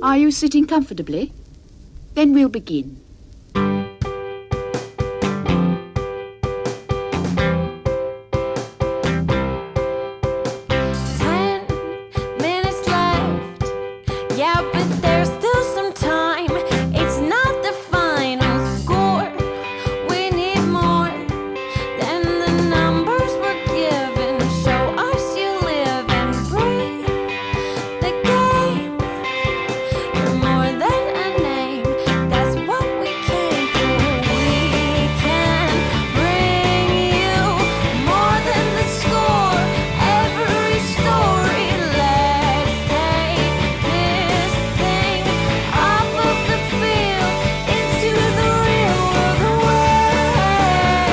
Are you sitting comfortably? Then we'll begin. 10 minutes left. Yeah, but there's still some time. It's not the final score. We need more than the numbers we're given. Show us you live and breathe the game. You're more than a name. That's what we came for. We can bring you more than the score. Every story. Let's take this thing off of the field into the real world,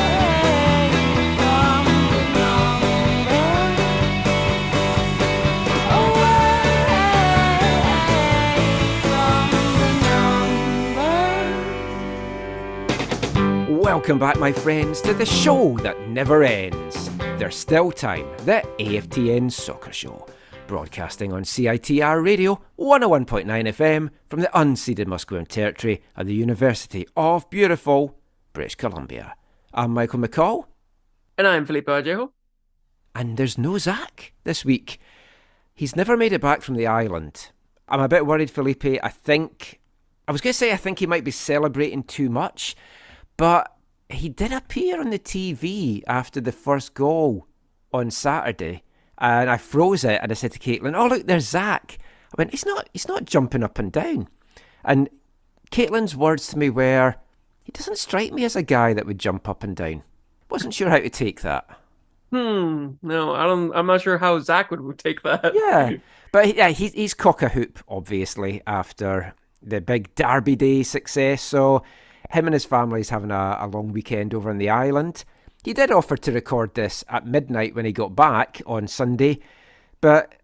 away from the numbers, away from the numbers. Welcome back, my friends, to the show that never ends. There's still time, the AFTN Soccer Show, broadcasting on CITR Radio 101.9 FM from the unceded Musqueam territory of the University of beautiful British Columbia. I'm Michael McCall, And I'm Felipe Vallejo. and there's no Zach this week. He's never made it back from the island. I'm a bit worried, Felipe. I think he might be celebrating too much, but he did appear on the TV after the first goal on Saturday, and I froze it and I said to Caitlin, "Oh look, there's Zach." I went, "He's not jumping up and down." And Caitlin's words to me were, "He doesn't strike me as a guy that would jump up and down." Wasn't sure how to take that. No, I'm not sure how Zach would take that. Yeah, but yeah, he's cock a hoop, obviously, after the big Derby Day success. So him and his family's having a long weekend over on the island. He did offer to record this at midnight when he got back on Sunday, but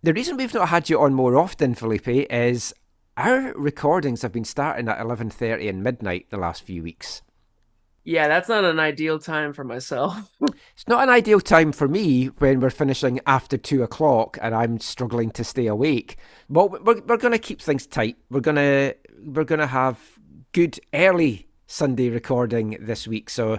the reason we've not had you on more often, Felipe, is our recordings have been starting at 11:30 and midnight the last few weeks. Yeah, that's not an ideal time for myself. It's not an ideal time for me when we're finishing after 2 o'clock and I'm struggling to stay awake. Well, we're going to keep things tight. We're going to have good early Sunday recording this week, so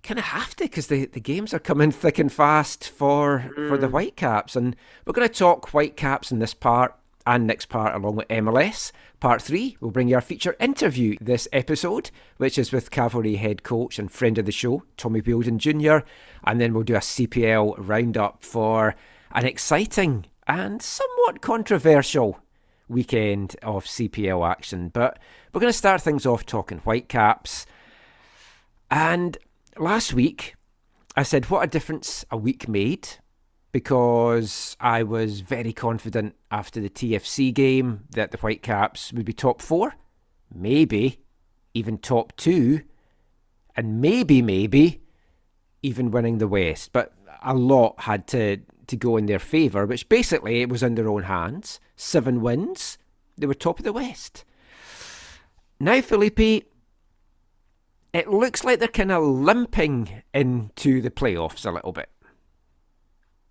kind of have to, because the games are coming thick and fast for the Whitecaps, and we're going to talk Whitecaps in this part and next part along with MLS. Part 3, we'll bring you our feature interview this episode, which is with Cavalry head coach and friend of the show, Tommy Wheeldon Jr. And then we'll do a CPL roundup for an exciting and somewhat controversial weekend of CPL action. But we're going to start things off talking Whitecaps. And last week, I said what a difference a week made, because I was very confident after the TFC game that the Whitecaps would be top 4, maybe even top 2, and maybe even winning the West. But a lot had to go in their favour, which basically it was in their own hands. 7 wins, they were top of the West. Now, Felipe, it looks like they're kind of limping into the playoffs a little bit.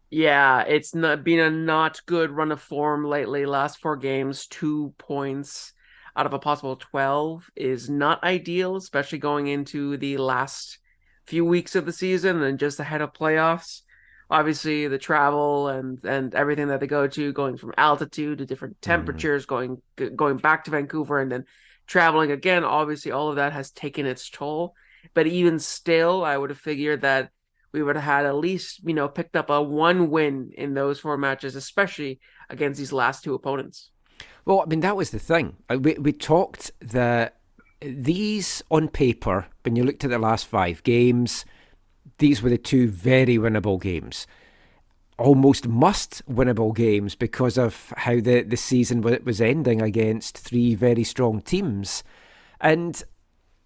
Yeah, it's not been a not good run of form lately. Last 4 games, 2 points out of a possible 12 is not ideal, especially going into the last few weeks of the season and just ahead of playoffs. Obviously, the travel and everything that they go to, going from altitude to different temperatures, going back to Vancouver and then traveling again. Obviously, all of that has taken its toll. But even still, I would have figured that we would have had at least, picked up a 1 win in those 4 matches, especially against these last 2 opponents. Well, I mean, that was the thing. We talked that these, on paper, when you looked at the last 5 games, these were the 2 very winnable games. Almost must-winnable games because of how the season was ending against 3 very strong teams. And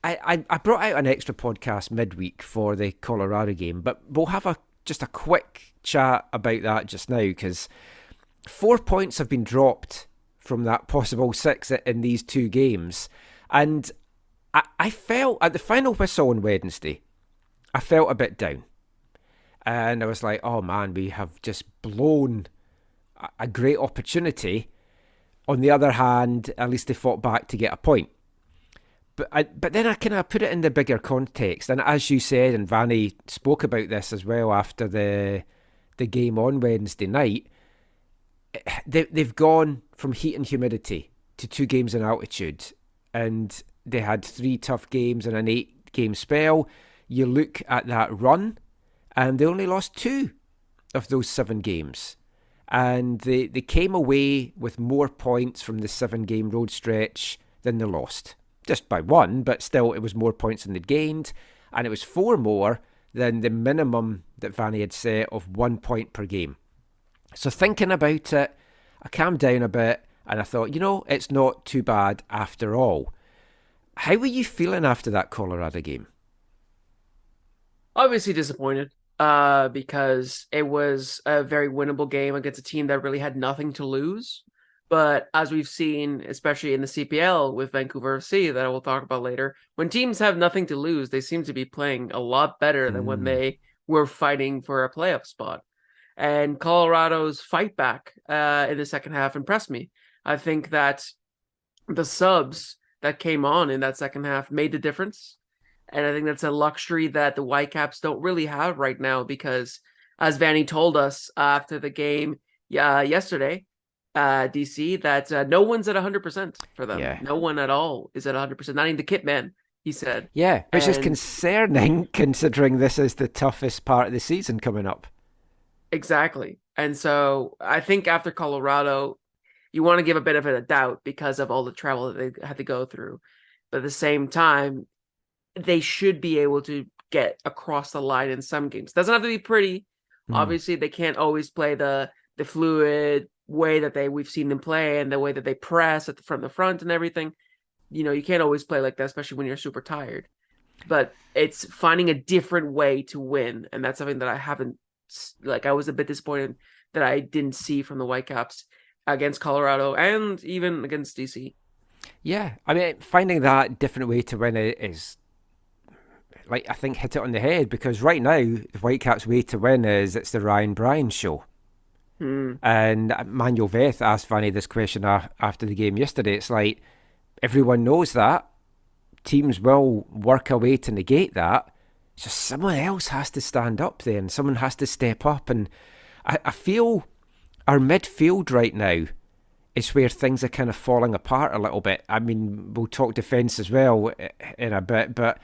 I brought out an extra podcast midweek for the Colorado game, but we'll have just a quick chat about that just now, because 4 points have been dropped from that possible 6 in these 2 games. And I felt, at the final whistle on Wednesday, I felt a bit down. And I was like, oh man, we have just blown a great opportunity. On the other hand, at least they fought back to get a point. But then I kind of put it in the bigger context, and as you said, and Vanny spoke about this as well after the game on Wednesday night, they've gone from heat and humidity to 2 games in altitude, and they had 3 tough games in an 8-game spell. You look at that run, and they only lost 2 of those 7 games. And they came away with more points from the 7-game road stretch than they lost. Just by 1, but still it was more points than they'd gained. And it was 4 more than the minimum that Vanny had set of 1 point per game. So thinking about it, I calmed down a bit and I thought, it's not too bad after all. How were you feeling after that Colorado game? Obviously disappointed because it was a very winnable game against a team that really had nothing to lose. But as we've seen, especially in the CPL with Vancouver FC, that I will talk about later, when teams have nothing to lose, they seem to be playing a lot better than when they were fighting for a playoff spot. And Colorado's fight back in the second half impressed me. I think that the subs that came on in that second half made the difference. And I think that's a luxury that the Whitecaps don't really have right now because, as Vanny told us after the game yesterday, DC, that no one's at 100% for them. Yeah. No one at all is at 100%. Not even the kit man, he said. Yeah, which is concerning considering this is the toughest part of the season coming up. Exactly. And so I think after Colorado, you want to give a bit of a doubt because of all the travel that they had to go through. But at the same time, they should be able to get across the line in some games. Doesn't have to be pretty. Obviously, they can't always play the fluid way that we've seen them play and the way that they press from the front and everything. You can't always play like that, especially when you're super tired. But it's finding a different way to win, and that's something that I haven't. I was a bit disappointed that I didn't see from the Whitecaps against Colorado and even against DC. Yeah, I mean, finding that different way to win is, I think, hit it on the head, because right now the Whitecaps' way to win is it's the Ryan Bryan show. And Manuel Veth asked Vanny this question after the game yesterday. It's like, everyone knows that. Teams will work a way to negate that. So someone else has to stand up there and someone has to step up. And I feel our midfield right now is where things are kind of falling apart a little bit. I mean, we'll talk defence as well in a bit, but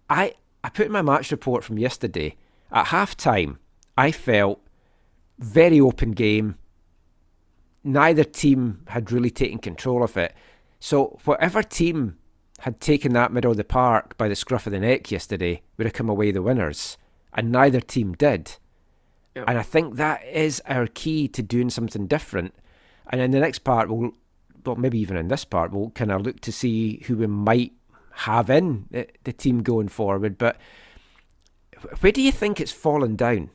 I put in my match report from yesterday. At half-time, I felt very open game. Neither team had really taken control of it. So whatever team had taken that middle of the park by the scruff of the neck yesterday would have come away the winners. And neither team did. Yep. And I think that is our key to doing something different. And in the next part, maybe even in this part, we'll kind of look to see who we might have in the team going forward. But where do you think it's fallen down?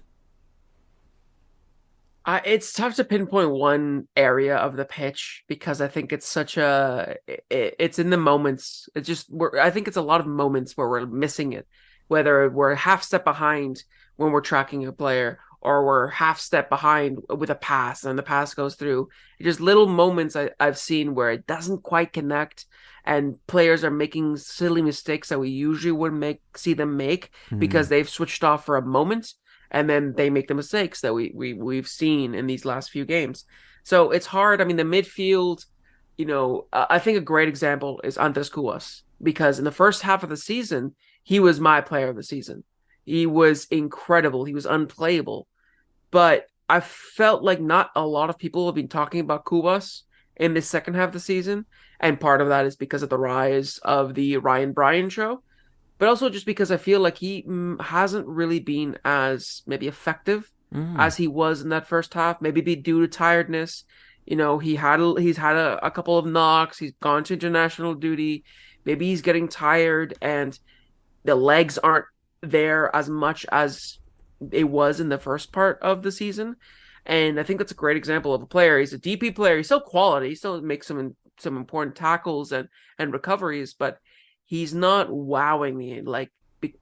It's tough to pinpoint one area of the pitch because I think it's it's in the moments. I think it's a lot of moments where we're missing it, whether we're half step behind when we're tracking a player or we're half step behind with a pass and the pass goes through. Just little moments I've seen where it doesn't quite connect and players are making silly mistakes that we usually would see them make because they've switched off for a moment. And then they make the mistakes that we've seen in these last few games. So it's hard. I mean, the midfield, I think a great example is Andres Cuevas, because in the first half of the season, he was my player of the season. He was incredible. He was unplayable. But I felt like not a lot of people have been talking about Cuevas in the second half of the season. And part of that is because of the rise of the Ryan Bryan show. But also just because I feel like he hasn't really been as maybe effective as he was in that first half. Maybe due to tiredness. He's had a couple of knocks. He's gone to international duty. Maybe he's getting tired and the legs aren't there as much as it was in the first part of the season. And I think that's a great example of a player. He's a DP player. He's still quality. He still makes some important tackles and recoveries, but he's not wowing me like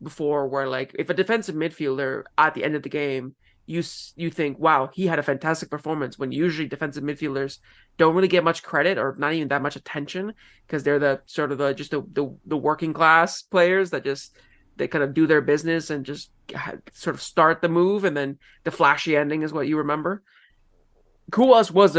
before, where like if a defensive midfielder at the end of the game, you think, wow, he had a fantastic performance, when usually defensive midfielders don't really get much credit or not even that much attention, because they're the sort of the working class players that just they kind of do their business and just sort of start the move, and then the flashy ending is what you remember. Kulas was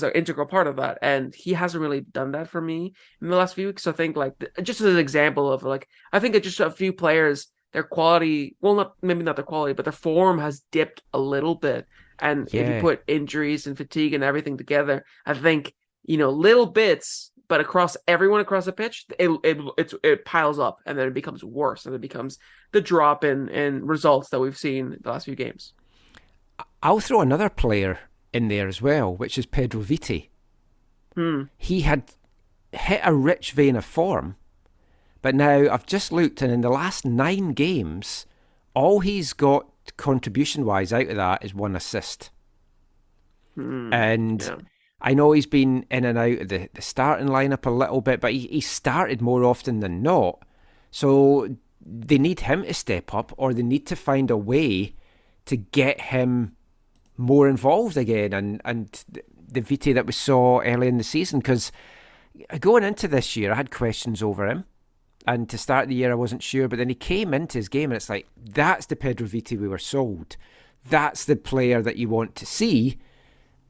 an integral part of that, and he hasn't really done that for me in the last few weeks. So I think, like, just as an example of, like, I think it's just a few players, their quality, well, maybe not their quality, but their form has dipped a little bit. And if you put injuries and fatigue and everything together, I think, little bits, but across everyone across the pitch, it piles up, and then it becomes worse, and it becomes the drop in results that we've seen the last few games. I'll throw another player in there as well, which is Pedro Viti. He had hit a rich vein of form, but now I've just looked, and in the last 9 games, all he's got contribution-wise out of that is 1 assist. I know he's been in and out of the starting lineup a little bit, but he started more often than not. So they need him to step up, or they need to find a way to get him more involved again, and the Viti that we saw early in the season, because going into this year I had questions over him, and to start the year I wasn't sure, but then he came into his game and it's like, that's the Pedro Viti we were sold, that's the player that you want to see,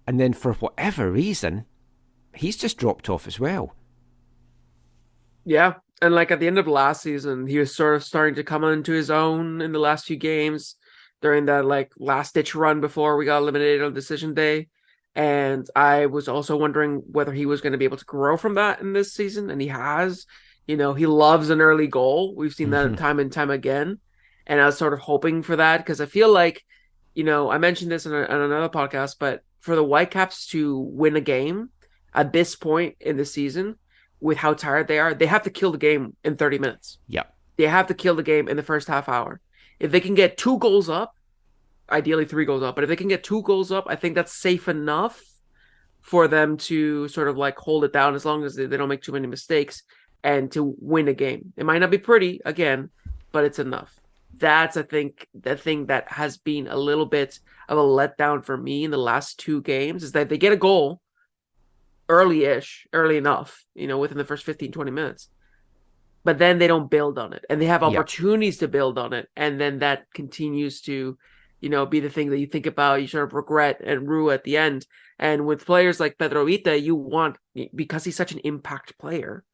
and then for whatever reason he's just dropped off as well. Yeah, and like at the end of last season, he was sort of starting to come into his own in the last few games, during that like last ditch run before we got eliminated on decision day. And I was also wondering whether he was going to be able to grow from that in this season. And he has, he loves an early goal. We've seen that time and time again. And I was sort of hoping for that, because I feel like, I mentioned this in another podcast, but for the Whitecaps to win a game at this point in the season, with how tired they are, they have to kill the game in 30 minutes. Yeah. They have to kill the game in the first half hour. If they can get 2 goals up, ideally 3 goals up, but if they can get 2 goals up, I think that's safe enough for them to sort of like hold it down, as long as they don't make too many mistakes, and to win a game. It might not be pretty, again, but it's enough. That's, I think, the thing that has been a little bit of a letdown for me in the last 2 games, is that they get a goal early enough, within the first 15, 20 minutes. But then they don't build on it, and they have opportunities to build on it. And then that continues to, be the thing that you think about, you sort of regret and rue at the end. And with players like Pedro Vita, you want, because he's such an impact player,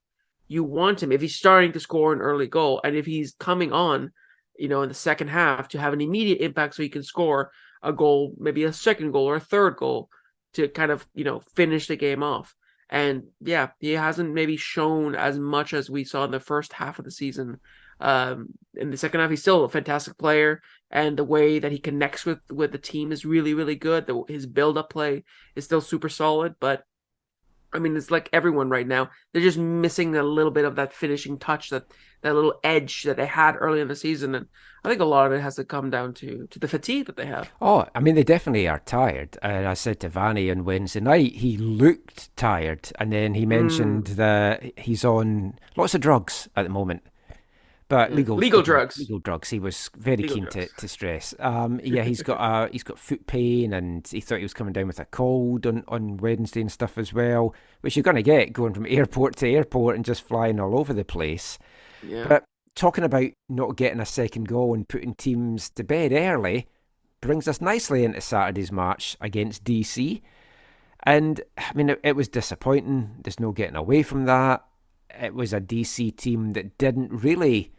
you want him, if he's starting to score an early goal, and if he's coming on, in the second half, to have an immediate impact, so he can score a goal, maybe a second goal or a third goal, to kind of, finish the game off. And yeah, he hasn't maybe shown as much as we saw in the first half of the season. In the second half, he's still a fantastic player, and the way that he connects with the team is really, really good. His build-up play is still super solid, but I mean, it's like everyone right now, they're just missing a little bit of that finishing touch, that little edge that they had early in the season. And I think a lot of it has to come down to the fatigue that they have. Oh, I mean, they definitely are tired. I said to Vanny on Wednesday night, he looked tired. And then he mentioned that he's on lots of drugs at the moment. But legal drugs. Legal drugs. He was very keen to stress. He's got foot pain, and he thought he was coming down with a cold on Wednesday and stuff as well, which you're going to get going from airport to airport and just flying all over the place. Yeah. But talking about not getting a second goal and putting teams to bed early brings us nicely into Saturday's match against DC. And I mean, it was disappointing. There's no getting away from that. It was a DC team that didn't really...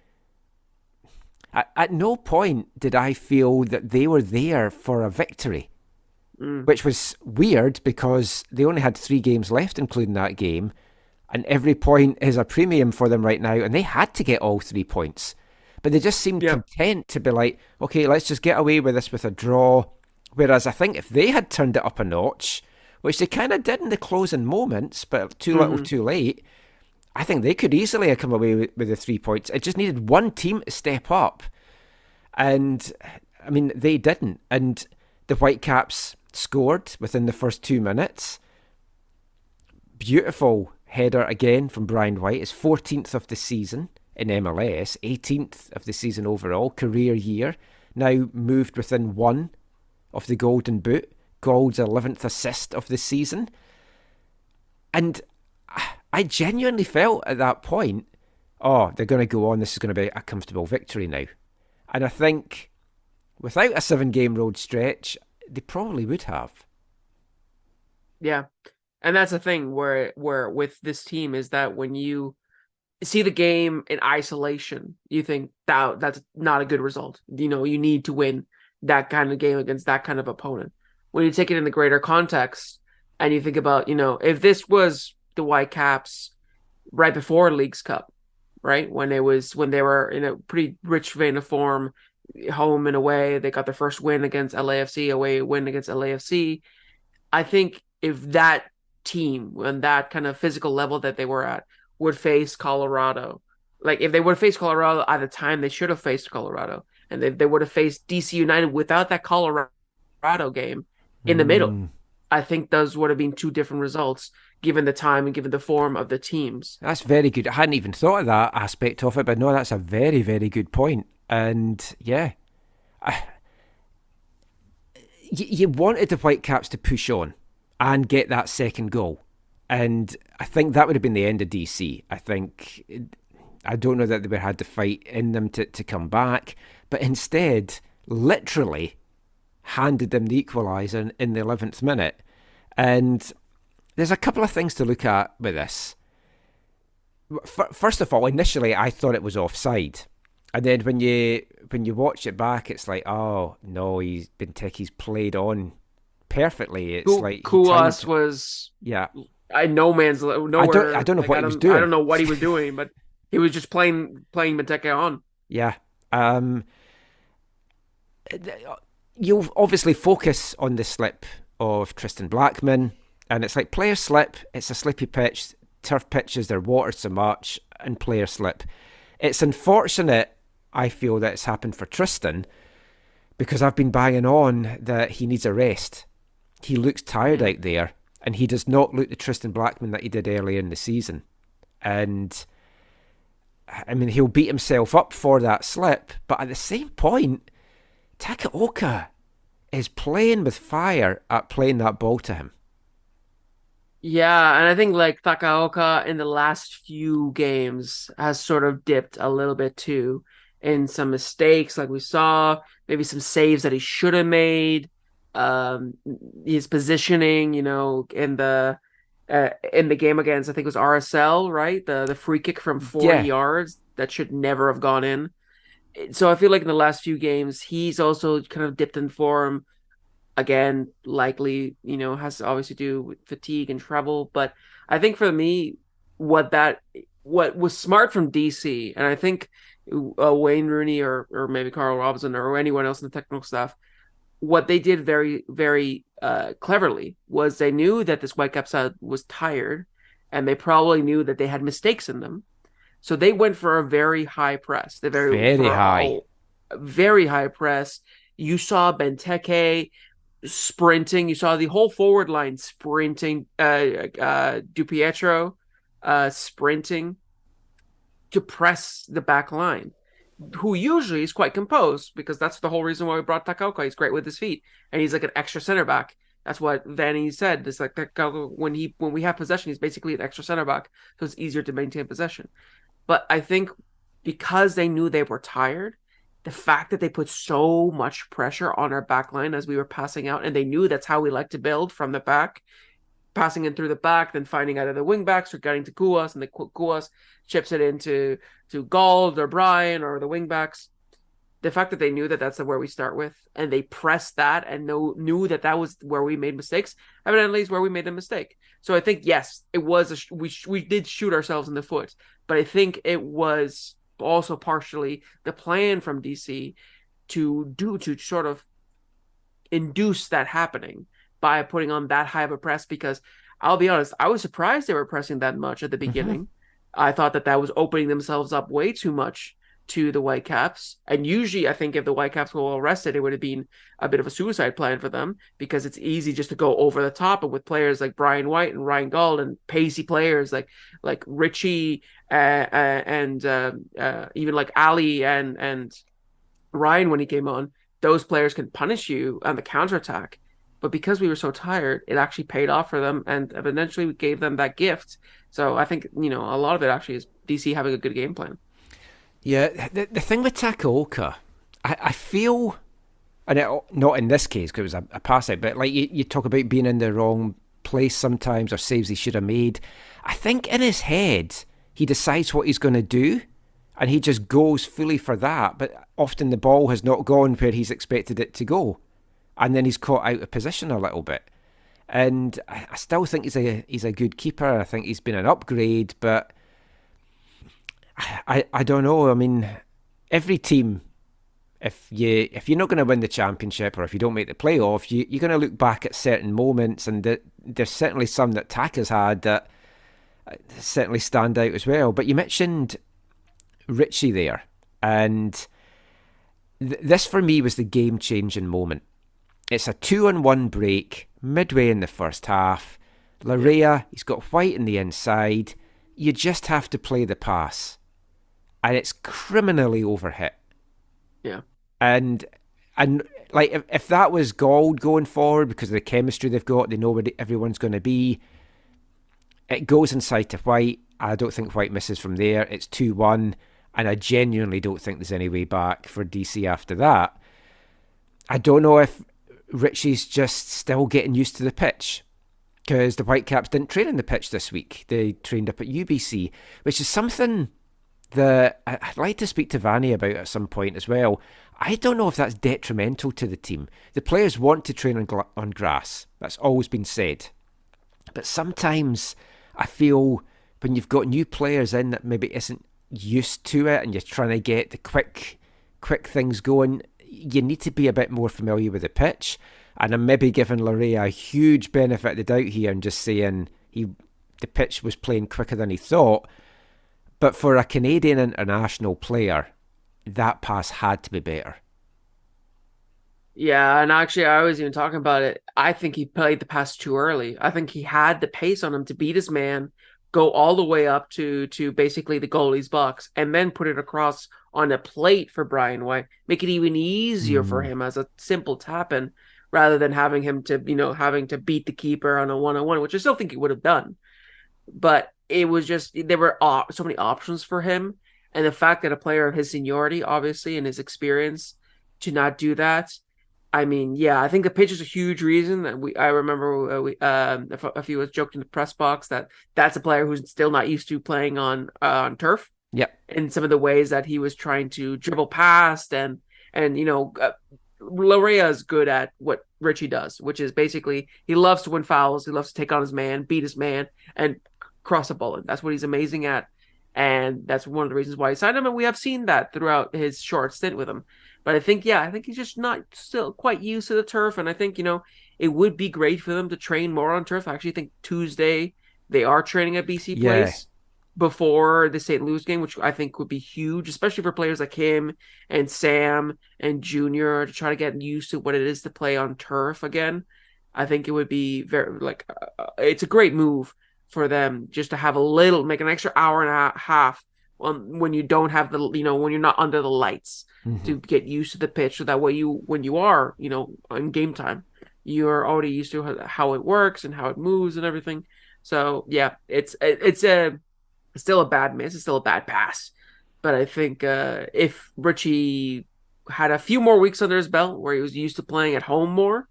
At no point did I feel that they were there for a victory, which was weird, because they only had 3 games left, including that game, and every point is a premium for them right now, and they had to get all 3 points. But they just seemed content to be like, okay, let's just get away with this with a draw. Whereas I think if they had turned it up a notch, which they kind of did in the closing moments, but too little too late, I think they could easily have come away with the 3 points. It just needed one team to step up. And, I mean, they didn't. And the Whitecaps scored within the first 2 minutes. Beautiful header again from Brian White. His 14th of the season in MLS, 18th of the season overall, career year. Now moved within 1 of the Golden Boot, Gold's 11th assist of the season. And I genuinely felt at that point, oh, they're going to go on, this is going to be a comfortable victory now. And I think without a 7-game road stretch, they probably would have. Yeah. And that's the thing where with this team is that when you see the game in isolation, you think that's not a good result. You know, you need to win that kind of game against that kind of opponent. When you take it in the greater context and you think about, you know, if this was the Whitecaps right before Leagues Cup, right? When they were in a pretty rich vein of form, home and away, they got their first win against LAFC, away win against LAFC. I think if that team and that kind of physical level that they were at would face Colorado, like if they would have faced Colorado at the time they should have faced Colorado, and they would have faced DC United without that Colorado game in the middle, I think those would have been two different results given the time and given the form of the teams. That's very good. I hadn't even thought of that aspect of it, but no, that's a very, very good point. And yeah, you wanted the Whitecaps to push on and get that second goal. And I think that would have been the end of DC. I don't know that they would have had the fight in them to come back, but instead, literally handed them the equaliser in the 11th minute. And there's a couple of things to look at with this. First of all, initially I thought it was offside. And then when you watch it back, it's like, oh no, he's played on perfectly. It's like Kulas was no man's nowhere. I don't know what he was doing. I don't know what he was doing, but he was just playing Benteke on. Yeah. You'll obviously focus on the slip of Tristan Blackman, and it's like player slip. It's a slippy pitch. Turf pitches, they're watered so much, and player slip. It's unfortunate, I feel, that it's happened for Tristan, because I've been banging on that he needs a rest. He looks tired out there, and he does not look the Tristan Blackman that he did earlier in the season. And I mean, he'll beat himself up for that slip, but at the same point, Takaoka is playing with fire at playing that ball to him. Yeah, and I think like Takaoka in the last few games has sort of dipped a little bit too in some mistakes, like we saw, maybe some saves that he should have made. His positioning, you know, in the game against, I think it was RSL, right? The free kick from 40 yards that should never have gone in. So I feel like in the last few games, he's also kind of dipped in form. Again, likely, you know, has to obviously do with fatigue and travel. But I think for me, what was smart from DC, and I think Wayne Rooney or maybe Carl Robinson or anyone else in the technical staff, what they did very, very cleverly was they knew that this Whitecaps side was tired, and they probably knew that they had mistakes in them. So they went for a very high press. Very high press. You saw Benteke sprinting. You saw the whole forward line sprinting. DiPietro sprinting to press the back line, who usually is quite composed, because that's the whole reason why we brought Takaoka. He's great with his feet, and he's like an extra center back. That's what Vanny said. It's like Takaoka, when we have possession, he's basically an extra center back, so it's easier to maintain possession. But I think because they knew they were tired, the fact that they put so much pressure on our back line as we were passing out, and they knew that's how we like to build from the back, passing in through the back, then finding either the wing backs or getting to Kuas, and the Kuas chips it into Gold or Brian or the wing backs. The fact that they knew that that's where we start with, and they pressed that and knew that that was where we made mistakes, evidently is where we made the mistake. So I think, yes, it was we did shoot ourselves in the foot, but I think it was also partially the plan from DC to sort of induce that happening by putting on that high of a press, because I'll be honest, I was surprised they were pressing that much at the beginning. Mm-hmm. I thought that was opening themselves up way too much to the Whitecaps. And usually I think if the Whitecaps were well rested, it would have been a bit of a suicide plan for them, because it's easy just to go over the top. And with players like Brian White and Ryan Gauld and pacey players like Richie and even like Ali and Ryan when he came on, those players can punish you on the counterattack. But because we were so tired, it actually paid off for them, and eventually we gave them that gift. So I think, a lot of it actually is DC having a good game plan. Yeah, the thing with Takaoka, I feel, and not in this case because it was a pass out, but like you talk about being in the wrong place sometimes, or saves he should have made. I think in his head, he decides what he's going to do, and he just goes fully for that. But often the ball has not gone where he's expected it to go, and then he's caught out of position a little bit. And I still think he's a good keeper. I think he's been an upgrade, but I don't know. I mean, every team, if you're not going to win the championship, or if you don't make the playoff, you're going to look back at certain moments, and there's certainly some that Taka's had that certainly stand out as well. But you mentioned Richie there, and this for me was the game-changing moment. It's a 2-on-1 break midway in the first half. Larea, he's got White in the inside. You just have to play the pass, and it's criminally overhit. Yeah. And like if that was gold going forward, because of the chemistry they've got, they know where everyone's going to be. It goes inside to White. I don't think White misses from there. It's 2-1, and I genuinely don't think there's any way back for DC after that. I don't know if Richie's just still getting used to the pitch, because the Whitecaps didn't train on the pitch this week. They trained up at UBC, which is something that I'd like to speak to Vanny about at some point as well. I don't know if that's detrimental to the team. The players want to train on grass. That's always been said. But sometimes I feel when you've got new players in that maybe isn't used to it, and you're trying to get the quick things going, you need to be a bit more familiar with the pitch. And I'm maybe giving Larea a huge benefit of the doubt here and just saying the pitch was playing quicker than he thought. But for a Canadian international player, that pass had to be better. Yeah, and actually, I was even talking about it. I think he played the pass too early. I think he had the pace on him to beat his man, go all the way up to basically the goalie's box, and then put it across on a plate for Brian White. Make it even easier for him as a simple tap-in, rather than having him to, having to beat the keeper on a one-on-one, which I still think he would have done. But it was just, there were so many options for him. And the fact that a player of his seniority, obviously, and his experience, to not do that, I mean, yeah, I think the pitch is a huge reason. That I remember if he was joking in the press box that's a player who's still not used to playing on turf. Yep. In some of the ways that he was trying to dribble past, and Larea is good at what Richie does, which is basically he loves to win fouls, he loves to take on his man, beat his man, and cross a ball in. That's what he's amazing at, and that's one of the reasons why he signed him. And we have seen that throughout his short stint with him. But I think he's just not still quite used to the turf, and I think it would be great for them to train more on turf. I actually think Tuesday they are training at BC Place before the St. Louis game, which I think would be huge, especially for players like him and Sam and Junior, to try to get used to what it is to play on turf again. I think it would be very it's a great move for them just to have make an extra hour and a half when you don't have when you're not under the lights, to get used to the pitch, so that way when you are on game time, you're already used to how it works and how it moves and everything. So yeah, it's still a bad miss, it's still a bad pass. But I think if Richie had a few more weeks under his belt where he was used to playing at home more,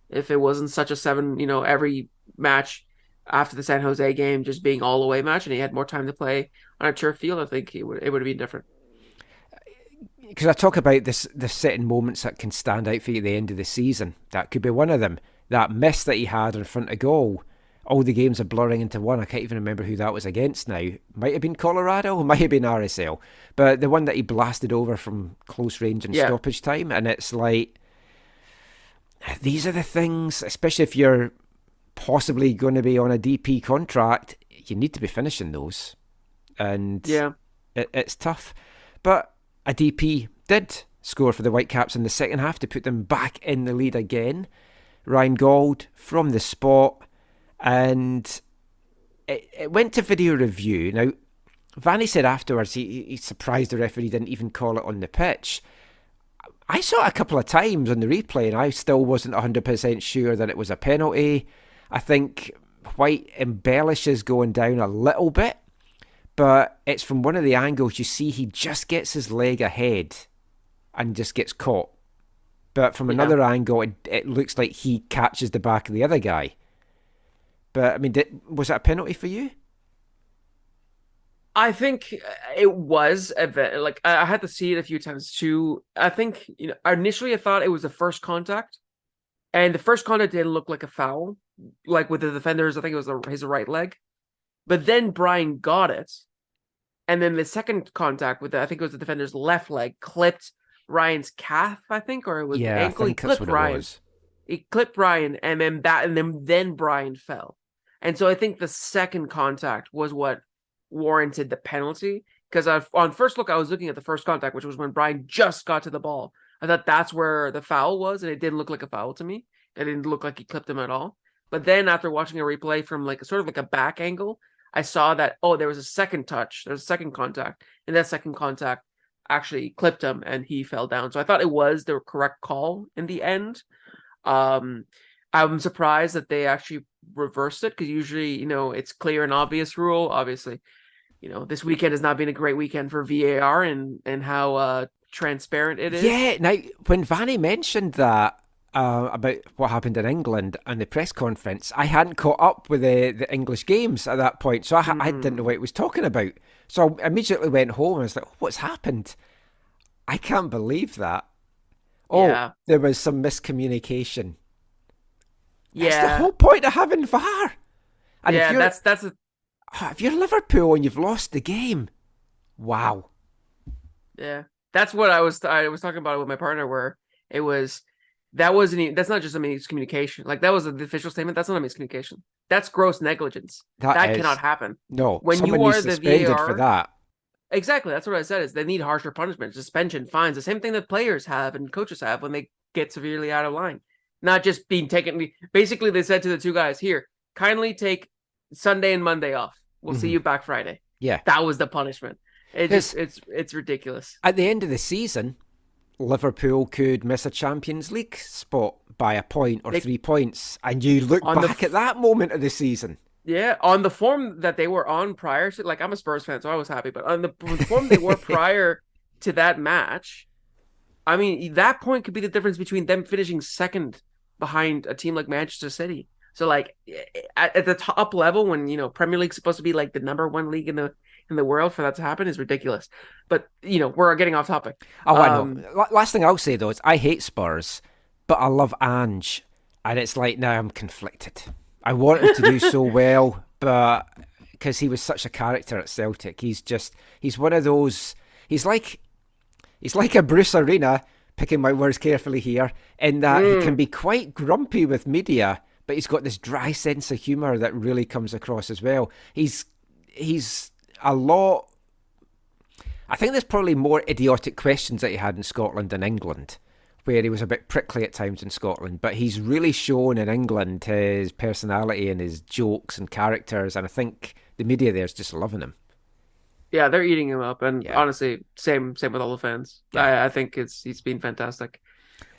if it wasn't such a 7 every match after the San Jose game just being all away match, and he had more time to play on a turf field, I think it would have been different. Because I talk about the certain moments that can stand out for you at the end of the season. That could be one of them. That miss that he had in front of goal. All the games are blurring into one. I can't even remember who that was against now. Might have been Colorado, might have been RSL. But the one that he blasted over from close range and stoppage time. And it's like, these are the things, especially if you're possibly going to be on a DP contract, you need to be finishing those. And it's tough. But a DP did score for the Whitecaps in the second half to put them back in the lead again. Ryan Gauld from the spot. And it went to video review. Now, Vanny said afterwards he's surprised the referee didn't even call it on the pitch. I saw it a couple of times on the replay, and I still wasn't 100% sure that it was a penalty. I think White embellishes going down a little bit, but it's from one of the angles you see he just gets his leg ahead and just gets caught. But from another angle, it looks like he catches the back of the other guy. But, I mean, was that a penalty for you? I think it was like I had to see it a few times too. I think initially I thought it was the first contact, and the first contact didn't look like a foul, like with the defenders. I think it was his right leg, but then Brian got it, and then the second contact with I think it was the defender's left leg clipped Ryan's calf, I think, or it was ankle. He clipped Ryan. He clipped Ryan, and then Brian fell, and so I think the second contact was what warranted the penalty, because on first look I was looking at the first contact, which was when Brian just got to the ball. I thought that's where the foul was, and it didn't look like a foul to me. It didn't look like he clipped him at all. But then after watching a replay from like sort of like a back angle, I saw that there was a second touch, there's a second contact, and that second contact actually clipped him and he fell down. So I thought it was the correct call in the end. I'm surprised that they actually reversed it, because usually it's clear and obvious rule. Obviously this weekend has not been a great weekend for VAR and how transparent it is. Yeah, now, when Vanny mentioned that about what happened in England and the press conference, I hadn't caught up with the English games at that point, so I didn't know what it was talking about. So I immediately went home and I was like, what's happened? I can't believe that. Oh, there was some miscommunication. Yeah. That's the whole point of having VAR. And if you're Liverpool and you've lost the game, wow. Yeah, that's what I was talking about with my partner, where that's not just a miscommunication. Like, that was the official statement. That's not a miscommunication. That's gross negligence. That cannot happen. No, when someone you are needs the suspended VAR for that. Exactly, that's what I said. Is they need harsher punishment, suspension, fines, the same thing that players have and coaches have when they get severely out of line. Not just being taken. Basically, they said to the two guys, here, kindly take Sunday and Monday off. We'll see you back Friday. Yeah. That was the punishment. It's ridiculous. At the end of the season, Liverpool could miss a Champions League spot by a point or 3 points. And you look back at that moment of the season. Yeah, on the form that they were on prior to, like, I'm a Spurs fan, so I was happy. But on the form they were prior to that match, I mean, that point could be the difference between them finishing second behind a team like Manchester City. So, like, at the top level, when Premier League's supposed to be like the number one league in the world, for that to happen is ridiculous. But we're getting off topic. Oh, I know. Last thing I'll say though is I hate Spurs, but I love Ange, and it's like now I'm conflicted. I want him to do so well, but because he was such a character at Celtic, he's one of those. He's like a Bruce Arena, picking my words carefully here, in that he can be quite grumpy with media, but he's got this dry sense of humour that really comes across as well. He's a lot. I think there's probably more idiotic questions that he had in Scotland than England, where he was a bit prickly at times in Scotland, but he's really shown in England his personality and his jokes and characters, and I think the media there's just loving him. Yeah, they're eating him up, and honestly, same with all the fans. Yeah. I think he's been fantastic.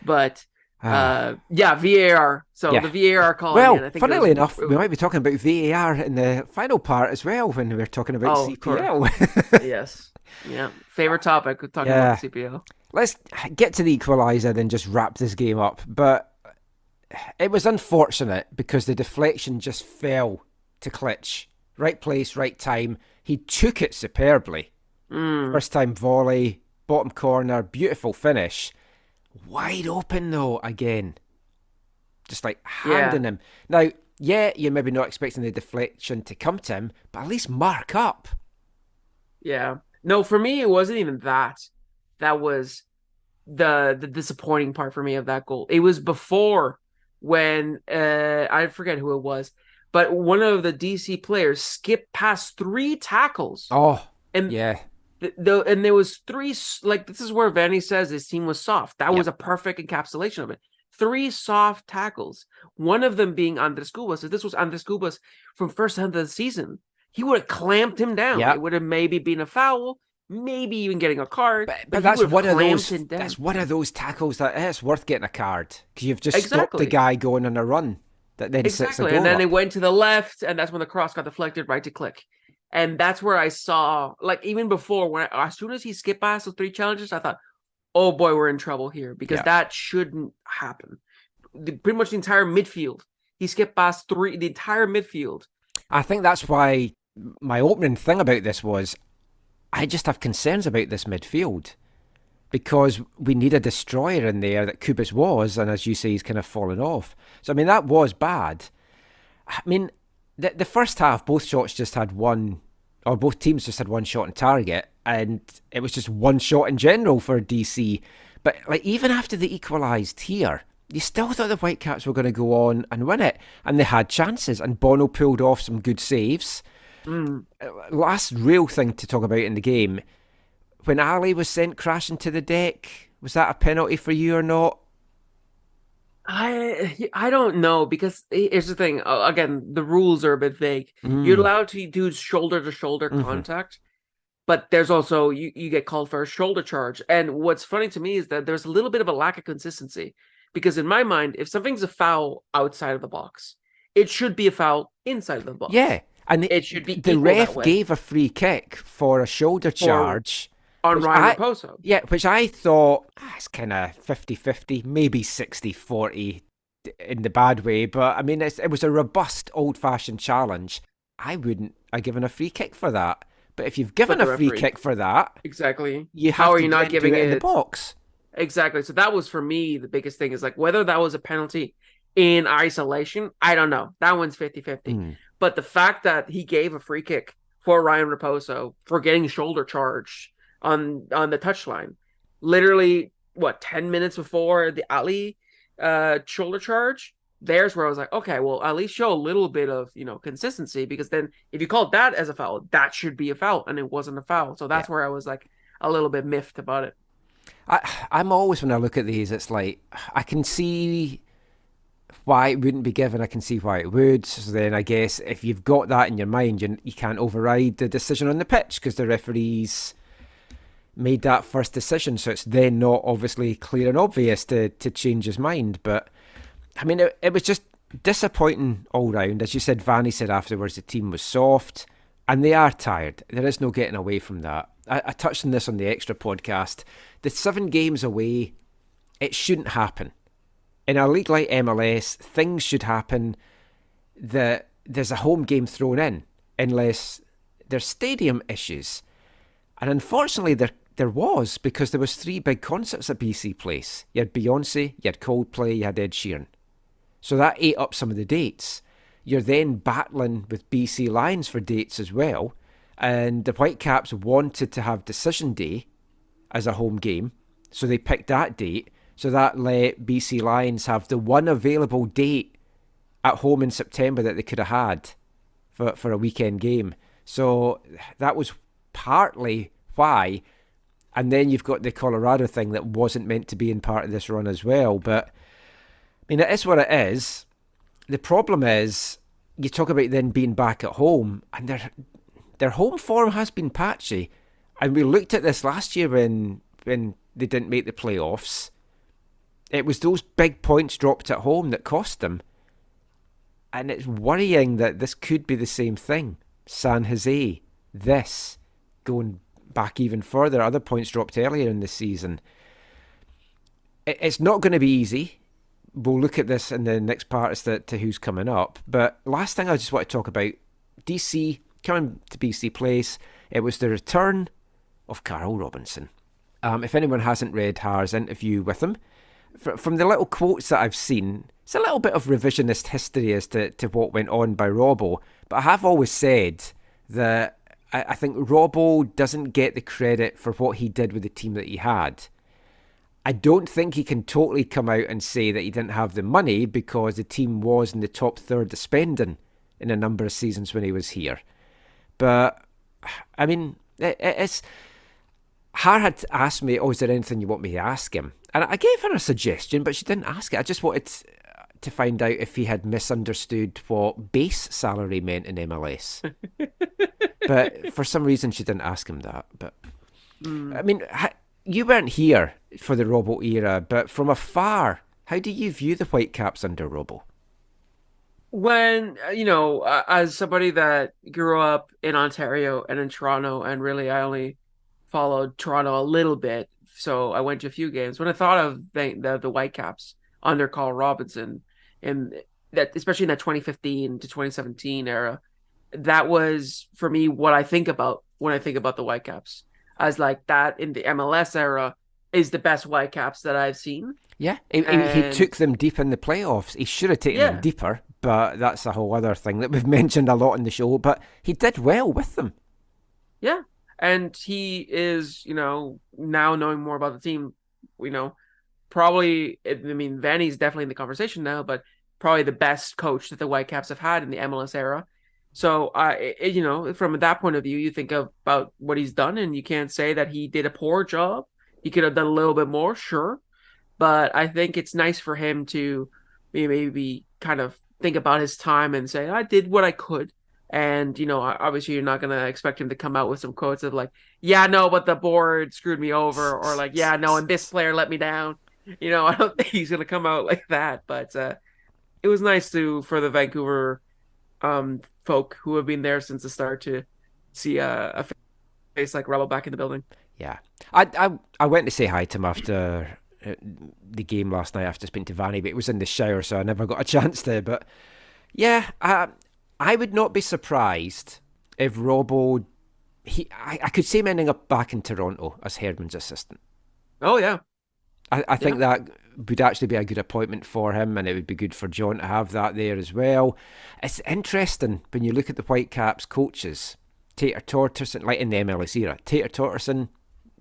But VAR. So the VAR call. Well, funnily enough, we might be talking about VAR in the final part as well when we're talking about CPL. Yes. Yeah. Favorite topic. We're talking about CPL. Let's get to the equaliser, then just wrap this game up. But it was unfortunate because the deflection just fell to Klitsch. Right place, right time. He took it superbly. First time volley, bottom corner, beautiful finish. Wide open though, again. Just like handing him. Now, you're maybe not expecting the deflection to come to him, but at least mark up. Yeah. No, for me, it wasn't even that. That was the disappointing part for me of that goal. It was before when, I forget who it was, but one of the DC players skipped past 3 tackles. Oh, and yeah. And there was 3, like, this is where Vanny says his team was soft. That was a perfect encapsulation of it. 3 soft tackles. One of them being Andres Cubas. If this was Andres Cubas from first end of the season, he would have clamped him down. It would have maybe been a foul, maybe even getting a card. But he that's would have one of clamped those. him down. That's one of those tackles that it's worth getting a card because you've just stopped the Exactly. guy going on a run that then sets the Exactly. goal And then up. they went to the left, and that's when the cross got deflected right to click. And that's where I saw, like, even before, as soon as he skipped past those 3 challenges, I thought, oh boy, we're in trouble here because that shouldn't happen. Pretty much the entire midfield. He skipped past the entire midfield. I think that's why my opening thing about this was I just have concerns about this midfield because we need a destroyer in there that Kubas was, and as you say, he's kind of fallen off. So, I mean, that was bad. I mean, the first half, both shots just had one, or both teams just had one shot on target, and it was just one shot in general for DC. But like even after they equalised here, you still thought the Whitecaps were going to go on and win it, and they had chances, and Bono pulled off some good saves. Last real thing to talk about in the game, when Ali was sent crashing to the deck, was that a penalty for you or not? I don't know because here's the thing. Again, the rules are a bit vague. You're allowed to do shoulder to shoulder contact, but there's also you get called for a shoulder charge. And what's funny to me is that there's a little bit of a lack of consistency because in my mind, if something's a foul outside of the box, it should be a foul inside of the box. Yeah, and it should be the ref gave a free kick for a shoulder charge. On Ryan Raposo. Yeah, which I thought, it's kind of 50-50, maybe 60-40 in the bad way. But, I mean, it was a robust, old-fashioned challenge. I wouldn't have given a free kick for that. But if you've given a free kick for that... Exactly. How are you not giving it in the box? Exactly. So that was, for me, the biggest thing is, like, whether that was a penalty in isolation, I don't know. That one's 50-50. But the fact that he gave a free kick for Ryan Raposo for getting shoulder charged on the touchline, literally 10 minutes before the Ali shoulder charge, there's where I was like, okay, well, at least show a little bit of consistency, because then if you call that as a foul, that should be a foul, and it wasn't a foul. So that's where I was like a little bit miffed about it. I'm always, when I look at these, it's like I can see why it wouldn't be given, I can see why it would. So then I guess if you've got that in your mind, you can't override the decision on the pitch because the referees made that first decision, so it's then not obviously clear and obvious to change his mind. But I mean, it was just disappointing all round. As you said, Vanny said afterwards the team was soft, and they are tired. There is no getting away from that. I touched on this on the extra podcast. The 7 games away, it shouldn't happen. In a league like MLS, things should happen that there's a home game thrown in, unless there's stadium issues. And unfortunately, there was, because there was 3 big concerts at BC Place. You had Beyonce, you had Coldplay, you had Ed Sheeran. So that ate up some of the dates. You're then battling with BC Lions for dates as well. And the Whitecaps wanted to have Decision Day as a home game, so they picked that date. So that let BC Lions have the one available date at home in September that they could have had for a weekend game. So that was partly why. And then you've got the Colorado thing that wasn't meant to be in part of this run as well. But, I mean, it is what it is. The problem is, you talk about then being back at home, and their home form has been patchy. And we looked at this last year when they didn't make the playoffs. It was those big points dropped at home that cost them. And it's worrying that this could be the same thing. San Jose, this, going back even further, other points dropped earlier in the season. It's not going to be easy. We'll look at this in the next part as to who's coming up. But last thing I just want to talk about, DC, coming to BC Place, it was the return of Carl Robinson. If anyone hasn't read Har's interview with him, from the little quotes that I've seen, it's a little bit of revisionist history as to what went on by Robbo. But I have always said that I think Robbo doesn't get the credit for what he did with the team that he had. I don't think he can totally come out and say that he didn't have the money, because the team was in the top third of spending in a number of seasons when he was here. But, I mean, it's... Har had asked me, is there anything you want me to ask him? And I gave her a suggestion, but she didn't ask it. I just wanted to find out if he had misunderstood what base salary meant in MLS. But for some reason, she didn't ask him that. But I mean, you weren't here for the Robbo era, but from afar, how do you view the Whitecaps under Robbo? When, as somebody that grew up in Ontario and in Toronto, and really I only followed Toronto a little bit, so I went to a few games. When I thought of the Whitecaps under Carl Robinson, and that especially in that 2015 to 2017 era, that was for me what I think about when I think about the Whitecaps, as like that in the MLS era is the best Whitecaps that I've seen. Yeah, he took them deep in the playoffs. He should have taken them deeper, but that's a whole other thing that we've mentioned a lot in the show. But he did well with them. Yeah, and he is, now knowing more about the team, probably, I mean, Vanny's definitely in the conversation now, but probably the best coach that the Whitecaps have had in the MLS era. So, from that point of view, you think about what he's done, and you can't say that he did a poor job. He could have done a little bit more, sure. But I think it's nice for him to maybe kind of think about his time and say, I did what I could. And, obviously you're not going to expect him to come out with some quotes of like, yeah, no, but the board screwed me over. Or like, yeah, no, and this player let me down. I don't think he's going to come out like that. But it was nice for the Vancouver folk who have been there since the start to see a face like Rebel back in the building. Yeah. I went to say hi to him after the game last night after speaking to Vanny, but it was in the shower, so I never got a chance to. But yeah, I would not be surprised if Robbo, I could see him ending up back in Toronto as Herdman's assistant. Oh yeah, I think that would actually be a good appointment for him, and it would be good for John to have that there as well. It's interesting when you look at the Whitecaps coaches. Tater Torterson, like in the MLS era, Tater Torterson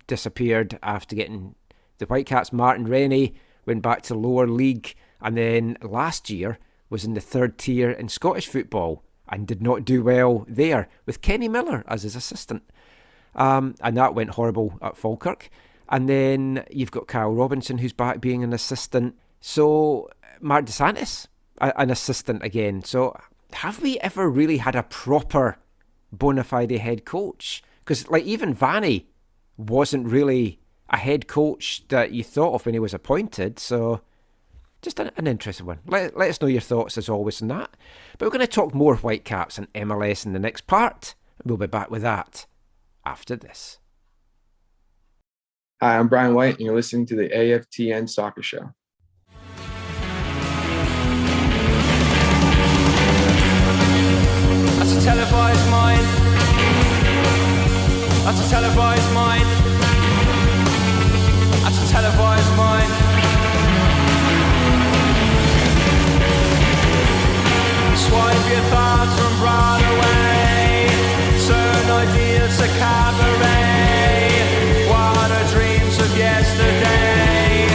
disappeared after getting the Whitecaps. Martin Rennie went back to lower league, and then last year was in the third tier in Scottish football and did not do well there, with Kenny Miller as his assistant. And that went horrible at Falkirk. And then you've got Kyle Robinson, who's back being an assistant. So Mark DeSantis, an assistant again. So have we ever really had a proper bona fide head coach? Because like even Vanny wasn't really a head coach that you thought of when he was appointed. So just an interesting one. Let us know your thoughts as always on that. But we're going to talk more Whitecaps and MLS in the next part. We'll be back with that after this. Hi, I'm Brian White, and you're listening to the AFTN Soccer Show. That's a televised mind. That's a televised mind. That's a televised mind. Swipe your thoughts from Broadway. Turn ideas to cabaret. What are dreams of yesterday?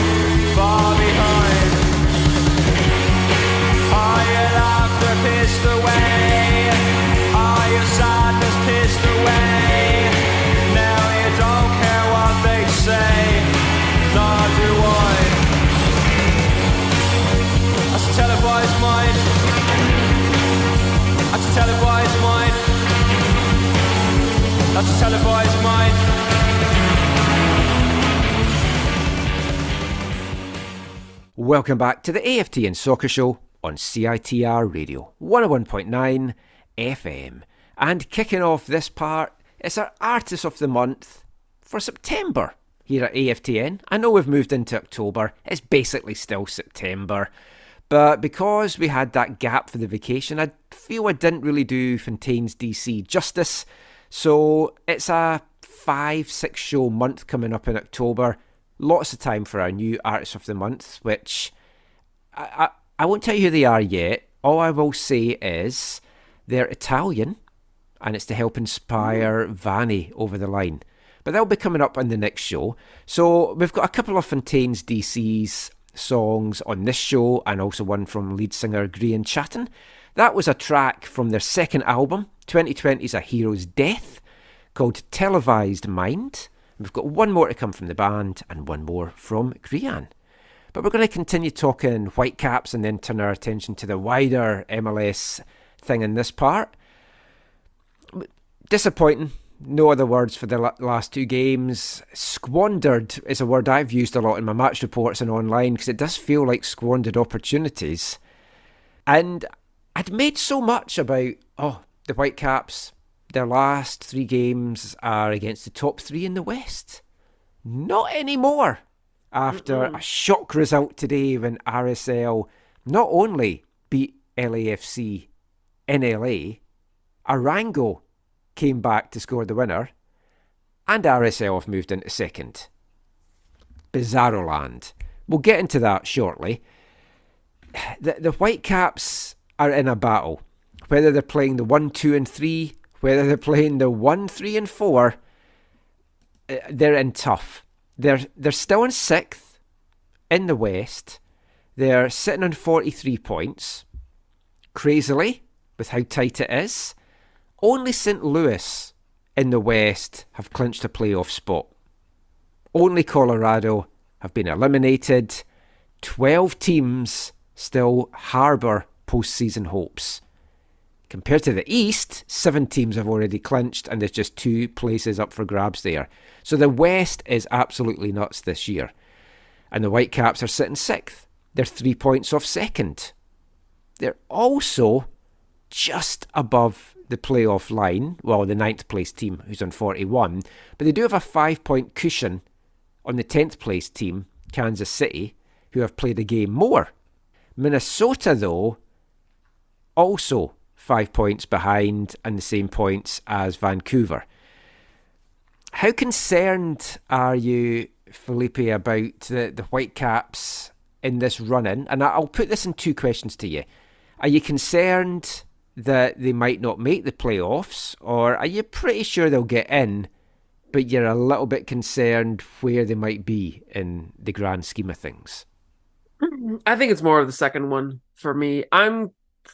Far behind. Are your laughter pissed away? Are your sadness pissed away? Now you don't care what they say, nor do I. That's a televised mind. That's a televised mind. That's a televised mind. Welcome back to the AFTN Soccer Show on CITR Radio 101.9 FM. And kicking off this part, it's our Artist of the Month for September here at AFTN. I know we've moved into October, it's basically still September. But because we had that gap for the vacation, I feel I didn't really do Fontaine's DC justice. So it's a 5-6 show month coming up in October. Lots of time for our new Artist of the Month, which I won't tell you who they are yet. All I will say is they're Italian, and it's to help inspire Vanny over the line. But they'll be coming up on the next show. So we've got a couple of Fontaine's DC's songs on this show, and also one from lead singer Grian Chatton. That was a track from their second album, 2020's A Hero's Death, called Televised Mind. We've got one more to come from the band and one more from Grian. But we're going to continue talking Whitecaps and then turn our attention to the wider MLS thing in this part. Disappointing No other words for the last two games. Squandered is a word I've used a lot in my match reports and online because it does feel like squandered opportunities. And I'd made so much about, the Whitecaps, their last three games are against the top three in the West. Not anymore. After a shock result today when RSL not only beat LAFC in LA, Arango came back to score the winner, and RSL have moved into second. Bizarro land. We'll get into that shortly. The Whitecaps are in a battle. Whether they're playing the 1, 2 and 3, whether they're playing the 1, 3 and 4, they're in tough. They're still in 6th in the West. They're sitting on 43 points. Crazily, with how tight it is, only St. Louis in the West have clinched a playoff spot. Only Colorado have been eliminated. 12 teams still harbour postseason hopes. Compared to the East, 7 teams have already clinched and there's just 2 places up for grabs there. So the West is absolutely nuts this year. And the Whitecaps are sitting 6th. They're 3 points off second. They're also just above the playoff line, well, the 9th place team who's on 41, but they do have a 5-point cushion on the 10th place team, Kansas City, who have played a game more. Minnesota, though, also 5 points behind and the same points as Vancouver. How concerned are you, Felipe, about the Whitecaps in this run-in? And I'll put this in 2 questions to you. Are you concerned that they might not make the playoffs, or are you pretty sure they'll get in, but you're a little bit concerned where they might be in the grand scheme of things? I think it's more of the second one for me. I'm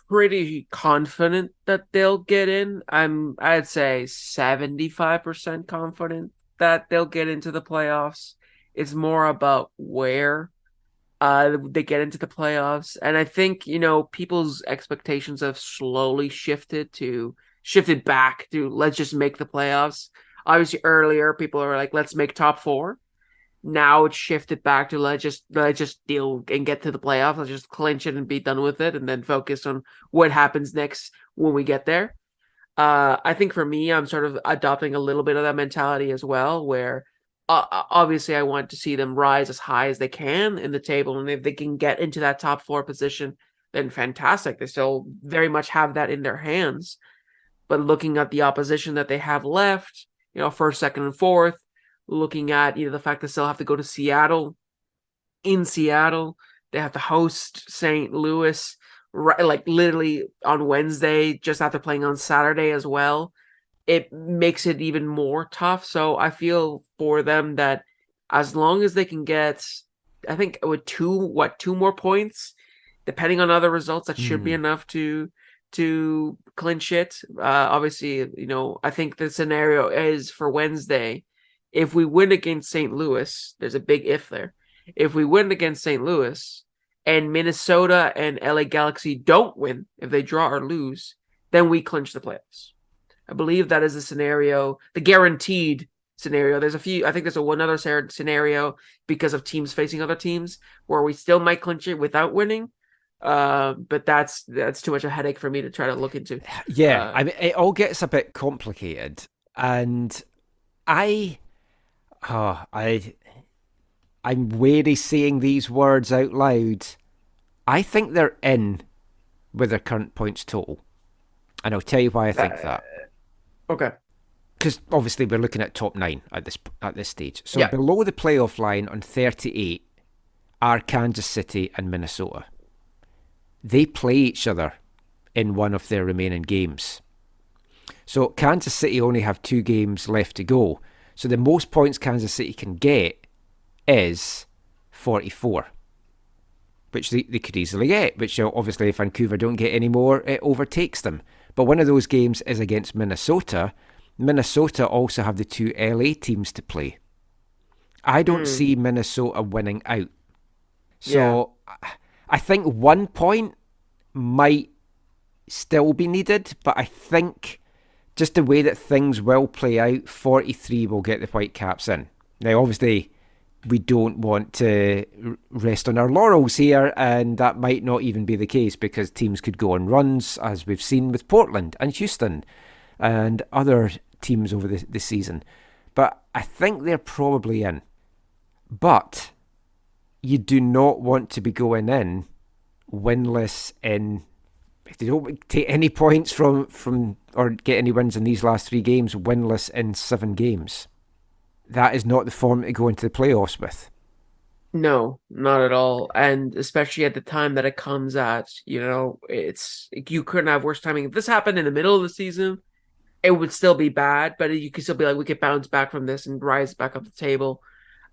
pretty confident that they'll get in. I'd say 75% confident that they'll get into the playoffs. It's more about where they get into the playoffs. And I think, people's expectations have slowly shifted back to let's just make the playoffs. Obviously earlier people are like, let's make top 4. Now it's shifted back to let's just deal and get to the playoffs. Let's just clinch it and be done with it and then focus on what happens next when we get there. I think for me, I'm sort of adopting a little bit of that mentality as well, where obviously I want to see them rise as high as they can in the table. And if they can get into that top 4 position, then fantastic. They still very much have that in their hands. But looking at the opposition that they have left, first, second, and fourth, looking at the fact they still have to go to Seattle. In Seattle, they have to host St. Louis, right, like literally on Wednesday, just after playing on Saturday as well. It makes it even more tough. So I feel for them that as long as they can get, I think with 2 more points, depending on other results, that should be enough to clinch it. Obviously, I think the scenario is for Wednesday. If we win against St. Louis, there's a big if there. If we win against St. Louis and Minnesota and LA Galaxy don't win, if they draw or lose, then we clinch the playoffs. I believe that is the scenario, the guaranteed scenario. There's a few, I think there's one other scenario because of teams facing other teams where we still might clinch it without winning. But that's too much of a headache for me to try to look into. Yeah, I mean, it all gets a bit complicated, and I'm wary saying these words out loud. I think they're in with their current points total, and I'll tell you why I think that. Okay. Because obviously we're looking at top 9 at this stage. So below the playoff line on 38 are Kansas City and Minnesota. They play each other in one of their remaining games. So Kansas City only have 2 games left to go. So the most points Kansas City can get is 44, which they could easily get, which obviously if Vancouver don't get any more, it overtakes them. But one of those games is against Minnesota. Minnesota also have the 2 LA teams to play. I don't see Minnesota winning out. So I think 1 point might still be needed, but I think just the way that things will play out, 43 will get the Whitecaps in. Now, obviously, we don't want to rest on our laurels here, and that might not even be the case because teams could go on runs, as we've seen with Portland and Houston and other teams over the season. But I think they're probably in. But you do not want to be going in winless in... If they don't take any points from or get any wins in these last 3 games, winless in 7 games. That is not the form to go into the playoffs with. No, not at all. And especially at the time that it comes at, you couldn't have worse timing. If this happened in the middle of the season, it would still be bad, but you could still be like, we could bounce back from this and rise back up the table.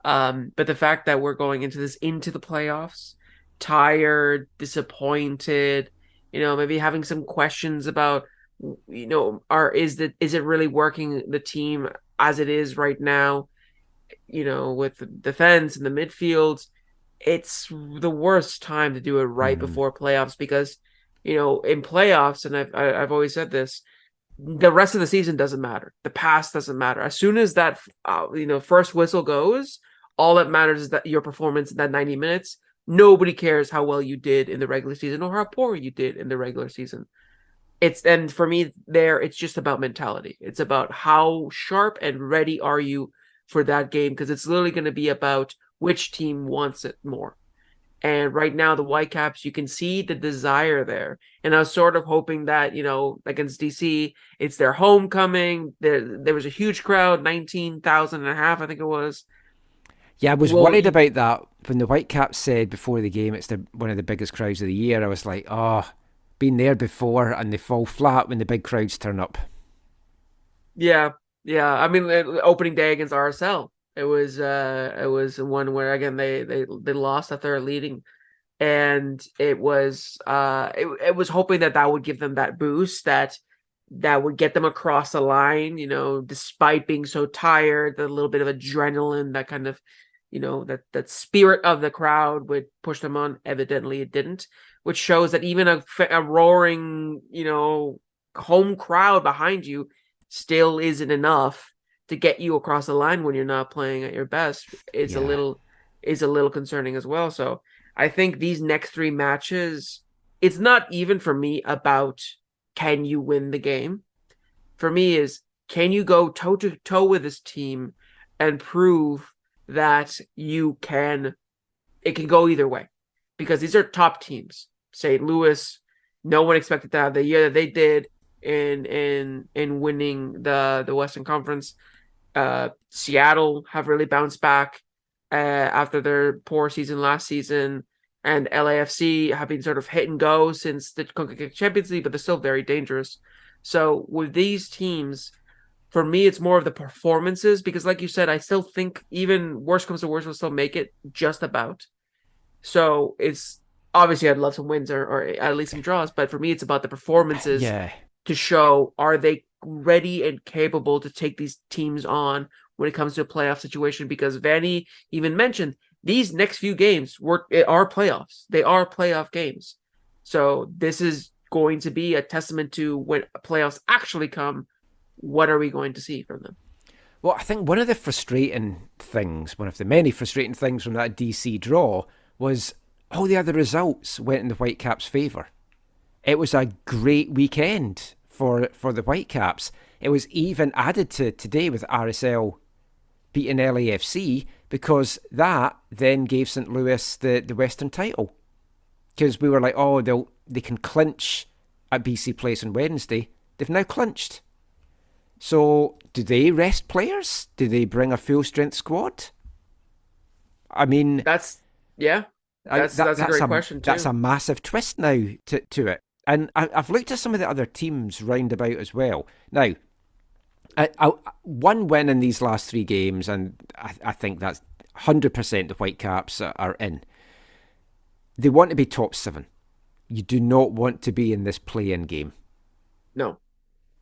But the fact that we're going into the playoffs, tired, disappointed, maybe having some questions about, is it really working the team as it is right now, with the defense and the midfield? It's the worst time to do it right before playoffs because, in playoffs, and I've always said this, the rest of the season doesn't matter. The past doesn't matter. As soon as that, first whistle goes, all that matters is that your performance in that 90 minutes. Nobody cares how well you did in the regular season or how poor you did in the regular season. And for me it's just about mentality. It's about how sharp and ready are you for that game, because it's literally going to be about which team wants it more. And right now, the Whitecaps, you can see the desire there. And I was sort of hoping that, against DC, it's their homecoming. There was a huge crowd, 19,000 and a half, I think it was. Yeah, I was worried about that. When the Whitecaps said before the game it's one of the biggest crowds of the year, I was like, been there before, and they fall flat when the big crowds turn up. Yeah. I mean, opening day against RSL. It was one where again they lost after leading, and it was hoping that would give them that boost that would get them across the line, despite being so tired. The little bit of adrenaline, that kind of, that spirit of the crowd would push them on. Evidently, it didn't, which shows that even a roaring, home crowd behind you still isn't enough to get you across the line when you're not playing at your best. Is a little concerning as well. So I think these next 3 matches, it's not even for me about can you win the game. For me is, can you go toe to toe with this team and prove that it can go either way, because these are top teams. St. Louis, no one expected to have the year that they did in winning the Western Conference. Seattle have really bounced back after their poor season last season, and LAFC have been sort of hit and go since the CONCACAF Champions League, but they're still very dangerous. So with these teams, for me, it's more of the performances, because like you said, I still think even worst comes to worst, we'll still make it just about. So it's obviously I'd love some wins or at least some draws, but for me, it's about the performances to show, are they ready and capable to take these teams on when it comes to a playoff situation? Because Vanny even mentioned these next few games are playoffs. They are playoff games. So this is going to be a testament to when playoffs actually come, what are we going to see from them? Well, I think one of the many frustrating things from that DC draw was all the other results went in the Whitecaps' favour. It was a great weekend for the Whitecaps. It was even added to today with RSL beating LAFC, because that then gave St. Louis the Western title. Because we were like, they can clinch at BC Place on Wednesday. They've now clinched. So do they rest players? Do they bring a full strength squad? I mean, that's a great question too. That's a massive twist now to it. And I've looked at some of the other teams round about as well. Now, one win in these last 3 games, and I think that's 100% the Whitecaps are in. They want to be top 7. You do not want to be in this play-in game. No.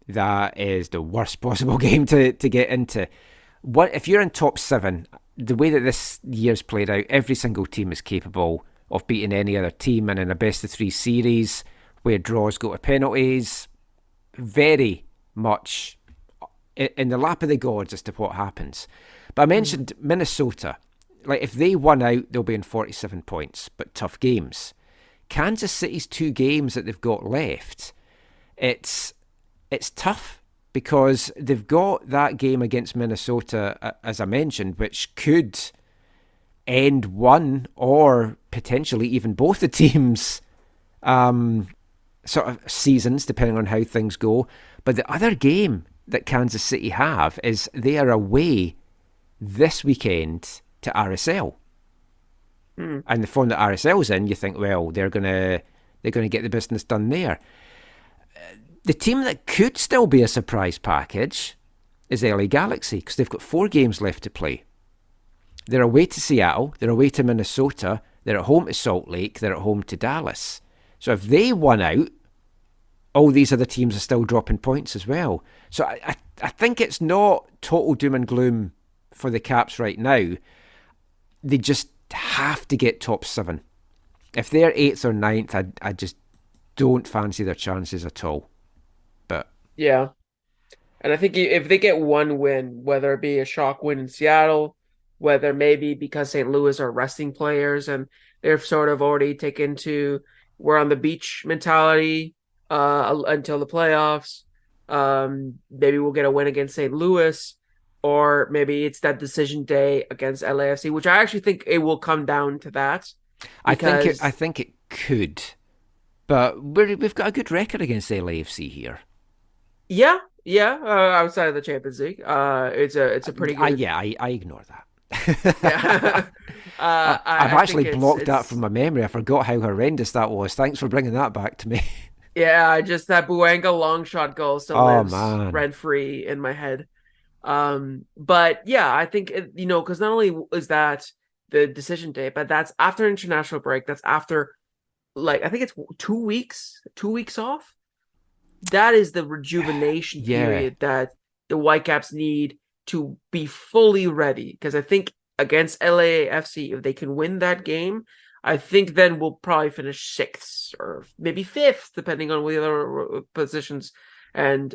That is the worst possible game to get into. If you're in top 7, the way that this year's played out, every single team is capable of beating any other team, and in a best-of-3 series where draws go to penalties, very much in the lap of the gods as to what happens. But I mentioned Minnesota. Like, if they won out, they'll be in 47 points, but tough games. Kansas City's 2 games that they've got left, it's tough because they've got that game against Minnesota, as I mentioned, which could end one or potentially even both the teams' sort of seasons, depending on how things go. But the other game that Kansas City have is they are away this weekend to RSL. And the form that RSL's in, you think, well, they're gonna get the business done there. The team that could still be a surprise package is LA Galaxy, because they've got 4 games left to play. They're away to Seattle, they're away to Minnesota, they're at home to Salt Lake, they're at home to Dallas. So if they won out, all these other teams are still dropping points as well. So I think it's not total doom and gloom for the Caps right now. They just have to get top 7. If they're 8th or 9th, I just don't fancy their chances at all. But Yeah. And I think if they get one win, whether it be a shock win in Seattle, whether maybe because St. Louis are resting players and they're sort of already taken to we're on the beach mentality until the playoffs. Maybe we'll get a win against St. Louis, or maybe it's that decision day against LAFC, which I actually think it will come down to that. I think it could, but we've got a good record against LAFC here. Yeah. Outside of the Champions League, it's a pretty good. I ignore that. Yeah. I've actually blocked that from my memory. I forgot how horrendous that was. Thanks for bringing that back to me. Yeah, just that Buenga long shot goal still lives rent free in my head. But yeah, I think because not only is that the decision day, but that's after international break. That's after, like, I think it's 2 weeks off. That is the rejuvenation period that the Whitecaps need to be fully ready. Because I think against LAFC, if they can win that game, I think then we'll probably finish 6th or maybe 5th, depending on the other positions and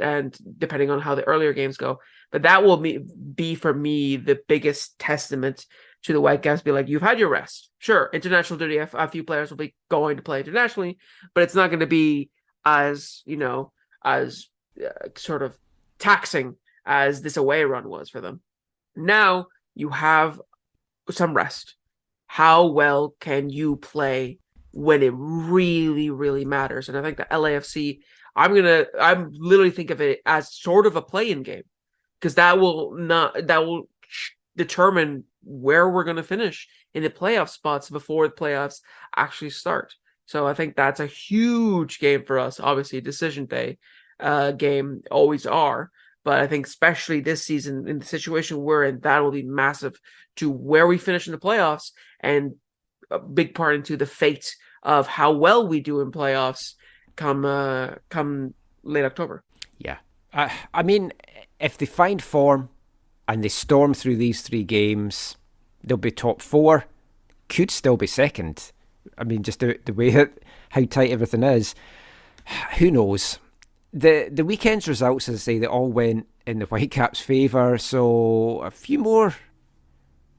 depending on how the earlier games go. But that will be for me the biggest testament to the Whitecaps. Be like, you've had your rest. Sure, international duty. A few players will be going to play internationally, but it's not going to be as sort of taxing as this away run was for them. Now you have some rest. How well can you play when it really, really matters? And I think the LAFC, I'm literally think of it as sort of a play-in game, because that will determine where we're going to finish in the playoff spots before the playoffs actually start. So I think that's a huge game for us. Obviously, decision day game always are, but I think especially this season in the situation we're in, that will be massive to where we finish in the playoffs, and a big part into the fate of how well we do in playoffs come late October. Yeah. I mean, if they find form and they storm through these 3 games, they'll be top 4, could still be second. I mean, just the way how tight everything is, who knows? The weekend's results, as I say, they all went in the Whitecaps' favour, so a few more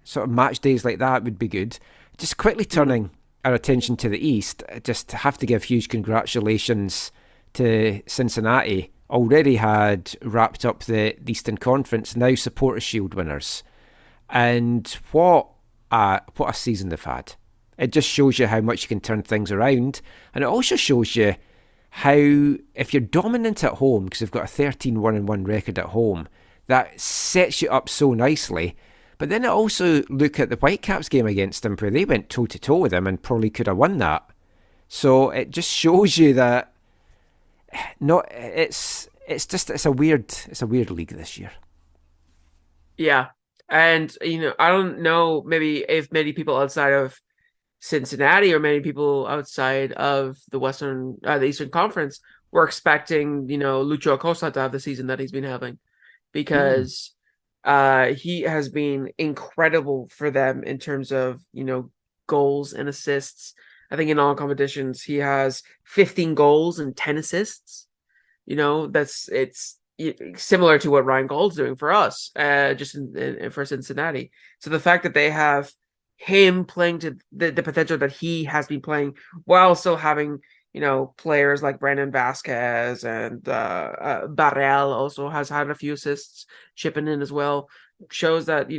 sort of match days like that would be good. Just quickly turning our attention to the East, just have to give huge congratulations to Cincinnati. Already had wrapped up the Eastern Conference, now Supporters' Shield winners. And what a season they've had. It just shows you how much you can turn things around. And it also shows you how, if you're dominant at home, because they've got a 13-1-1 record at home, that sets you up so nicely. But then I also look at the Whitecaps game against them, where they went toe-to-toe with them and probably could have won that. So it just shows you that it's a weird league this year. Yeah. And, I don't know maybe if many people outside of Cincinnati or many people outside of the Eastern Conference were expecting, Lucho Acosta to have the season that he's been having, because he has been incredible for them in terms of, goals and assists. I think in all competitions, he has 15 goals and 10 assists. It's similar to what Ryan Gould's doing for us, just for Cincinnati. So the fact that they have him playing to the potential that he has been playing, while still having players like Brandon Vasquez and Barrel also has had a few assists chipping in as well, shows that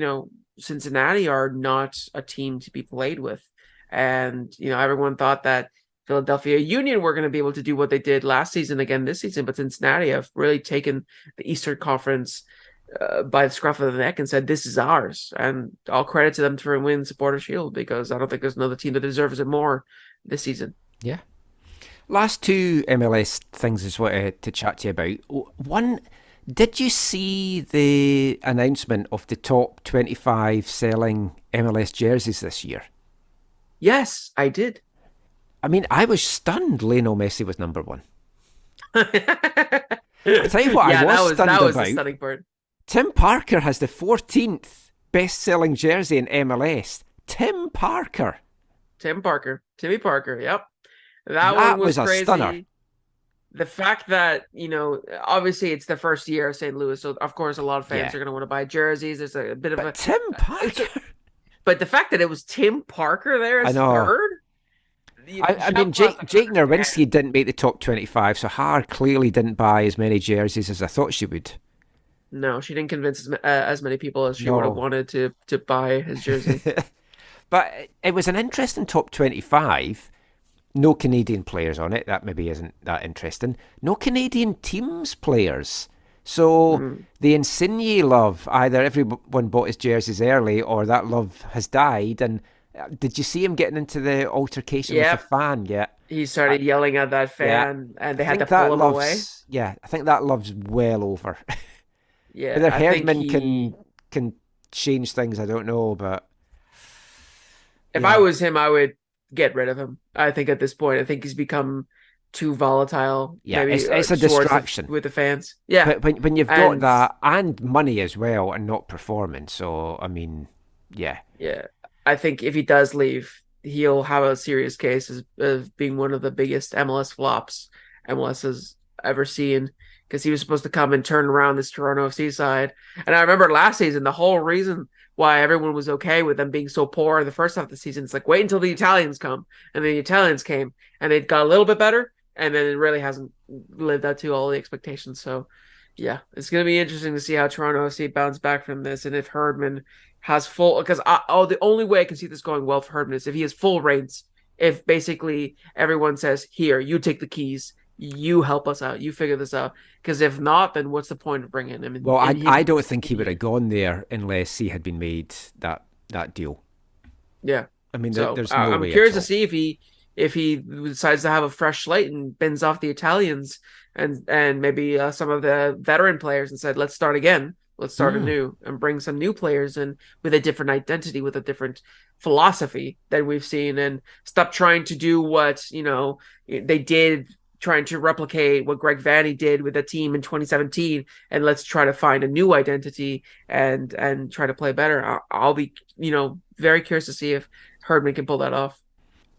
Cincinnati are not a team to be played with. And everyone thought that Philadelphia Union were going to be able to do what they did last season again this season, but Cincinnati have really taken the Eastern Conference by the scruff of the neck and said, this is ours. And all credit to them for winning Supporter Shield, because I don't think there's another team that deserves it more this season. Yeah. Last two MLS things is what I had to chat to you about. One, did you see the announcement of the top 25 selling MLS jerseys this year? Yes, I did. I mean, I was stunned Lionel Messi was number one. I'll tell you what, I was stunned that was about. The stunning part. Tim Parker has the 14th best-selling jersey in MLS. Tim Parker. Timmy Parker, yep. That one was crazy. A stunner. The fact that, obviously it's the first year of St. Louis, so of course a lot of fans are going to want to buy jerseys. There's a bit of Tim Parker. But the fact that it was Tim Parker there as third? I mean, Jake Nerwinski didn't make the top 25, so Har clearly didn't buy as many jerseys as I thought she would. No, she didn't convince as many people as she would have wanted to buy his jersey. But it was an interesting top 25. No Canadian players on it. That maybe isn't that interesting. No Canadian teams players. So the Insigne love, either everyone bought his jerseys early or that love has died. And did you see him getting into the altercation with the fan yet? He started yelling at that fan and they had to pull him away. Yeah, I think that love's well over. Yeah, whether Herdman can change things, I don't know. But if I was him, I would get rid of him. I think at this point, I think he's become too volatile. Yeah, maybe, it's a distraction with the fans. Yeah, but when you've got that and money as well and not performing, so I mean, yeah. I think if he does leave, he'll have a serious case of being one of the biggest MLS flops MLS has ever seen, because he was supposed to come and turn around this Toronto FC side. And I remember last season, the whole reason why everyone was okay with them being so poor in the first half of the season, it's like, wait until the Italians come. And the Italians came and it got a little bit better, and then it really hasn't lived up to all the expectations. So yeah, it's going to be interesting to see how Toronto FC bounce back from this, and if Herdman has full, because the only way I can see this going well for Herdman is if he has full reins. If basically everyone says, here, you take the keys, you help us out, you figure this out. Because if not, then what's the point of bringing him in? Well, I don't think he would have gone there unless he had been made that deal. Yeah, I mean, there's no way. I'm curious to see if he decides to have a fresh slate and bends off the Italians and maybe some of the veteran players and said, let's start again. Let's start anew and bring some new players in with a different identity, with a different philosophy that we've seen, and stop trying to do what, they did, trying to replicate what Greg Vanney did with a team in 2017. And let's try to find a new identity and try to play better. I'll be, very curious to see if Herdman can pull that off.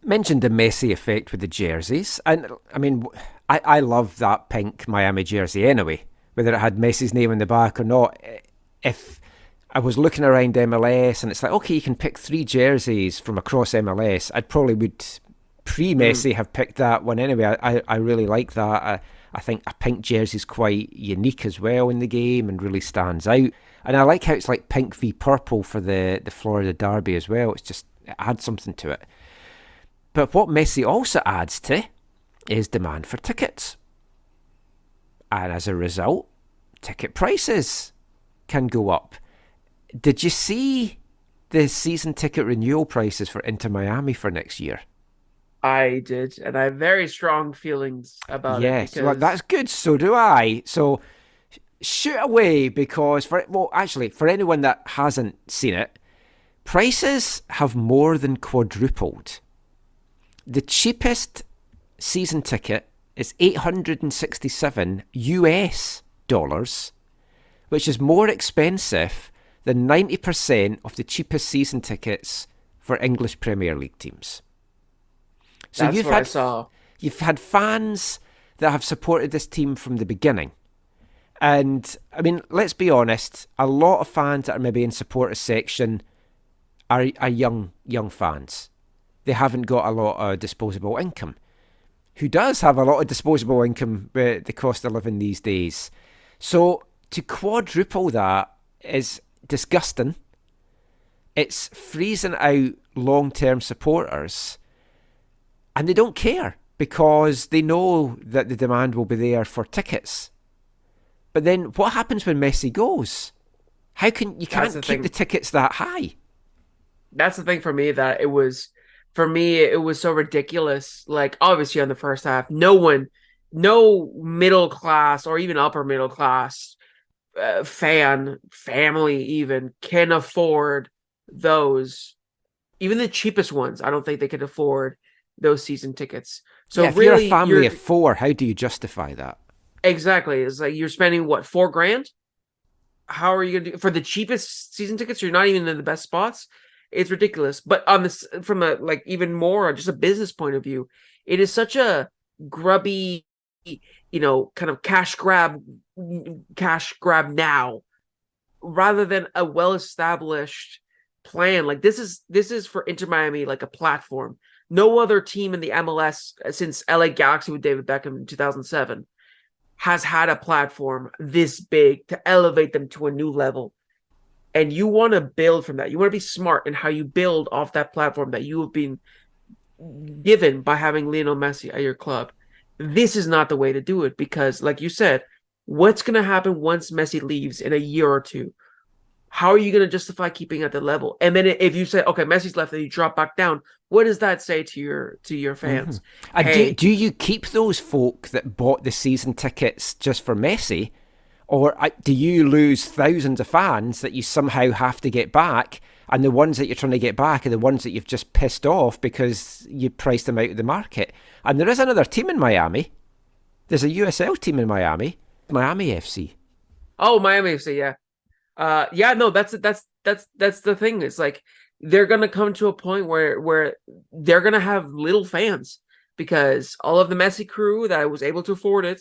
Mentioned the Messi effect with the jerseys. And I mean, I love that pink Miami jersey anyway, whether it had Messi's name in the back or not. If I was looking around MLS and it's like, okay, you can pick 3 jerseys from across MLS, I'd probably would, pre-Messi, have picked that one anyway. I really like that. I think a pink jersey is quite unique as well in the game and really stands out. And I like how it's like pink v purple for the Florida Derby as well. It adds something to it. But what Messi also adds to is demand for tickets. And as a result, ticket prices can go up. Did you see the season ticket renewal prices for Inter Miami for next year? I did, and I have very strong feelings about it. Yes, well, that's good. So do I. So shoot away, because for anyone that hasn't seen it, prices have more than quadrupled. The cheapest season ticket is $867 US, which is more expensive than 90% of the cheapest season tickets for English Premier League teams. So that's what I saw. You've had fans that have supported this team from the beginning, And I mean, let's be honest, a lot of fans that are maybe in supporters section are young fans. They haven't got a lot of disposable income. Who does have a lot of disposable income with the cost of living these days? So to quadruple that is disgusting. It's freezing out long-term supporters, and they don't care because they know that the demand will be there for tickets. But then what happens when Messi goes? You can't keep the tickets that high. That's the thing for me, that it was so ridiculous. Like, obviously on the first half, no middle class or even upper middle class family even can afford those. Even the cheapest ones, I don't think they could afford those season tickets. So yeah, if really, you're a family of four, how do you justify that? Exactly. It's like you're spending what, $4,000? How are you gonna do for the cheapest season tickets? You're not even in the best spots. It's ridiculous. But on this, from a like even more just a business point of view, it is such a grubby, kind of cash grab now, rather than a well-established plan. Like this is for Inter Miami, like a platform. No other team in the MLS since LA Galaxy with David Beckham in 2007 has had a platform this big to elevate them to a new level. And you want to build from that. You want to be smart in how you build off that platform that you have been given by having Lionel Messi at your club. This is not the way to do it because, like you said, what's going to happen once Messi leaves in a year or two? How are you going to justify keeping at the level? And then if you say, okay, Messi's left and you drop back down, what does that say to your fans? Mm-hmm. Hey, do you keep those folk that bought the season tickets just for Messi? Or do you lose thousands of fans that you somehow have to get back, and the ones that you're trying to get back are the ones that you've just pissed off because you priced them out of the market? And there is another team in Miami. There's a USL team in Miami, Miami FC. Oh, Miami FC, yeah. No, that's the thing. It's like they're gonna come to a point where they're gonna have little fans because all of the Messi crew that was able to afford it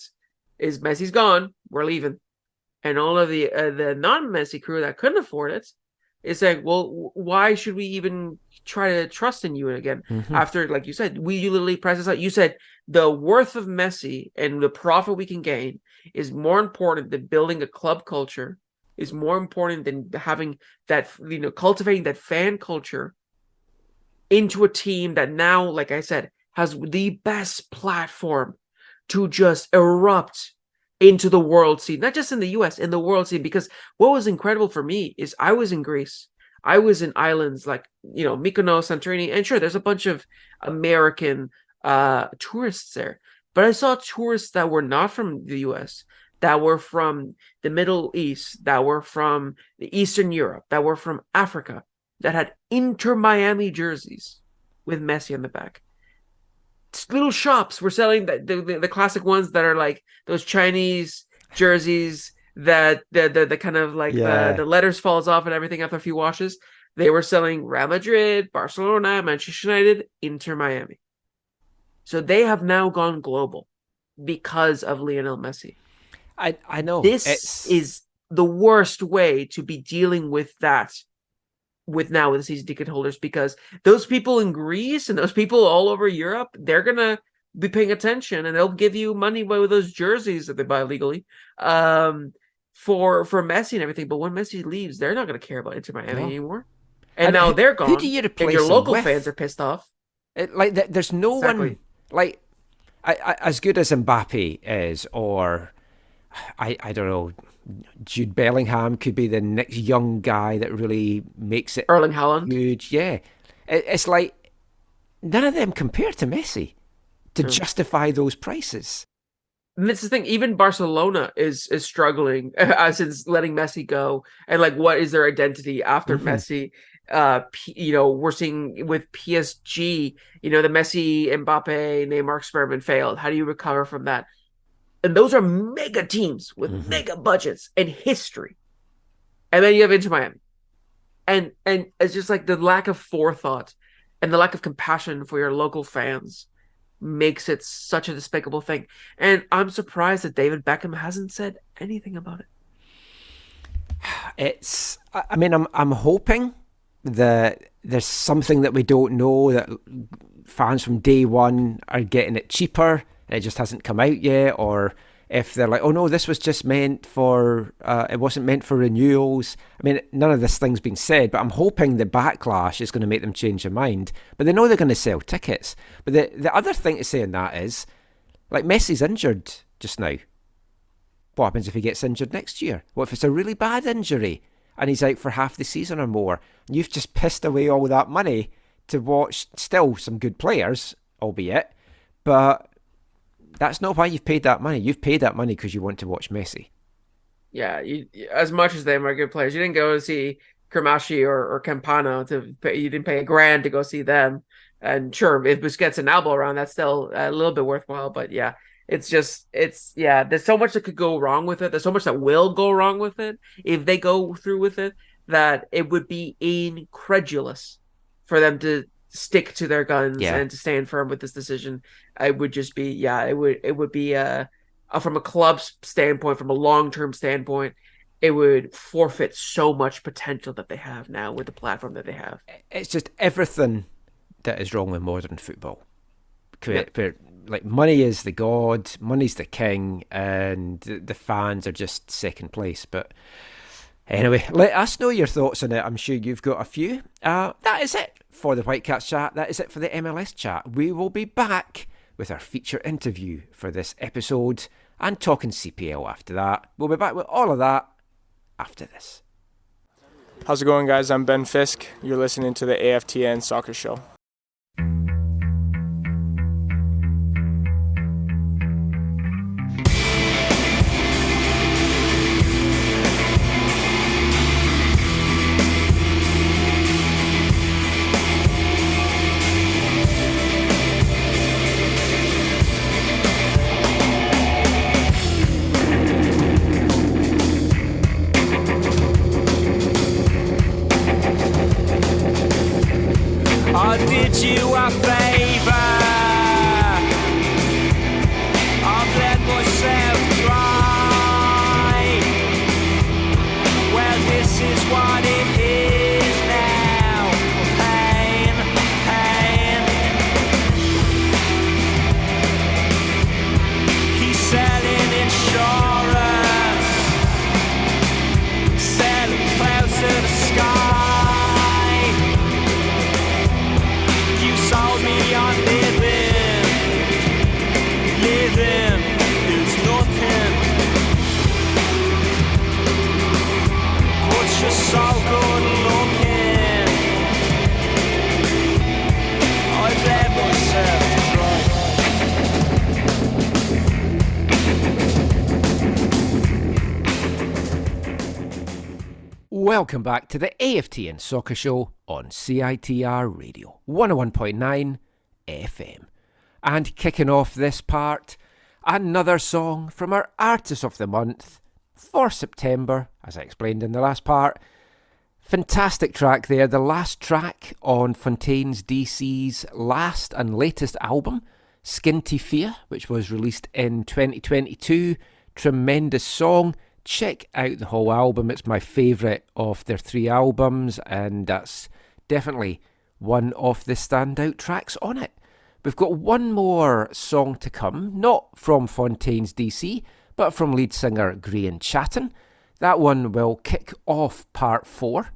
is Messi's gone. We're leaving, and all of the non-Messi crew that couldn't afford it is saying, well, why should we even try to trust in you again? Mm-hmm. After, like you said, you literally priced us out. You said the worth of Messi and the profit we can gain is more important than building a club culture. Is more important than having that, cultivating that fan culture into a team that now, like I said, has the best platform to just erupt into the world scene, not just in the US, in the world scene. Because what was incredible for me is I was in Greece. I was in islands like, Mykonos, Santorini, and sure, there's a bunch of American tourists there. But I saw tourists that were not from the US, that were from the Middle East, that were from the Eastern Europe, that were from Africa, that had Inter Miami jerseys with Messi on the back. Little shops were selling the classic ones that are like those Chinese jerseys that the kind of like the letters falls off and everything after a few washes. They were selling Real Madrid, Barcelona, Manchester United, Inter Miami. So they have now gone global because of Lionel Messi. I know. This is the worst way to be dealing with that with the season ticket holders, because those people in Greece and those people all over Europe, they're going to be paying attention and they'll give you money with those jerseys that they buy legally for Messi and everything. But when Messi leaves, they're not going to care about Inter Miami anymore. And now they're gone. Who do you replace and your local with? Fans are pissed off. There's no one like as good as Mbappe is, or I don't know, Jude Bellingham could be the next young guy that really makes it Erling Haaland. Huge. Yeah. It's like none of them compare to Messi to justify those prices. And that's the thing. Even Barcelona is struggling since letting Messi go. And like, what is their identity after Messi? We're seeing with PSG, the Messi, Mbappe, Neymar experiment failed. How do you recover from that? And those are mega teams with mega budgets and history. And then you have Inter Miami. And it's just like the lack of forethought and the lack of compassion for your local fans makes it such a despicable thing. And I'm surprised that David Beckham hasn't said anything about it. I'm hoping that there's something that we don't know, that fans from day one are getting it cheaper and it just hasn't come out yet, or if they're like, oh no, this was just meant for, it wasn't meant for renewals. I mean, none of this thing's been said, but I'm hoping the backlash is going to make them change their mind. But they know they're going to sell tickets. But the other thing to say in that is, like, Messi's injured just now. What happens if he gets injured next year? What if it's a really bad injury and he's out for half the season or more? And you've just pissed away all that money to watch still some good players, albeit, but that's not why you've paid that money. You've paid that money because you want to watch Messi. Yeah, as much as they are good players, you didn't go to see Cremaschi or Campana you didn't pay $1,000 to go see them. And sure, if Busquets and Alba around, that's still a little bit worthwhile. But yeah, there's so much that could go wrong with it. There's so much that will go wrong with it if they go through with it, that it would be incredulous for them to stick to their guns and to stand firm with this decision. It would just be, it would be from a club's standpoint, from a long-term standpoint, it would forfeit so much potential that they have now with the platform that they have. It's just everything that is wrong with modern football. Like, money is the god, money's the king, and the fans are just second place. But anyway, let us know your thoughts on it. I'm sure you've got a few. That is it for the Whitecaps chat. That is it for the MLS chat. We will be back with our feature interview for this episode and talking CPL after that. We'll be back with all of that after this. How's it going, guys? I'm Ben Fisk. You're listening to the AFTN Soccer Show. Welcome back to the AFTN Soccer Show on CITR Radio 101.9 FM. And kicking off this part, another song from our Artist of the Month for September, as I explained in the last part. Fantastic track there, the last track on Fontaines DC's last and latest album, Skinty Fear, which was released in 2022. Tremendous song. Check out the whole album. It's my favourite of their 3 albums, and that's definitely one of the standout tracks on it. We've got one more song to come, not from Fontaines DC, but from lead singer Graham Chatton. That one will kick off part 4.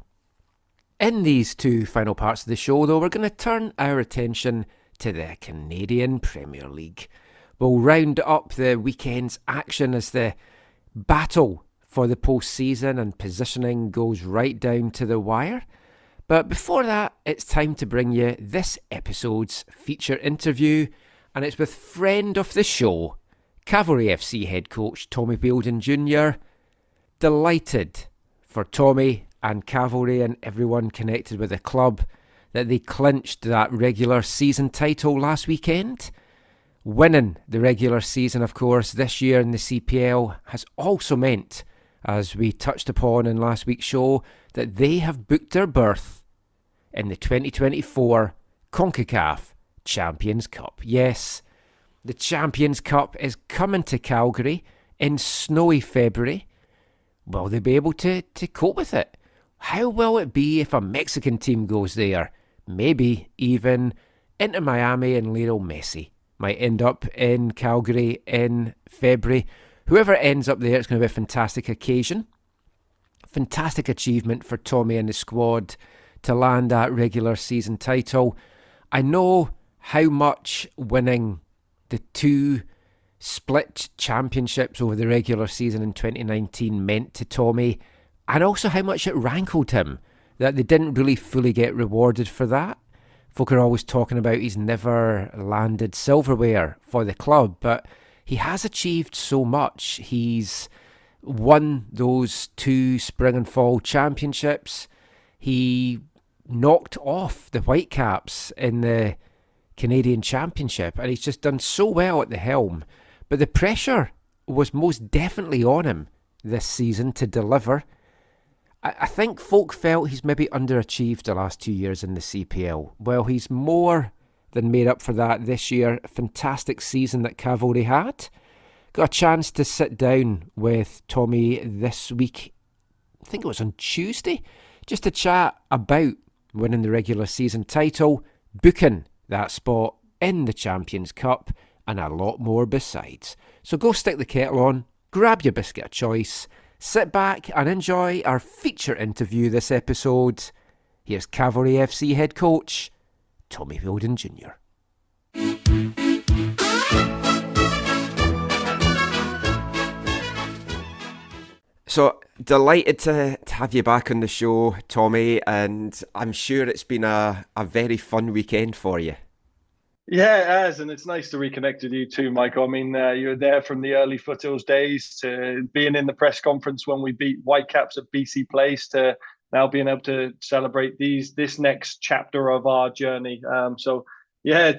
In these 2 final parts of the show, though, we're going to turn our attention to the Canadian Premier League. We'll round up the weekend's action as the battle for the postseason and positioning goes right down to the wire. But before that, it's time to bring you this episode's feature interview, and it's with friend of the show, Cavalry FC head coach Tommy Wheeldon Jr. Delighted for Tommy and Cavalry and everyone connected with the club that they clinched that regular season title last weekend. Winning the regular season, of course, this year in the CPL has also meant, as we touched upon in last week's show, that they have booked their berth in the 2024 CONCACAF Champions Cup. Yes, The Champions Cup is coming to Calgary in snowy February. Will they be able to cope with it? How will it be if a Mexican team goes there? Maybe even Inter Miami and Lionel Messi might end up in Calgary in February. Whoever ends up there, it's going to be a fantastic occasion. Fantastic achievement for Tommy and the squad to land that regular season title. I know how much winning the 2 split championships over the regular season in 2019 meant to Tommy, and also how much it rankled him that they didn't really fully get rewarded for that. Folk are always talking about he's never landed silverware for the club, but he has achieved so much. He's won those 2 spring and fall championships. He knocked off the Whitecaps in the Canadian Championship, and he's just done so well at the helm. But the pressure was most definitely on him this season to deliver. I think folk felt he's maybe underachieved the last 2 years in the CPL. Well, he's more than made up for that this year. Fantastic season that Cavalry had. Got a chance to sit down with Tommy this week, I think it was on Tuesday, just to chat about winning the regular season title, booking that spot in the Champions Cup, and a lot more besides. So go stick the kettle on, grab your biscuit of choice, sit back and enjoy our feature interview this episode. Here's Cavalry FC head coach, Tommy Wheeldon Jr. So delighted to have you back on the show, Tommy, and I'm sure it's been a very fun weekend for you. Yeah, it has, and it's nice to reconnect with you too, Michael. I mean, you were there from the early Foothills days to being in the press conference when we beat Whitecaps at BC Place to now being able to celebrate this next chapter of our journey. So yeah,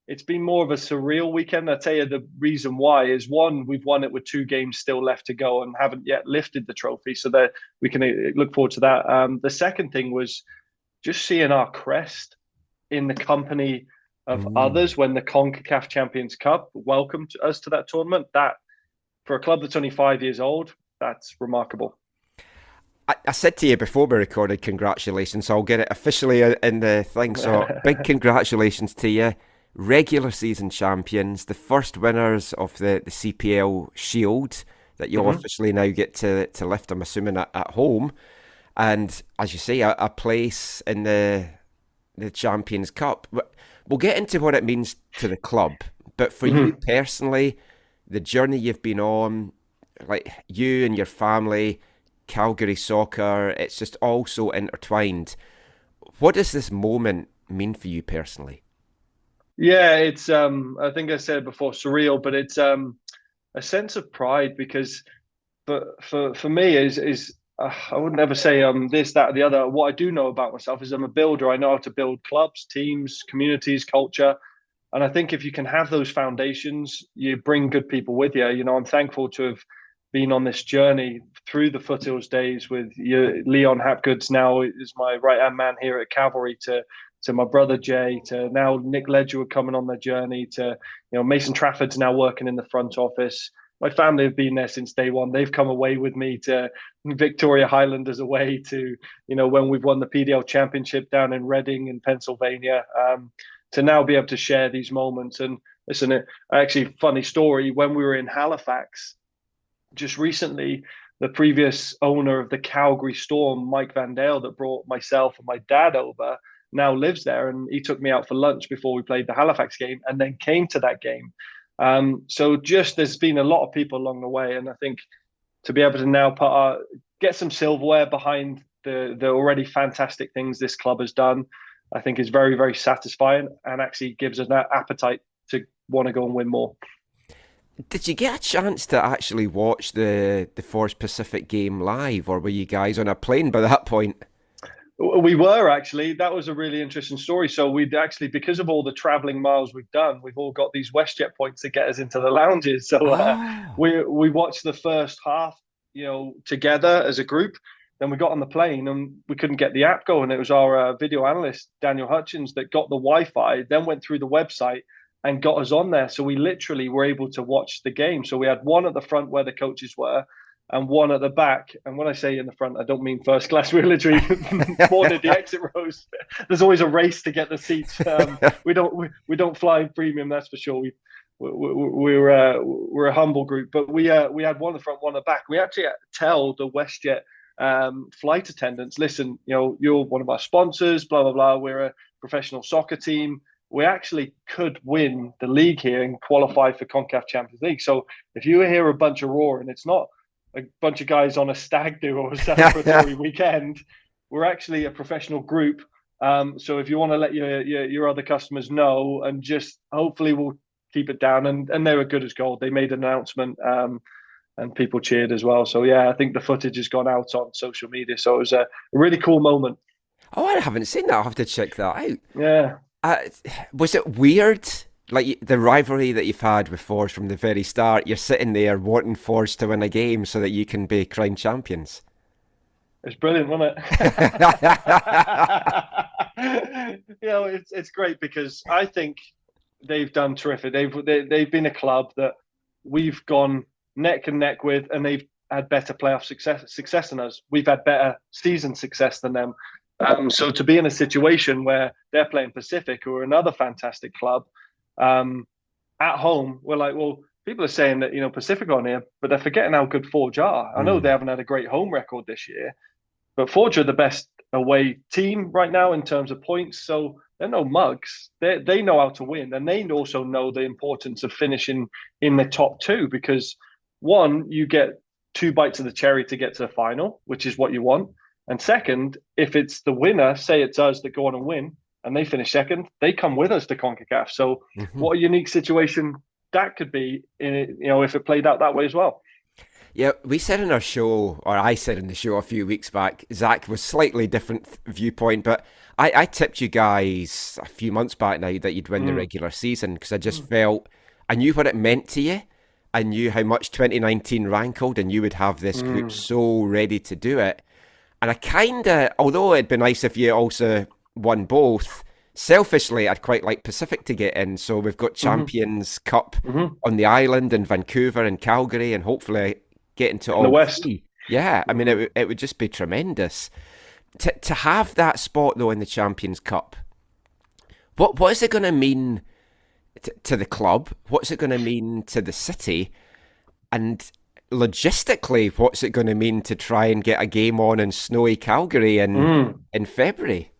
it's been more of a surreal weekend. I'll tell you the reason why is, one, we've won it with 2 games still left to go and haven't yet lifted the trophy, so that we can look forward to that. The second thing was just seeing our crest in the company of others when the CONCACAF Champions Cup welcomed us to that tournament. That, for a club that's only 5 years old, that's remarkable. I said to you before we recorded, congratulations. So I'll get it officially in the thing. So big congratulations to you. Regular season champions, the first winners of the CPL Shield that you'll officially now get to lift, I'm assuming, at home. And as you say, a place in the Champions Cup. We'll get into what it means to the club, but for you personally, the journey you've been on, like you and your family, Calgary soccer, it's just all so intertwined. What does this moment mean for you personally? Yeah, it's I think I said before, surreal, but it's a sense of pride, because for me is I wouldn't ever say this, that, or the other. What I do know about myself is I'm a builder. I know how to build clubs, teams, communities, culture. And I think if you can have those foundations, you bring good people with you. You know, I'm thankful to have been on this journey through the Foothills days with you. Leon Hapgoods now is my right-hand man here at Cavalry, to my brother Jay, to now Nick Ledger coming on their journey, to, you know, Mason Trafford's now working in the front office. My family have been there since day one. They've come away with me to Victoria Highlanders away, to, you know, when we've won the PDL Championship down in Reading in Pennsylvania, to now be able to share these moments. And listen, actually, funny story, when we were in Halifax just recently, the previous owner of the Calgary Storm, Mike Van Dale, that brought myself and my dad over, now lives there. And he took me out for lunch before we played the Halifax game and then came to that game. So just there's been a lot of people along the way, and I think to be able to now get some silverware behind the already fantastic things this club has done, I think is very, very satisfying, and actually gives us that appetite to want to go and win more. Did you get a chance to actually watch the Forest Pacific game live, or were you guys on a plane by that point? We were, actually. That was a really interesting story. So we'd actually, because of all the traveling miles we've done, we've all got these WestJet points to get us into the lounges. So we watched the first half, you know, together as a group. Then we got on the plane and we couldn't get the app going. It was our video analyst, Daniel Hutchins, that got the Wi-Fi, then went through the website, and got us on there. So we literally were able to watch the game. So we had one at the front where the coaches were and one at the back. And when I say in the front, I don't mean first class. We're literally more than the exit rows. There's always a race to get the seats. We don't fly in premium, that's for sure. We're a humble group, but we had one at the front, one at the back. We actually had to tell the WestJet flight attendants, listen, you're one of our sponsors, blah, blah, blah. We're a professional soccer team. We actually could win the league here and qualify for CONCACAF Champions League. So if you hear a bunch of roaring, it's not a bunch of guys on a stag do or a celebratory weekend. We're actually a professional group. So if you want to let your other customers know, and just hopefully we'll keep it down. And they were good as gold. They made an announcement and people cheered as well. So yeah, I think the footage has gone out on social media. So it was a really cool moment. Oh, I haven't seen that. I'll have to check that out. Yeah. Was it weird? Like the rivalry that you've had with Forge from the very start, you're sitting there wanting Forge to win a game so that you can be crowned champions. It's brilliant, wasn't it? It's great because I think they've done terrific. They've been a club that we've gone neck and neck with, and they've had better playoff success than us. We've had better season success than them. So to be in a situation where they're playing Pacific, who are another fantastic club, at home, we're like, well, people are saying that, Pacific on here, but they're forgetting how good Forge are. I know they haven't had a great home record this year, but Forge are the best away team right now in terms of points. So they're no mugs. They know how to win. And they also know the importance of finishing in the top two, because one, you get 2 bites of the cherry to get to the final, which is what you want. And second, if it's the winner, say it's us that go on and win, and they finish second, they come with us to CONCACAF. So what a unique situation that could be, if it played out that way as well. Yeah, we said in our show, or I said in the show a few weeks back, Zach was slightly different viewpoint, but I tipped you guys a few months back now that you'd win the regular season, because I just felt, I knew what it meant to you. I knew how much 2019 rankled, and you would have this group so ready to do it. And I kind of, although it'd be nice if you also won both, selfishly, I'd quite like Pacific to get in. So we've got Champions Cup on the island in Vancouver and Calgary, and hopefully get into all the West. Yeah, I mean, it would just be tremendous. To have that spot, though, in the Champions Cup, what is it going to mean to the club? What's it going to mean to the city? And logistically, what's it going to mean to try and get a game on in snowy Calgary in February?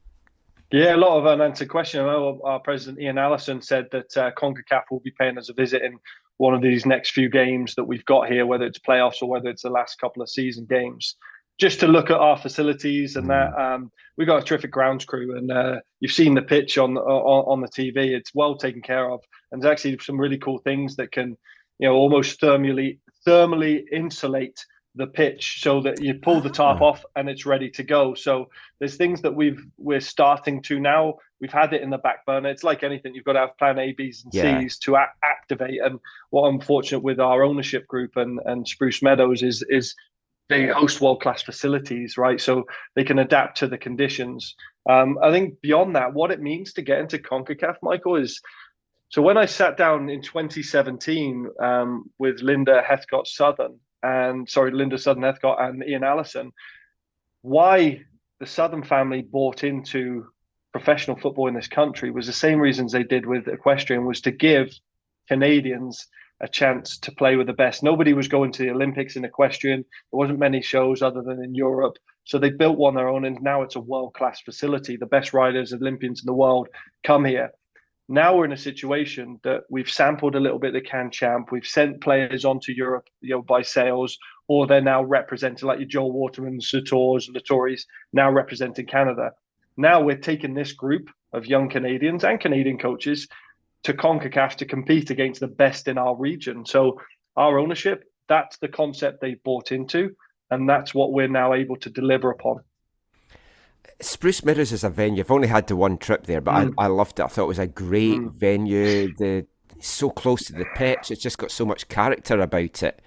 Yeah, a lot of unanswered questions. I know our president, Ian Allison, said that CONCACAF will be paying us a visit in one of these next few games that we've got here, whether it's playoffs or whether it's the last couple of season games, just to look at our facilities and that. We've got a terrific grounds crew, and you've seen the pitch on the TV. It's well taken care of, and there's actually some really cool things that can, almost thermally insulate the pitch so that you pull the tarp off and it's ready to go. So there's things that we're starting to now. We've had it in the back burner. It's like anything, you've got to have plan A, B's and C's to activate. And what I'm fortunate with our ownership group and Spruce Meadows is they host world-class facilities, right? So they can adapt to the conditions. I think beyond that, what it means to get into CONCACAF, Michael, is, so when I sat down in 2017 with Linda Southern Heathcott and Ian Allison, why the Southern family bought into professional football in this country was the same reasons they did with equestrian, was to give Canadians a chance to play with the best. Nobody was going to the Olympics in equestrian. There wasn't many shows other than in Europe. So they built one their own, and now it's a world-class facility. The best riders, Olympians in the world come here. Now we're in a situation that we've sampled a little bit of the Can Champ. We've sent players onto Europe, by sales, or they're now representing, like your Joel Waterman, Latours, now representing Canada. Now we're taking this group of young Canadians and Canadian coaches to CONCACAF to compete against the best in our region. So our ownership, that's the concept they bought into, and that's what we're now able to deliver upon. Spruce Meadows is a venue. I've only had the one trip there, but I loved it. I thought it was a great venue. It's so close to the pitch. It's just got so much character about it.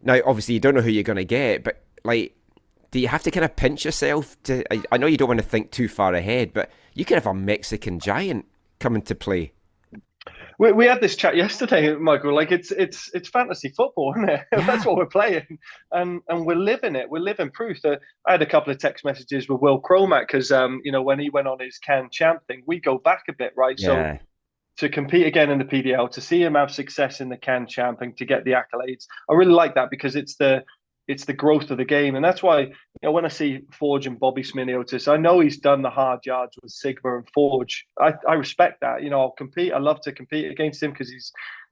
Now, obviously, you don't know who you're going to get, but do you have to kind of pinch yourself to? I know you don't want to think too far ahead, but you could have a Mexican giant coming to play. We had this chat yesterday, Michael. Like it's fantasy football, isn't it? Yeah. That's what we're playing, and we're living it. We're living proof. That I had a couple of text messages with Will Cromack because when he went on his Can Champ thing, we go back a bit, right? Yeah. So to compete again in the PDL, to see him have success in the Can Champ and to get the accolades, I really like that because it's the growth of the game, and that's why when I see Forge and Bobby Smyrniotis, I know he's done the hard yards with Sigma and Forge. I respect that. I'll compete. I love to compete against him because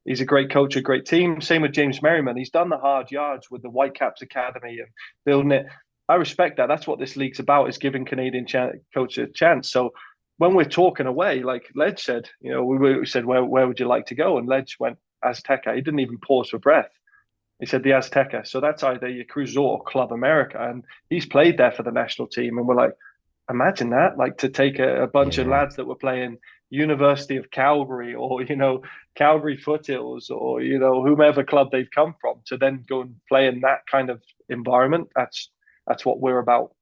he's a great coach, a great team. Same with James Merriman. He's done the hard yards with the Whitecaps Academy and building it. I respect that. That's what this league's about, is giving Canadian coach a chance. So when we're talking away, like Ledge said, we said, where would you like to go? And Ledge went Azteca. He didn't even pause for breath. He said the Azteca. So that's either your Cruz or Club America. And he's played there for the national team. And we're like, imagine that, like to take a bunch of lads that were playing University of Calgary or, Calgary Foothills or, whomever club they've come from, to then go and play in that kind of environment. That's what we're about.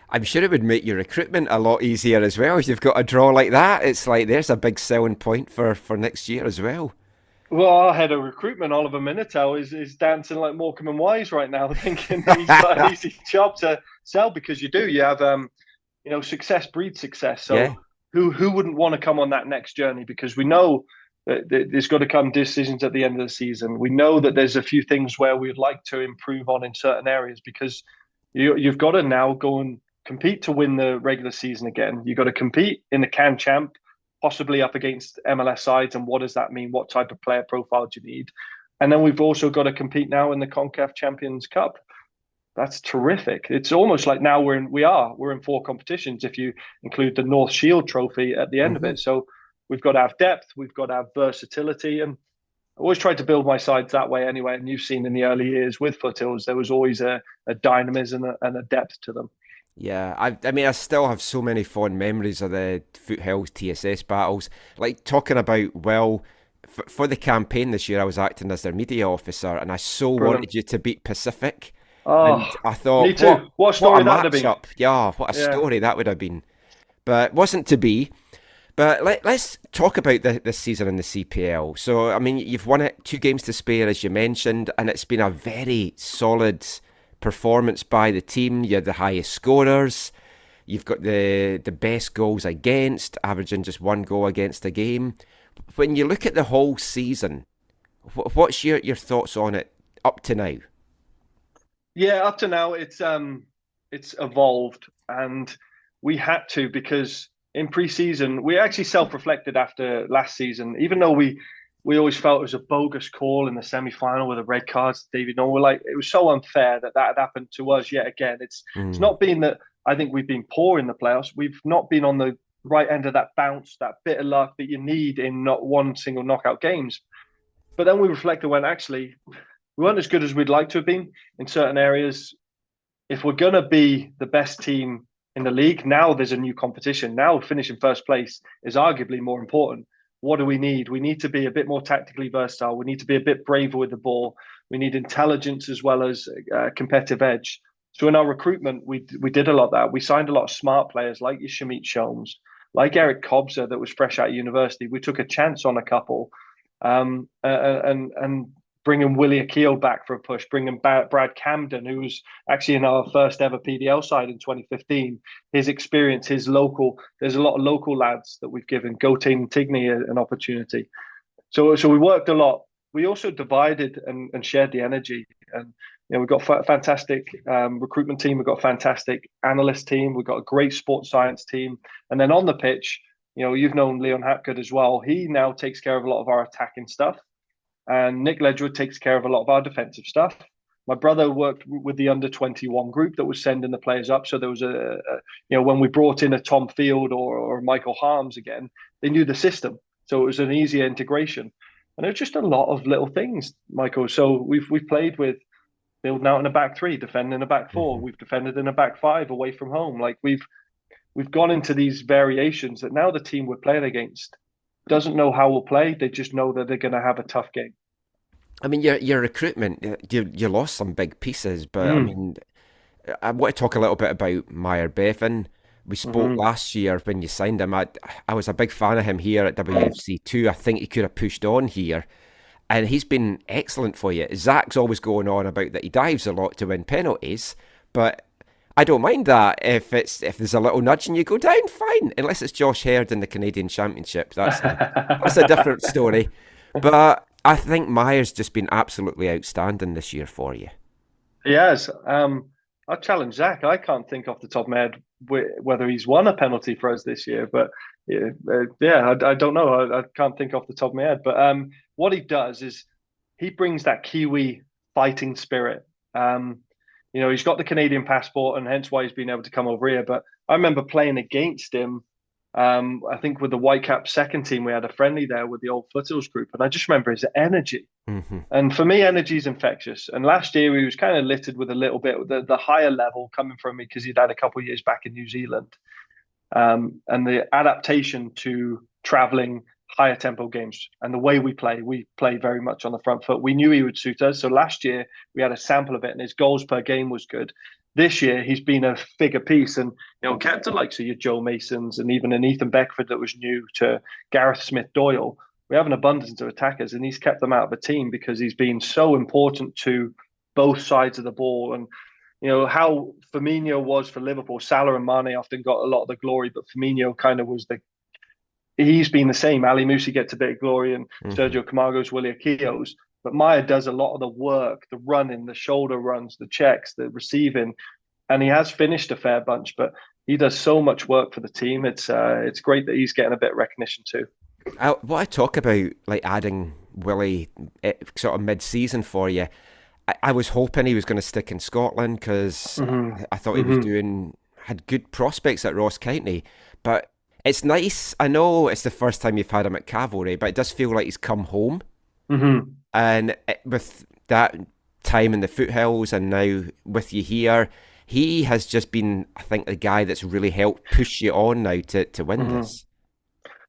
I'm sure it would make your recruitment a lot easier as well. If you've got a draw like that, it's like there's a big selling point for next year as well. Well, our head of recruitment, Oliver Minotaur, is dancing like Morecambe and Wise right now, thinking he's got an easy job to sell, because you have success breeds success. So who wouldn't want to come on that next journey? Because we know that there's got to come decisions at the end of the season. We know that there's a few things where we'd like to improve on in certain areas, because you've got to now go and compete to win the regular season again. You've got to compete in the Can Champ, possibly up against MLS sides. And what does that mean? What type of player profile do you need? And then we've also got to compete now in the CONCACAF Champions Cup. That's terrific. It's almost like now we're in 4 competitions if you include the North Shield Trophy at the end of it. So we've got to have depth, we've got to have versatility, and I always tried to build my sides that way anyway. And you've seen in the early years with Foothills, there was always a dynamism and a depth to them. Yeah, I mean, I still have so many fond memories of the Foothills TSS battles. Like talking about, well, for the campaign this year, I was acting as their media officer, and I wanted you to beat Pacific. Oh, and I thought, me too. What story what a that would have been? Yeah, what a story that would have been. But it wasn't to be. But let's talk about this season in the CPL. So, I mean, you've won it, 2 games to spare, as you mentioned, and it's been a very solid performance by the team. You had the highest scorers. You've got the best goals against, averaging just 1 goal against a game. When you look at the whole season, what's your thoughts on it up to now? Yeah, up to now, it's evolved, and we had to, because in pre-season we actually self-reflected after last season. Even though we always felt it was a bogus call in the semi-final with the red cards to David Norwell, like it was so unfair that had happened to us yet again. It's not been that I think we've been poor in the playoffs. We've not been on the right end of that bounce, that bit of luck that you need in not one single knockout games. But then we reflected when actually we weren't as good as we'd like to have been in certain areas. If we're going to be the best team in the league, now there's a new competition. Now finishing first place is arguably more important. What do we need? We need to be a bit more tactically versatile. We need to be a bit braver with the ball. We need intelligence as well as competitive edge. So in our recruitment, we did a lot of that. We signed a lot of smart players like your Shamit Shomes, like Eric Kobza that was fresh out of university. We took a chance on a couple, and bringing Willie Akil back for a push, bringing Brad Camden, who was actually in our first ever PDL side in 2015. His experience, there's a lot of local lads that we've given, Gouging Tigney an opportunity. So we worked a lot. We also divided and shared the energy. And we've got a fantastic recruitment team. We've got a fantastic analyst team. We've got a great sports science team. And then on the pitch, you've known Leon Hapgood as well. He now takes care of a lot of our attacking stuff. And Nick Ledgewood takes care of a lot of our defensive stuff. My brother worked with the under-21 group that was sending the players up. So there was when we brought in a Tom Field or Michael Harms again, they knew the system. So it was an easier integration. And it was just a lot of little things, Michael. So we've played with building out in a back 3, defending in a back 4. We've defended in a back 5 away from home. Like we've gone into these variations that now the team we're playing against doesn't know how we'll play. They just know that they're going to have a tough game. I mean, your recruitment, you lost some big pieces, but I mean, I want to talk a little bit about Meyer Bevan. We spoke last year when you signed him. I was a big fan of him here at WFC too. I think he could have pushed on here, and he's been excellent for you. Zach's always going on about that he dives a lot to win penalties, but I don't mind that. If there's a little nudge and you go down, fine. Unless it's Josh Herd in the Canadian Championship, that's a different story. But I think Meyer's just been absolutely outstanding this year for you. He has. I'll challenge Zach. I can't think off the top of my head whether he's won a penalty for us this year, but I don't know. I can't think off the top of my head. But what he does is he brings that Kiwi fighting spirit. He's got the Canadian passport, and hence why he's been able to come over here. But I remember playing against him. I think with the Whitecaps second team, we had a friendly there with the old Foothills group, and I just remember his energy. Mm-hmm. And for me, energy is infectious. And last year, he was kind of littered with a little bit the higher level coming from me because he'd had a couple of years back in New Zealand, and the adaptation to traveling higher tempo games and the way we play very much on the front foot. We knew he would suit us. So last year, we had a sample of it, and his goals per game was good. This year, he's been a figure piece, and kept the likes of your Joe Masons and even an Ethan Beckford that was new to Gareth Smith-Doyle. We have an abundance of attackers, and he's kept them out of the team because he's been so important to both sides of the ball. And how Firmino was for Liverpool, Salah and Mane often got a lot of the glory, but Firmino kind of was he's been the same. Ali Musi gets a bit of glory, and Sergio Camargo's, Willie Akio's. But Meyer does a lot of the work, the running, the shoulder runs, the checks, the receiving, and he has finished a fair bunch. But he does so much work for the team. It's great that he's getting a bit of recognition too. What I talk about, like adding Willie sort of mid-season for you, I was hoping he was going to stick in Scotland because I thought he had good prospects at Ross County. But it's nice. I know it's the first time you've had him at Cavalry, but it does feel like he's come home. Mm-hmm. And with that time in the foothills and now with you here, he has just been, I think, the guy that's really helped push you on now to win this.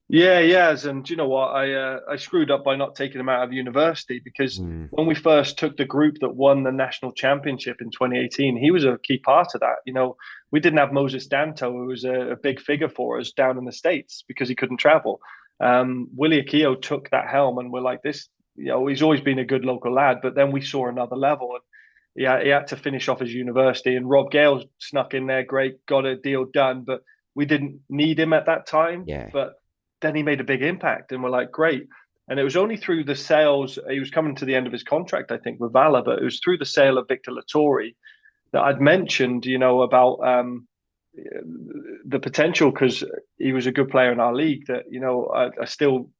Yeah, he has. And do you know what? I screwed up by not taking him out of university because when we first took the group that won the national championship in 2018, he was a key part of that. We didn't have Moses Danto, who was a big figure for us down in the States because he couldn't travel. Willie Akio took that helm, and we're like, this. He's always been a good local lad, but then we saw another level, and he had to finish off his university. And Rob Gale snuck in there, great, got a deal done, but we didn't need him at that time. Yeah. But then he made a big impact, and we're like, great. And it was only through the sales. He was coming to the end of his contract, I think, with Vala, but it was through the sale of Victor Lattori that I'd mentioned, about the potential, because he was a good player in our league. That I still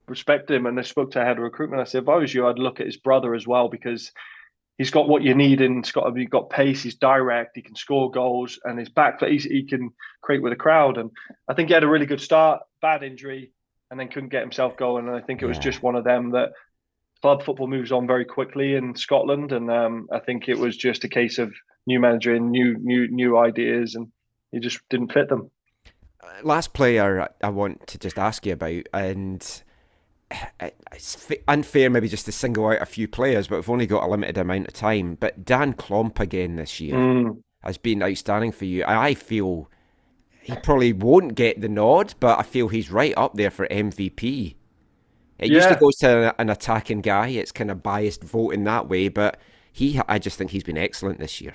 respect him, and I spoke to a head of recruitment. I said, if I was you, I'd look at his brother as well, because he's got what you need in Scotland. He's got pace, he's direct, he can score goals, and his back he can create with a crowd. And I think he had a really good start, bad injury, and then couldn't get himself going. And I think it was just one of them that club football moves on very quickly in Scotland, and I think it was just a case of new manager and new ideas, and he just didn't fit them. Last player I want to just ask you about, and it's unfair maybe just to single out a few players, but we've only got a limited amount of time. But Dan Klomp again this year has been outstanding for you. I feel he probably won't get the nod, but I feel he's right up there for MVP. It usually goes to an attacking guy. It's kind of biased voting that way, but I just think he's been excellent this year.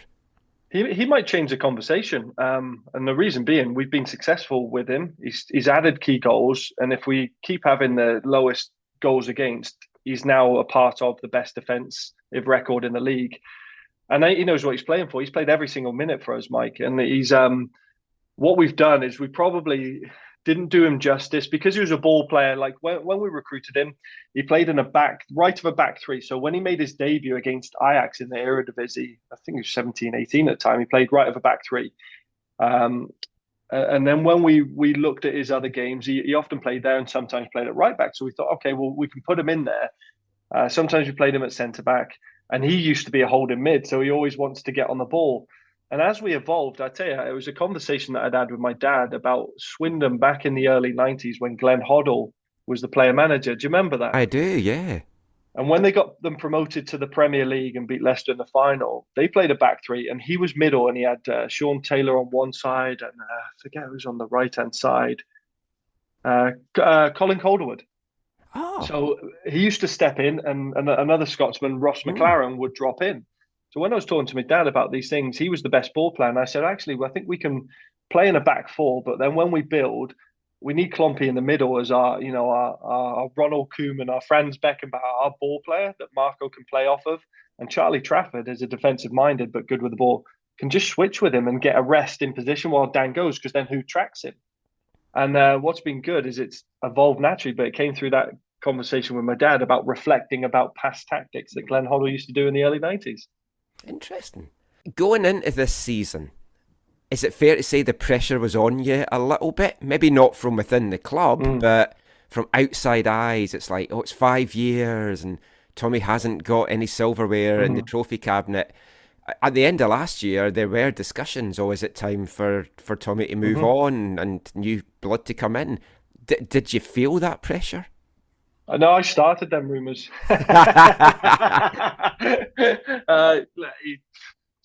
He might change the conversation, and the reason being, we've been successful with him. He's added key goals, and if we keep having the lowest goals against, he's now a part of the best defensive record in the league. And he knows what he's playing for. He's played every single minute for us, Mike. And he's what we've done is we probably didn't do him justice because he was a ball player. Like when we recruited him, he played in right of a back three. So when he made his debut against Ajax in the Eredivisie, I think he was 17, 18 at the time, he played right of a back three. And then when we looked at his other games, he often played there and sometimes played at right back. So we thought, okay, well, we can put him in there. Sometimes we played him at centre back, and he used to be a holding mid. So he always wants to get on the ball. And as we evolved, I tell you, it was a conversation that I'd had with my dad about Swindon back in the early 90s when Glenn Hoddle was the player manager. Do you remember that? I do, yeah. And when they got them promoted to the Premier League and beat Leicester in the final, they played a back three, and he was middle, and he had Sean Taylor on one side, and I forget who's on the right-hand side. Colin Calderwood. Oh. So he used to step in, and another Scotsman, Ross McLaren, would drop in. So when I was talking to my dad about these things, he was the best ball player. And I said, actually, I think we can play in a back four, but then when we build, we need Klompy in the middle as our Ronald Koeman, our Franz Beckenbauer, our ball player that Marco can play off of. And Charlie Trafford, as a defensive-minded but good with the ball, can just switch with him and get a rest in position while Dan goes, because then who tracks him? And what's been good is it's evolved naturally, but it came through that conversation with my dad about reflecting about past tactics that Glenn Hoddle used to do in the early 90s. Interesting. Going into this season, is it fair to say the pressure was on you a little bit? Maybe not from within the club, but from outside eyes, it's like, it's 5 years and Tommy hasn't got any silverware in the trophy cabinet. At the end of last year, there were discussions, is it time for Tommy to move on and new blood to come in? Did you feel that pressure? No, I started them rumours. It's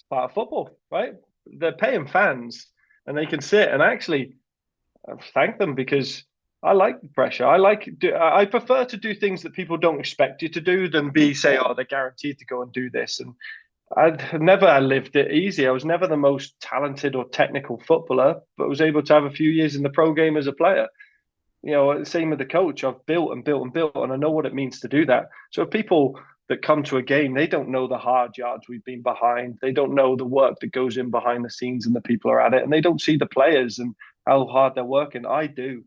part of football, right? They're paying fans, and they can sit. And actually, thank them, because I like the pressure. I prefer to do things that people don't expect you to do than say, they're guaranteed to go and do this. And I'd never lived it easy. I was never the most talented or technical footballer, but was able to have a few years in the pro game as a player. Same with the coach. I've built and built and built, and I know what it means to do that. So if people that come to a game, they don't know the hard yards we've been behind. They don't know the work that goes in behind the scenes and the people are at it. And they don't see the players and how hard they're working. I do.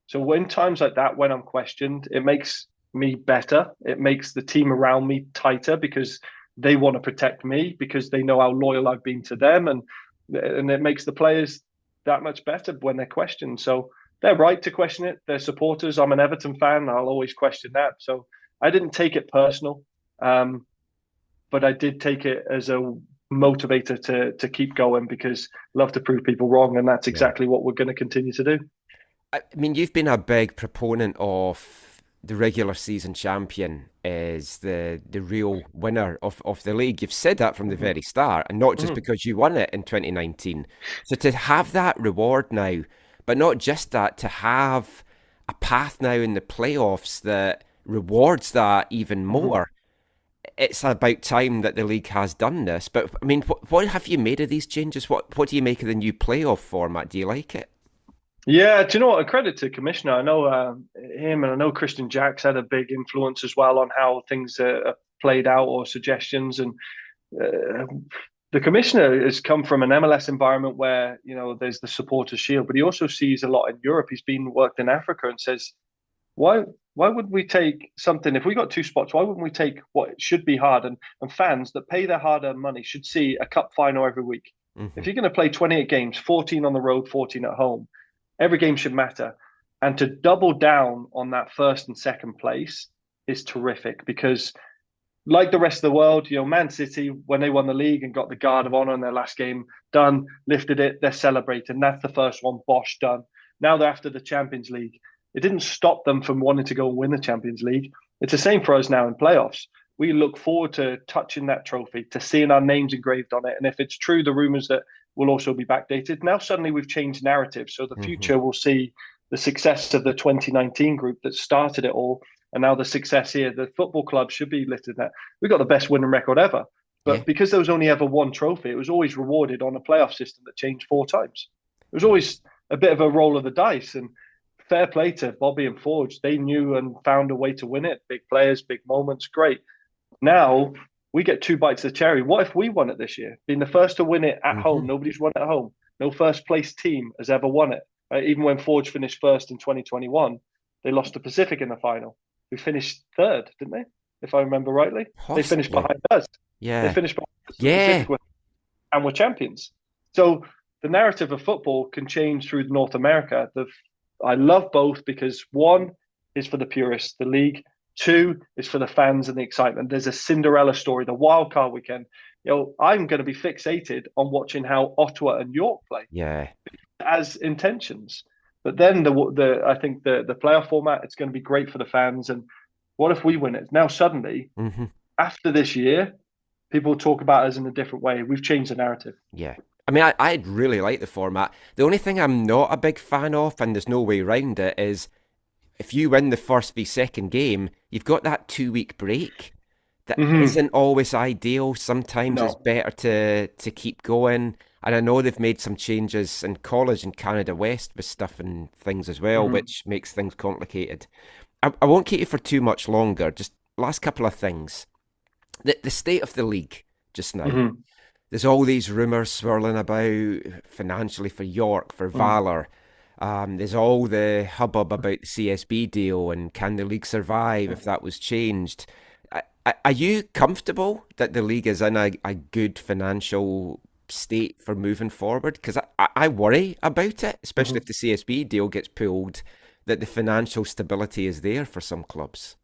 So when times like that, when I'm questioned, it makes me better. It makes the team around me tighter, because they want to protect me, because they know how loyal I've been to them. And it makes the players that much better when they're questioned. So they're right to question it. They're supporters. I'm an Everton fan. I'll always question that. So I didn't take it personal, but I did take it as a motivator to keep going, because I love to prove people wrong, and that's exactly what we're going to continue to do. I mean, you've been a big proponent of the regular season champion is the real winner of the league. You've said that from the very start, and not just because you won it in 2019. So to have that reward now, but not just that, to have a path now in the playoffs that rewards that even more. It's about time that the league has done this. But I mean, what have you made of these changes? What do you make of the new playoff format? Do you like it? Yeah, do you know what? A credit to the Commissioner. I know him, and I know Christian Jacks had a big influence as well on how things are played out, or suggestions. And the Commissioner has come from an MLS environment where, there's the supporters shield, but he also sees a lot in Europe. He's worked in Africa, and says, why would we take something, if we got 2 spots, why wouldn't we take what should be hard? And fans that pay their hard-earned money should see a cup final every week. If you're going to play 28 games, 14 on the road, 14 at home, every game should matter. And to double down on that first and second place is terrific, because like the rest of the world, Man City, when they won the league and got the Guard of Honor in their last game, done, lifted it, they're celebrating. That's the first one, bosh, done. Now they're after the Champions League. It didn't stop them from wanting to go and win the Champions League. It's the same for us now in playoffs. We look forward to touching that trophy, to seeing our names engraved on it. And if it's true, the rumours that will also be backdated. Now suddenly we've changed narrative. So the future will see the success of the 2019 group that started it all. And now the success here, the football club should be lifted at. We've got the best winning record ever. But because there was only ever one trophy, it was always rewarded on a playoff system that changed 4 times. It was always a bit of a roll of the dice. And fair play to Bobby and Forge. They knew and found a way to win it. Big players, big moments, great. Now we get 2 bites of the cherry. What if we won it this year? Being the first to win it at home. Nobody's won it at home. No first place team has ever won it. Even when Forge finished first in 2021, they lost to Pacific in the final. We finished 3rd, didn't they? If I remember rightly. Possibly. They finished behind us. Yeah. They finished behind Pacific and were champions. So the narrative of football can change through North America. I love both, because 1 is for the purists, the league. 2 is for the fans and the excitement. There's a Cinderella story, the wildcard weekend. I'm going to be fixated on watching how Ottawa and York play. Yeah. As intentions. But then I think the playoff format, it's going to be great for the fans. And What if we win it? Now suddenly, after this year, people talk about us in a different way. We've changed the narrative. Yeah. I mean, I'd really like the format. The only thing I'm not a big fan of, and there's no way around it, is if you win the first v second game, you've got that 2-week break. That isn't always ideal. Sometimes it's better to keep going. And I know they've made some changes in college and Canada West with stuff and things as well, which makes things complicated. I won't keep you for too much longer. Just last couple of things. The state of the league just now. There's all these rumours swirling about financially for York, for Valor. There's all the hubbub about the CSB deal and can the league survive if that was changed. Are you comfortable that the league is in a good financial state for moving forward? Because I worry about it, especially if the CSB deal gets pulled, that the financial stability is there for some clubs.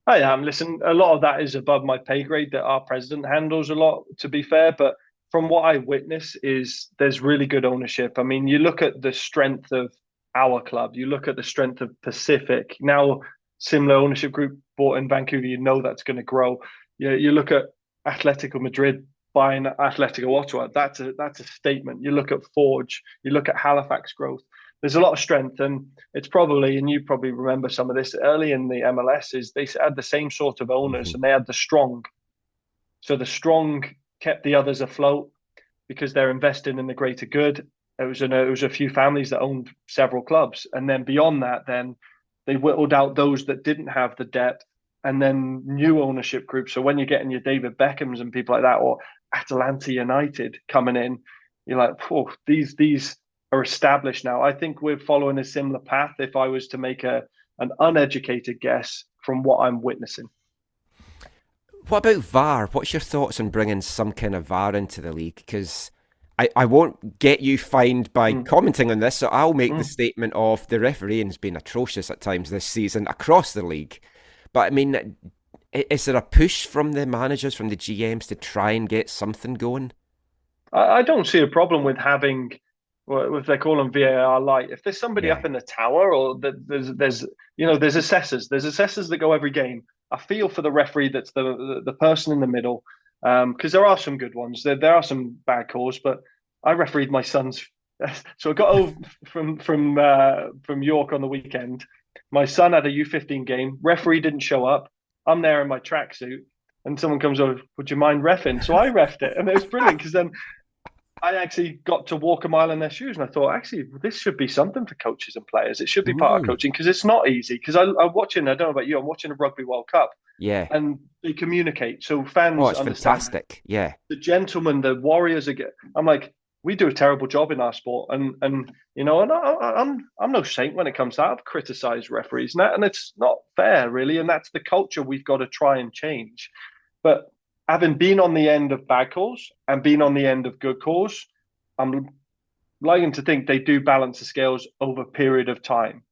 I am. Listen, a lot of that is above my pay grade that our president handles a lot, to be fair. But from what I witness is there's really good ownership. I mean, you look at the strength of our club, you look at the strength of Pacific. Now, similar ownership group bought in Vancouver, you know that's going to grow. You look at Atletico Madrid buying Atletico Ottawa. That's a statement. You look at Forge, you look at Halifax growth. There's a lot of strength, and it's probably, and you probably remember some of this early in the MLS, is they had the same sort of owners and they had the strong. So the strong kept the others afloat because they're investing in the greater good. It was a few families that owned several clubs, and then beyond that, then they whittled out those that didn't have the depth, and then new ownership groups. So when you're getting your David Beckhams and people like that, or Atalanta United coming in, you're like, oh, these are established now. I think we're following a similar path if I was to make an uneducated guess from what I'm witnessing. What about VAR? What's your thoughts on bringing some kind of VAR into the league? Because I won't get you fined by commenting on this, so I'll make the statement of the refereeing's been atrocious at times this season across the league. But I mean, is there a push from the managers, from the GMs to try and get something going? I don't see a problem with having what they call them VAR light. If there's somebody up in the tower, or there's assessors. There's assessors that go every game. I feel for the referee that's the person in the middle, because there are some good ones. There are some bad calls, but I refereed my son's. So I got over from York on the weekend. My son had a U15 game. Referee didn't show up. I'm there in my tracksuit, and someone comes over. Would you mind reffing? So I reffed it, and it was brilliant because then I actually got to walk a mile in their shoes, and I thought, actually, this should be something for coaches and players. It should be part of coaching, because it's not easy. Because I'm watching, I don't know about you, I'm watching a Rugby World Cup. Yeah. And they communicate. So fans it's understand. Fantastic. Yeah. The gentlemen, the warriors, I'm like, we do a terrible job in our sport. And you know, and I'm no saint when it comes to that. I've criticised referees, and it's not fair, really. And that's the culture we've got to try and change. But having been on the end of bad calls and been on the end of good calls, I'm liking to think they do balance the scales over a period of time.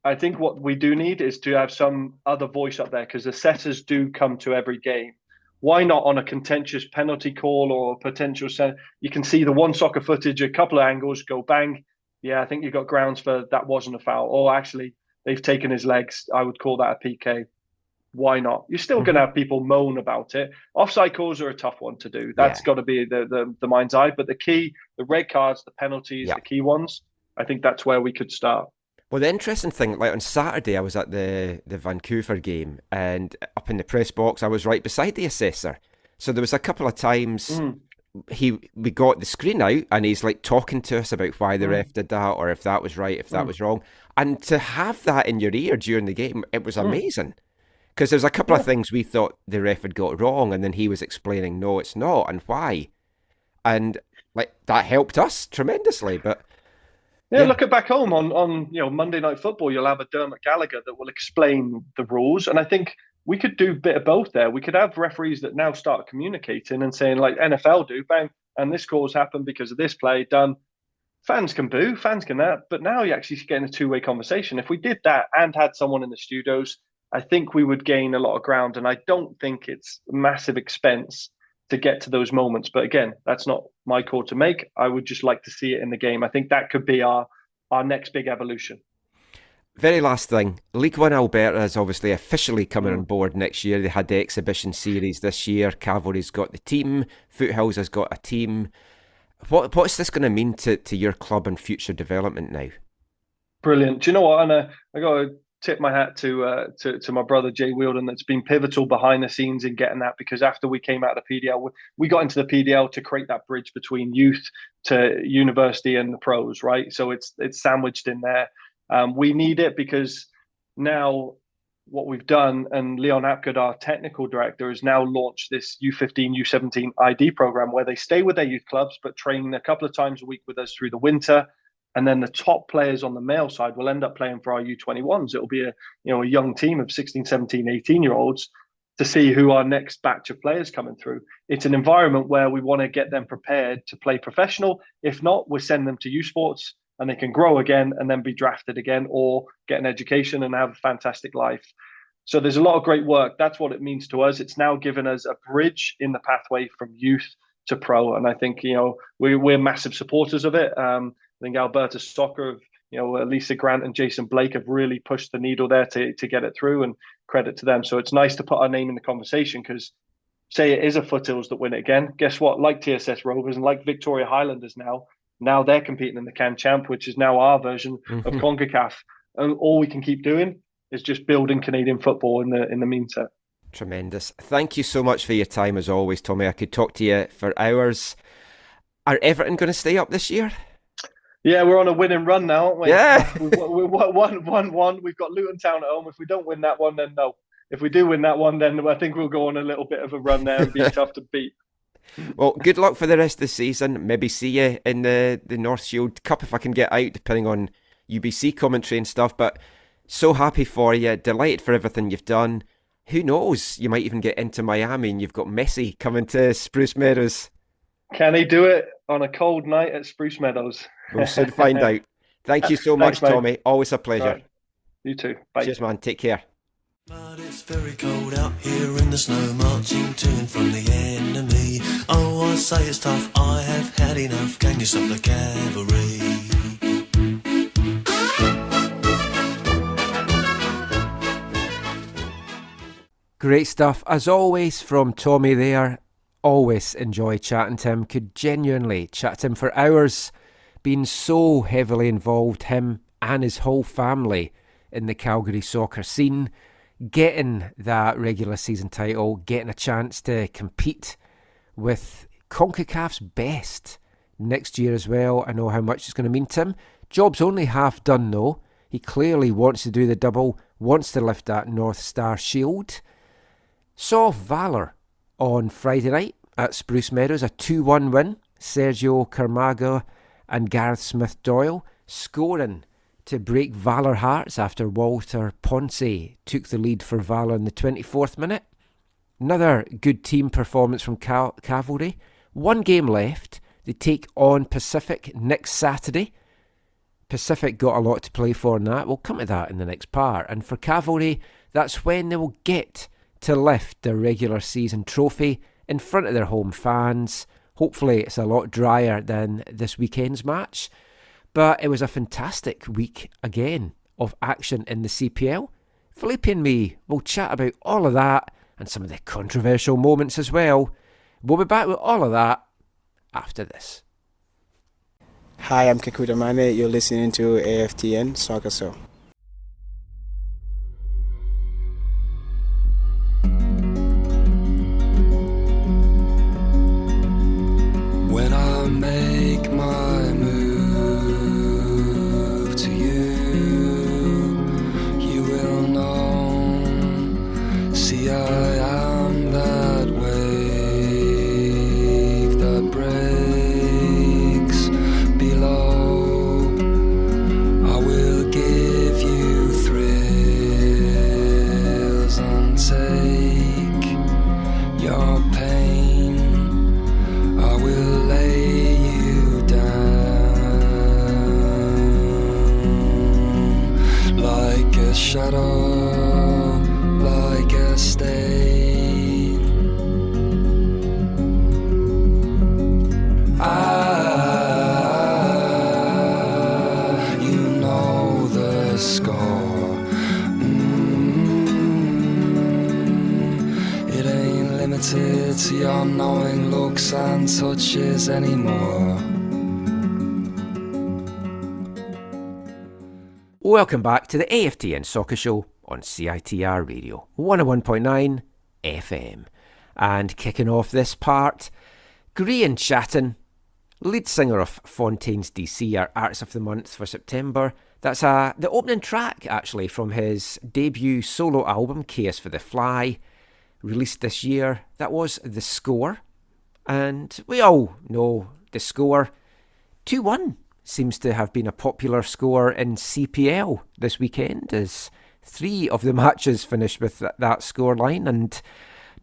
I think what we do need is to have some other voice up there, because assessors do come to every game. Why not on a contentious penalty call or potential you can see the one soccer footage, a couple of angles, go bang. Yeah, I think you've got grounds for that wasn't a foul. Or actually, they've taken his legs. I would call that a PK. Why not? You're still going to have people moan about it. Offside calls are a tough one to do. That's got to be the mind's eye. But the key, the red cards, the penalties, the key ones, I think that's where we could start. Well, the interesting thing, like on Saturday, I was at the Vancouver game, and up in the press box, I was right beside the assessor. So there was a couple of times we got the screen out, and he's like talking to us about why the ref did that, or if that was right, if that was wrong. And to have that in your ear during the game, it was amazing. Because there's a couple of things we thought the ref had got wrong, and then he was explaining, no, it's not, and why. And like that helped us tremendously. But yeah, look at back home on Monday Night Football, you'll have a Dermot Gallagher that will explain the rules. And I think we could do a bit of both there. We could have referees that now start communicating and saying, like NFL do, bang, and this call's happened because of this play, done. Fans can boo, fans can that, but now you're actually getting a two-way conversation. If we did that and had someone in the studios, I think we would gain a lot of ground. And I don't think it's a massive expense to get to those moments. But again, that's not my call to make. I would just like to see it in the game. I think that could be our next big evolution. Very last thing, League One Alberta is obviously officially coming on board next year. They had the exhibition series this year. Cavalry's got the team. Foothills has got a team. What's this going to mean to your club and future development now? Brilliant. Do you know what? And I got to tip my hat to my brother Jay Wheeldon, that's been pivotal behind the scenes in getting that, because after we came out of the PDL, we got into the PDL to create that bridge between youth to university and the pros, right? So it's sandwiched in there. We need it because now what we've done, and Leon Apgood, our technical director, has now launched this U15, U17 ID program where they stay with their youth clubs, but train a couple of times a week with us through the winter. And then the top players on the male side will end up playing for our U21s. It'll be a young team of 16, 17, 18-year-olds to see who our next batch of players coming through. It's an environment where we want to get them prepared to play professional. If not, we'll send them to youth sports and they can grow again and then be drafted again or get an education and have a fantastic life. So there's a lot of great work. That's what it means to us. It's now given us a bridge in the pathway from youth to pro. And I think, we're massive supporters of it. I think Alberta Soccer, Lisa Grant and Jason Blake have really pushed the needle there to get it through, and credit to them. So it's nice to put our name in the conversation, because say it is a Foothills that win it again. Guess what? Like TSS Rovers and like Victoria Highlanders now they're competing in the Can Champ, which is now our version of CONCACAF. And all we can keep doing is just building Canadian football in the meantime. Tremendous. Thank you so much for your time as always, Tommy. I could talk to you for hours. Are Everton going to stay up this year? Yeah, we're on a winning run now, aren't we? Yeah. We've won. We've got Luton Town at home. If we don't win that one, then no. If we do win that one, then I think we'll go on a little bit of a run there and be tough to beat. Well, good luck for the rest of the season. Maybe see you in the North Shield Cup if I can get out, depending on UBC commentary and stuff. But so happy for you. Delighted for everything you've done. Who knows? You might even get into Miami and you've got Messi coming to Spruce Meadows. Can he do it on a cold night at Spruce Meadows? We'll soon find out. Thank you so much, Thanks, Tommy. Always a pleasure. Right. You too. Bye. Cheers, man. Take care. But it's very cold out here in the snow, marching to and from the enemy. Oh, I say it's tough, I have had enough. Can you stop the cavalry? Great stuff, as always, from Tommy there. Always enjoy chatting to him. Could genuinely chat to him for hours. Been so heavily involved, him and his whole family, in the Calgary soccer scene. Getting that regular season title, getting a chance to compete with CONCACAF's best next year as well. I know how much it's going to mean to him. Job's only half done though. He clearly wants to do the double, wants to lift that North Star shield. Saw Valour on Friday night at Spruce Meadows, a 2-1 win. Sergio Carmago and Gareth Smith-Doyle scoring to break Valour hearts after Walter Ponce took the lead for Valour in the 24th minute. Another good team performance from Cavalry. One game left. They take on Pacific next Saturday. Pacific got a lot to play for in that. We'll come to that in the next part. And for Cavalry, that's when they will get to lift their regular season trophy in front of their home fans. Hopefully it's a lot drier than this weekend's match. But it was a fantastic week again of action in the CPL. Felipe and me will chat about all of that and some of the controversial moments as well. We'll be back with all of that after this. Hi, I'm Kekuta Mane. You're listening to AFTN Soccer Show. When I make my move to you, you will know. See, I am that wave that breaks below. I will give you thrills and take your pain. I will lay you down like a shadow, like a stain. You know the score. the all-knowing looks and touches anymore. Welcome back to the AFTN Soccer Show on CITR Radio 101.9 FM. And kicking off this part, Grian Chatton, lead singer of Fontaines DC, our Artist of the Month for September. That's the opening track, actually, from his debut solo album, Chaos for the Fly, released this year. That was The Score. And we all know the score. 2-1 seems to have been a popular score in CPL this weekend, as 3 of the matches finished with that scoreline, and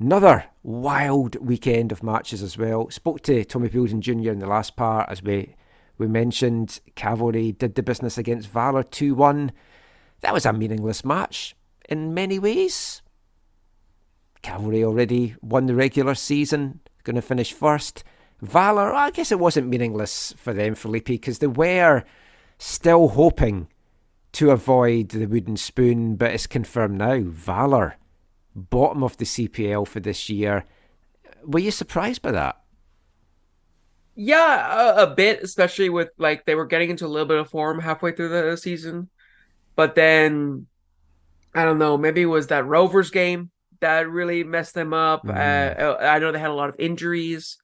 another wild weekend of matches as well. Spoke to Tommy Wheeldon Jr in the last part, as we mentioned. Cavalry did the business against Valor 2-1. That was a meaningless match in many ways. Cavalry already won the regular season, going to finish first. Valor, I guess it wasn't meaningless for them, Felipe, because they were still hoping to avoid the wooden spoon, but it's confirmed now. Valor, bottom of the CPL for this year. Were you surprised by that? Yeah, a bit, especially with, like, they were getting into a little bit of form halfway through the season. But then, I don't know, maybe it was that Rovers game that really messed them up. I know they had a lot of injuries,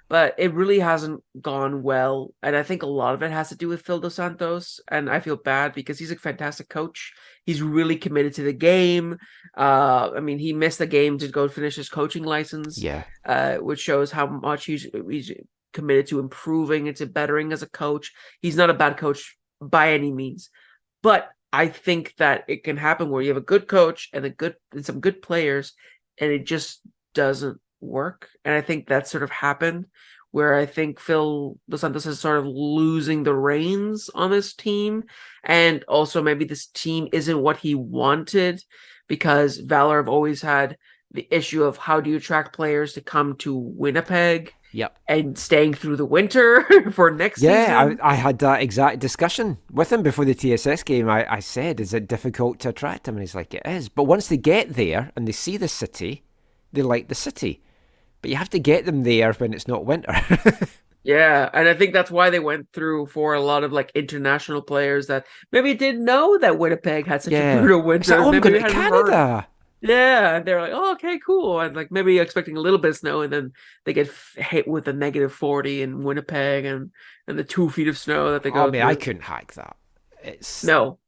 but it really hasn't gone well. And I think a lot of it has to do with Phil Dos Santos. And I feel bad because he's a fantastic coach. He's really committed to the game. I mean, he missed the game to go finish his coaching license. Yeah. Which shows how much he's committed to improving and to bettering as a coach. He's not a bad coach by any means. But I think that it can happen where you have a good coach and some good players, and it just doesn't work. And I think that sort of happened where I think Phil Dos Santos is sort of losing the reins on this team. And also maybe this team isn't what he wanted, because Valor have always had the issue of how do you attract players to come to Winnipeg. Yep. And staying through the winter for next season. Yeah, I had that exact discussion with him before the TSS game. I said, is it difficult to attract him? And he's like, it is. But once they get there and they see the city, they like the city. But you have to get them there when it's not winter. Yeah, and I think that's why they went through for a lot of like international players that maybe didn't know that Winnipeg had such a brutal winter. Like, I'm going to Canada. Yeah, and they're like, oh, okay, cool. And like maybe expecting a little bit of snow, and then they get hit with a -40 in Winnipeg and the 2 feet of snow that they go through. I couldn't hack that. No.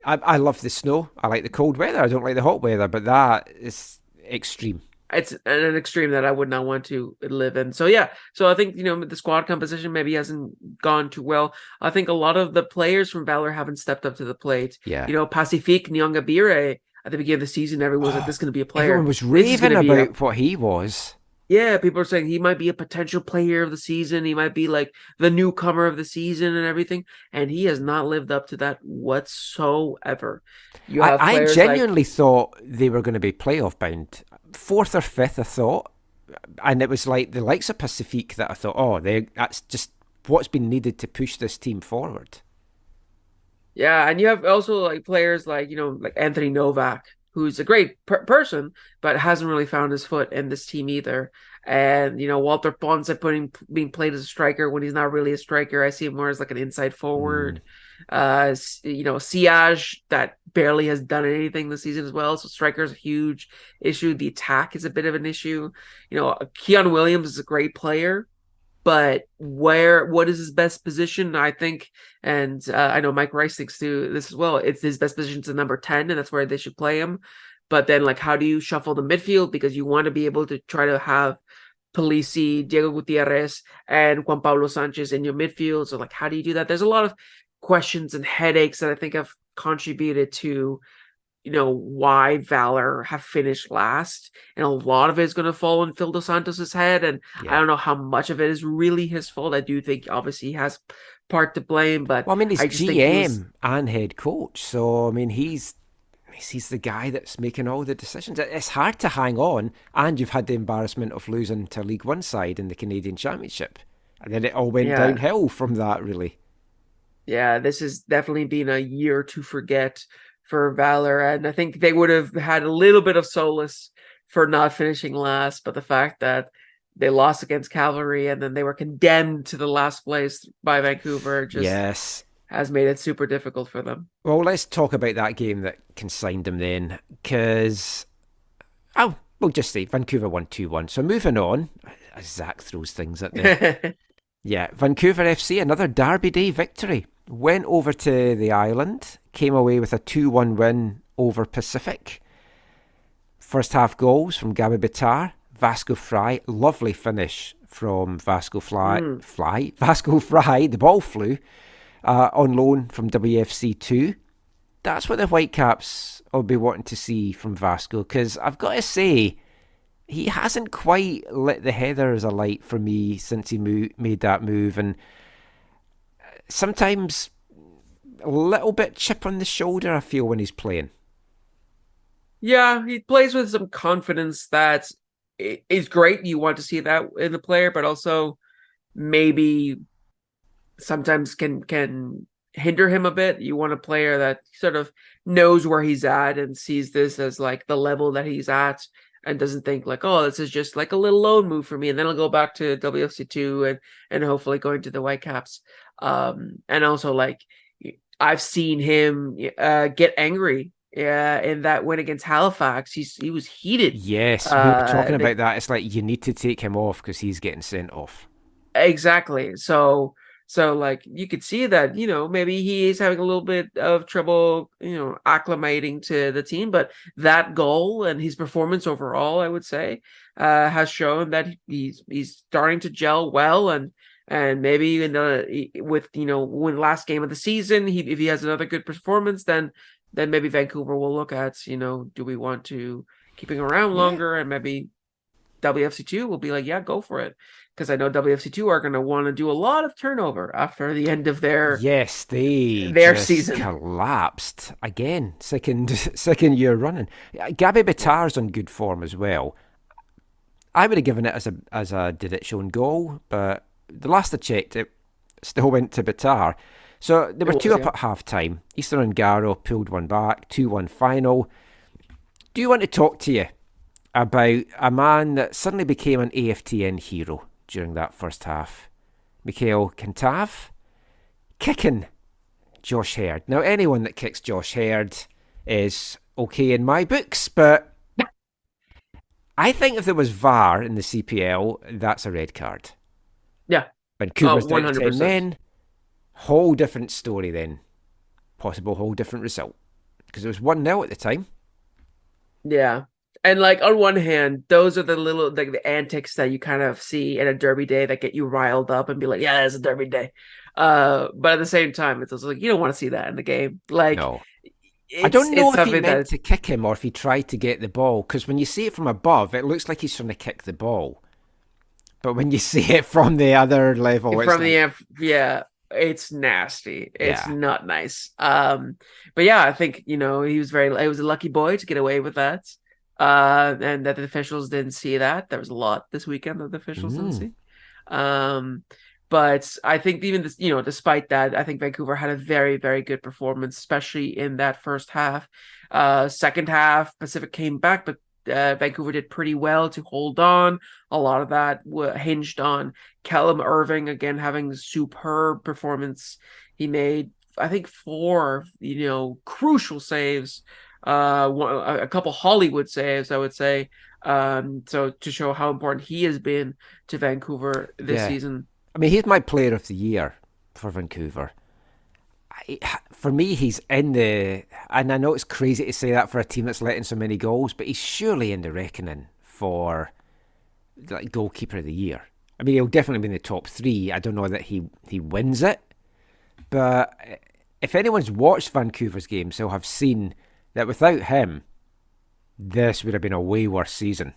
I love the snow. I like the cold weather. I don't like the hot weather, but that is extreme. It's an extreme that I would not want to live in. So yeah, so I think, the squad composition maybe hasn't gone too well. I think a lot of the players from Valor haven't stepped up to the plate. Yeah. Pacifique Nyongabire, at the beginning of the season, everyone was like, this is going to be a player. Everyone was raving about what he was. Yeah, people are saying he might be a potential player of the season. He might be like the newcomer of the season and everything. And he has not lived up to that whatsoever. I genuinely thought they were going to be playoff bound. 4th or 5th, I thought. And it was like the likes of Pacifique that I thought, that's just what's been needed to push this team forward. Yeah, and you have also like players like, like Anthony Novak, who's a great person, but hasn't really found his foot in this team either. And, Walter Ponce being played as a striker when he's not really a striker. I see him more as like an inside forward. Siage, that barely has done anything this season as well. So striker is a huge issue. The attack is a bit of an issue. Keon Williams is a great player, but what is his best position? I think, and I know Mike Rice thinks too this as well. It's his best position to number 10, and that's where they should play him. But then, like, how do you shuffle the midfield? Because you want to be able to try to have Polisi, Diego Gutierrez, and Juan Pablo Sanchez in your midfield. So, like, how do you do that? There's a lot of questions and headaches that I think have contributed to, why Valor have finished last. And a lot of it is going to fall on Phil Dos Santos' head. And I don't know how much of it is really his fault. I do think, obviously, he has part to blame. But he's GM and head coach. So, he's the guy that's making all the decisions. It's hard to hang on, and you've had the embarrassment of losing to a League One side in the Canadian Championship. And then it all went downhill from that, really. Yeah, this has definitely been a year to forget for Valor, and I think they would have had a little bit of solace for not finishing last, but the fact that they lost against Cavalry, and then they were condemned to the last place by Vancouver. Just Yes. has made it super difficult for them. Well, let's talk about that game that consigned them then, because we'll just say Vancouver won 2-1. So moving on, as Zach throws things at me. Yeah, Vancouver FC, another Derby Day victory. Went over to the island, came away with a 2-1 win over Pacific. First half goals from Gabi Bitar, Vasco Fry, lovely finish from Vasco Fry. The ball flew on loan from WFC2. That's what the Whitecaps will be wanting to see from Vasco, because I've got to say, he hasn't quite lit the heathers alight for me since he made that move, and sometimes a little bit chip on the shoulder, I feel, when he's playing. Yeah, he plays with some confidence that is great. You want to see that in the player, but also maybe sometimes can hinder him a bit. You want a player that sort of knows where he's at and sees this as like the level that he's at, and doesn't think like, oh, this is just like a little loan move for me, and then I'll go back to WFC2 and hopefully going to the Whitecaps. And also, like, I've seen him get angry in that win against Halifax. He was heated. Yes, we were talking about that. It's like you need to take him off because he's getting sent off. Exactly. So like you could see that, maybe he is having a little bit of trouble, acclimating to the team, but that goal and his performance overall, I would say, has shown that he's starting to gel well, and maybe when last game of the season, if he has another good performance, then maybe Vancouver will look at, do we want to keep him around longer, and maybe WFC2 will be like, yeah, go for it. Because I know WFC2 are going to want to do a lot of turnover after the end of their season. Collapsed again, second year running. Gabi Bitar's on good form as well. I would have given it as a did it shown goal, but the last I checked, it still went to Bitar. So they were 2-up at half time. Eastern and Garrow pulled one back, 2-1 final. Do you want to talk to you about a man that suddenly became an AFTN hero during that first half? Mikhail Kantav kicking Josh Herd. Now, anyone that kicks Josh Herd is okay in my books, but I think if there was VAR in the CPL, that's a red card. Yeah. Vancouver's down to 10 100%. men. Whole different story then. Possible whole different result. Because it was 1-0 at the time. Yeah. And like on one hand, those are the little the antics that you kind of see in a derby day that get you riled up and be like, yeah, it's a derby day. But at the same time, it's also like you don't want to see that in the game. Like, no. I don't know if he meant to kick him or if he tried to get the ball, because when you see it from above, it looks like he's trying to kick the ball. But when you see it from the other level, it's nasty. It's not nice. But yeah, I think he was a lucky boy to get away with that. And that the officials didn't see that. There was a lot this weekend that the officials didn't see. But I think even this, despite that, I think Vancouver had a very, very good performance, especially in that first half. Second half, Pacific came back, but Vancouver did pretty well to hold on. A lot of that hinged on Callum Irving again having a superb performance. He made, I think, 4 crucial saves. A couple Hollywood saves, I would say. So to show how important he has been to Vancouver this season. I mean, he's my player of the year for Vancouver. For me, he's in the... And I know it's crazy to say that for a team that's letting so many goals, but he's surely in the reckoning for like goalkeeper of the year. I mean, he'll definitely be in the top 3. I don't know that he wins it, but if anyone's watched Vancouver's games, they'll have seen that without him, this would have been a way worse season.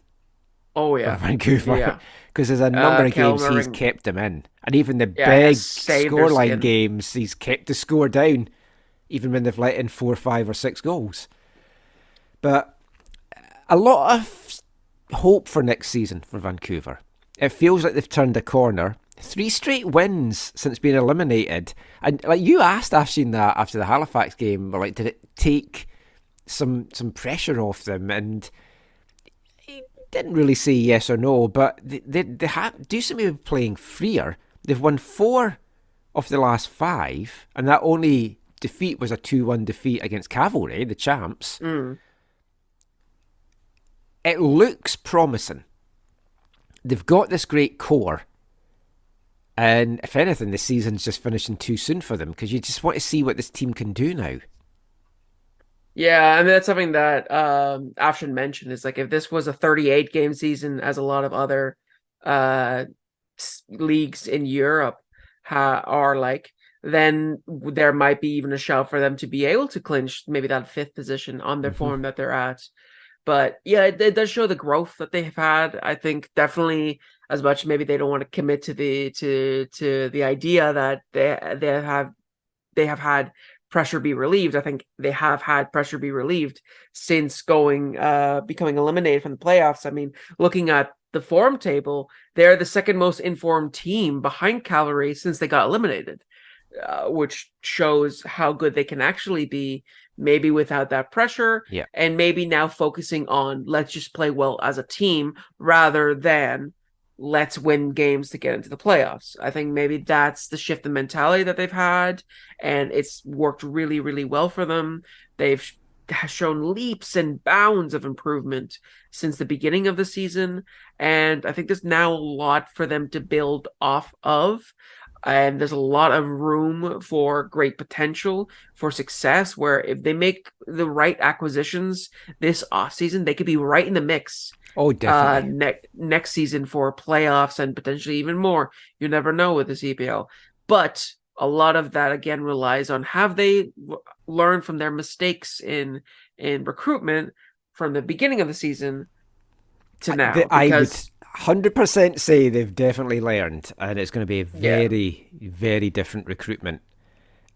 Oh, yeah. For Vancouver. Because there's a number of games he's kept them in. And even the big scoreline games, he's kept the score down, even when they've let in 4, 5 or 6 goals. But a lot of hope for next season for Vancouver. It feels like they've turned a corner. 3 straight wins since being eliminated. And like you asked Afshin that after the Halifax game, did it take some pressure off them? And didn't really say yes or no, but they do seem to be playing freer. They've won 4 of the last 5, and that only defeat was a 2-1 defeat against Cavalry, the champs. It looks promising. They've got this great core, and if anything, the season's just finishing too soon for them, because you just want to see what this team can do now. Yeah, I mean, that's something that Afshin mentioned, is like, if this was a 38-game season, as a lot of other leagues in Europe are like, then there might be even a shout for them to be able to clinch maybe that 5th position on their form that they're at. But yeah, it does show the growth that they have had. I think definitely, as much maybe they don't want to commit to the idea that they have had pressure be relieved. I think they have had pressure be relieved since becoming eliminated from the playoffs. I mean, looking at the form table, they're the second most informed team behind Cavalry since they got eliminated, which shows how good they can actually be, maybe without that pressure. Yeah. And maybe now focusing on, let's just play well as a team rather than let's win games to get into the playoffs. I think maybe that's the shift in mentality that they've had, and it's worked really, really well for them. They've shown leaps and bounds of improvement since the beginning of the season, and I think there's now a lot for them to build off of. And there's a lot of room for great potential for success, where if they make the right acquisitions this offseason, they could be right in the mix. Oh, definitely. Next season for playoffs and potentially even more. You never know with the CPL. But a lot of that, again, relies on, have they learned from their mistakes in recruitment from the beginning of the season to now? I would 100% say they've definitely learned, and it's going to be a very, very different recruitment.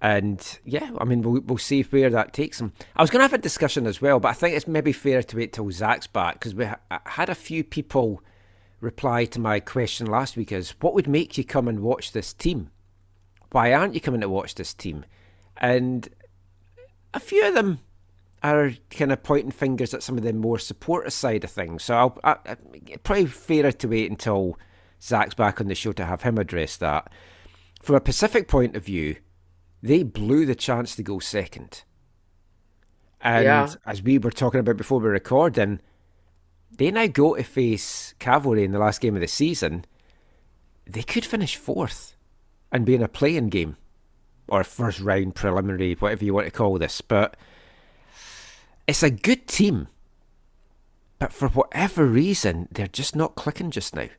And yeah, I mean, we'll see where that takes them. I was going to have a discussion as well, but I think it's maybe fair to wait till Zach's back, because we had a few people reply to my question last week as, what would make you come and watch this team? Why aren't you coming to watch this team? And a few of them are kind of pointing fingers at some of the more supporter side of things. So I'll probably fairer to wait until Zach's back on the show to have him address that. From a Pacific point of view, they blew the chance to go second. And as we were talking about before we were recording, they now go to face Cavalry in the last game of the season. They could finish 4th and be in a play-in game, or first round preliminary, whatever you want to call this. But it's a good team, but for whatever reason, they're just not clicking just now.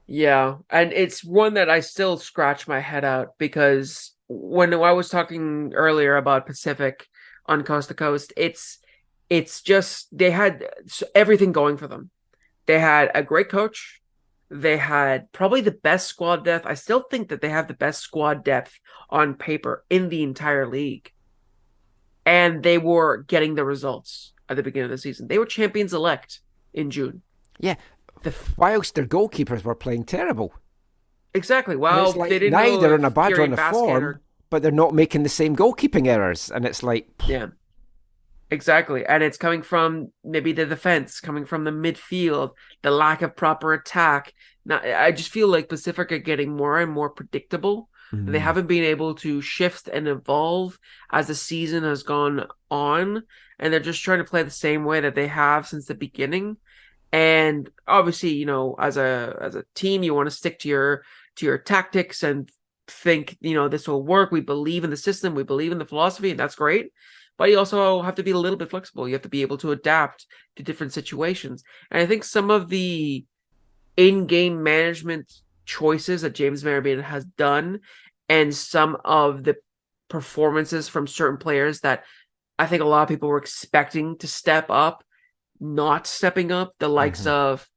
Yeah, and it's one that I still scratch my head out, because when I was talking earlier about Pacific on Coast to Coast, it's just, they had everything going for them. They had a great coach. They had probably the best squad depth. I still think that they have the best squad depth on paper in the entire league. And they were getting the results at the beginning of the season. They were champions-elect in June. Yeah, whilst their goalkeepers were playing terrible. Exactly. Well, like, they didn't now know they're in a bad Gary run of Basket form, but they're not making the same goalkeeping errors. And it's like... Yeah, exactly. And it's coming from maybe the defense, coming from the midfield, the lack of proper attack. Now, I just feel like Pacific are getting more and more predictable. They haven't been able to shift and evolve as the season has gone on, and they're just trying to play the same way that they have since the beginning. And obviously, you know, as a team, you want to stick to your tactics and think, you know, this will work. We believe in the system, we believe in the philosophy, and that's great. But you also have to be a little bit flexible. You have to be able to adapt to different situations. And I think some of the in-game management choices that James Maribin has done, and some of the performances from certain players that I think a lot of people were expecting to step up, not stepping up, the likes of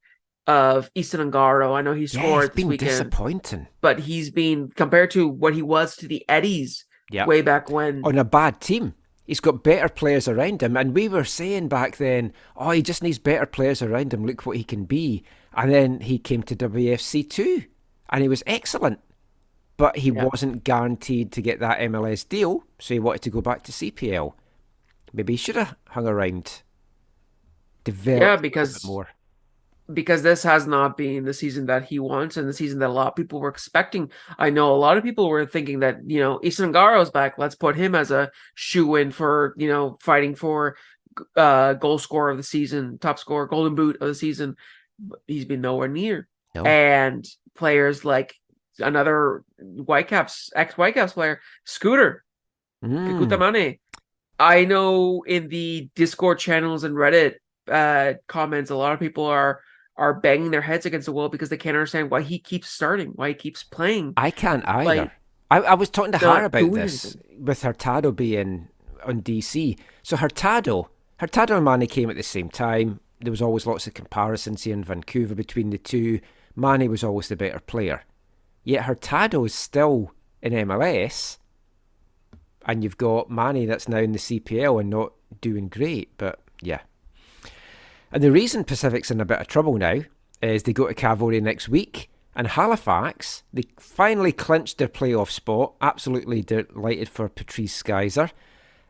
Easton Ongaro. I know he scored this weekend. Disappointing. But he's been, compared to what he was to the Eddies way back when. On a bad team. He's got better players around him. And we were saying back then, oh, he just needs better players around him. Look what he can be. And then he came to WFC too. And he was excellent. But he wasn't guaranteed to get that MLS deal. So he wanted to go back to CPL. Maybe he should have hung around develop Yeah, a little bit more. because this has not been the season that he wants and the season that a lot of people were expecting. I know a lot of people were thinking that, Easton Garo's back. Let's put him as a shoe-in for, fighting for goal scorer of the season, top scorer, golden boot of the season. But he's been nowhere near. No. And players like another ex-Whitecaps player, Scooter, Kekutamane. I know in the Discord channels and Reddit comments, a lot of people are banging their heads against the wall because they can't understand why he keeps starting, why he keeps playing. I can't either. I was talking to her about this with Hurtado being on DC. So Hurtado and Mane came at the same time. There was always lots of comparisons here in Vancouver between the two. Mane was always the better player. Yet Hurtado is still in MLS, and you've got Mane that's now in the CPL and not doing great. But yeah. And the reason Pacific's in a bit of trouble now is they go to Cavalry next week, and Halifax, they finally clinched their playoff spot. Absolutely delighted for Patrice Geyser.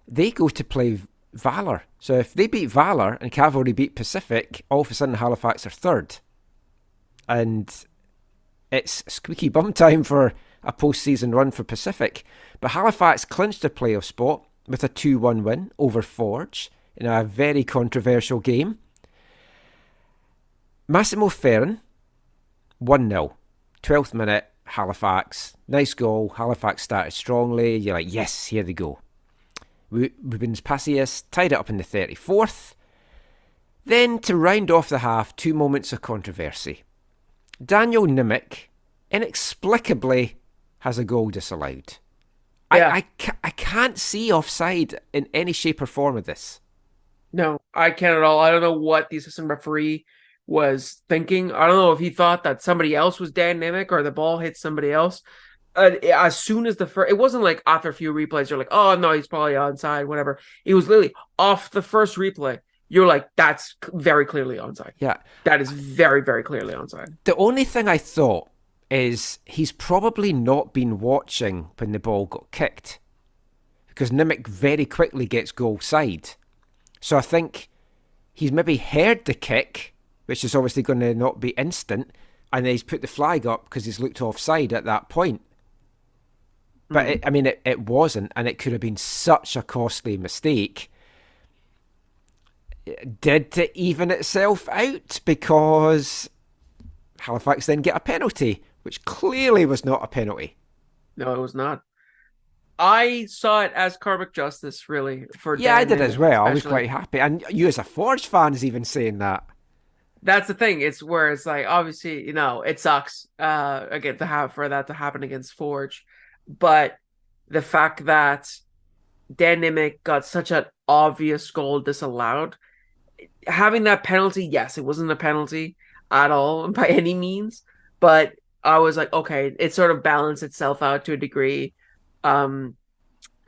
They go to play Valor. So if they beat Valor and Cavalry beat Pacific, all of a sudden Halifax are third. And it's squeaky bum time for a postseason run for Pacific. But Halifax clinched their playoff spot with a 2-1 win over Forge in a very controversial game. Massimo Ferrin, 1-0. 12th minute, Halifax. Nice goal. Halifax started strongly. You're like, yes, here they go. Rubens Pacius tied it up in the 34th. Then, to round off the half, 2 moments of controversy. Daniel Nimick inexplicably has a goal disallowed. Yeah. I can't see offside in any shape or form of this. No, I can't at all. I don't know what the assistant referee was thinking. I don't know if he thought that somebody else was Dan Nimick or the ball hit somebody else. As soon as it wasn't like after a few replays, you're like, oh no, he's probably onside, whatever. It was literally off the first replay. You're like, that's very clearly onside. Yeah. That is very, very clearly onside. The only thing I thought is he's probably not been watching when the ball got kicked, because Nimick very quickly gets goal side. So I think he's maybe heard the kick, which is obviously going to not be instant, and then he's put the flag up because he's looked offside at that point. But it wasn't, and it could have been such a costly mistake. Did it even itself out? Because Halifax then get a penalty, which clearly was not a penalty. No, it was not. I saw it as karmic justice, really. I did as well. Especially. I was quite happy. And you as a Forge fan is even saying that. That's the thing. It's where it's like, obviously, it sucks again for that to happen against Forge. But the fact that Dan Nimick got such an obvious goal disallowed, having that penalty, yes, it wasn't a penalty at all by any means, but I was like, okay, it sort of balanced itself out to a degree. And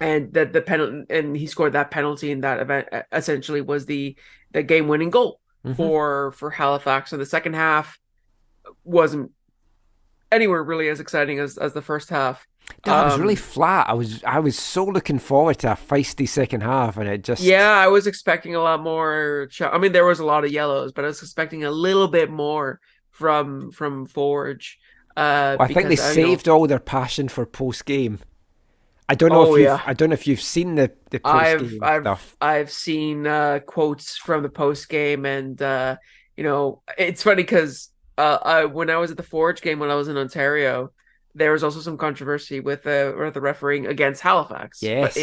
the penalty, and he scored that penalty in that event, essentially was the game-winning goal for Halifax. So the second half wasn't anywhere really as exciting as the first half. That was really flat. I was so looking forward to a feisty second half, and it just... Yeah, I was expecting a lot more... there was a lot of yellows, but I was expecting a little bit more from Forge. I think they saved all their passion for post-game. I don't know if you've seen the post-game stuff. I've seen quotes from the post-game, and it's funny because when I was at the Forge game when I was in Ontario, there was also some controversy with the refereeing against Halifax. Yes.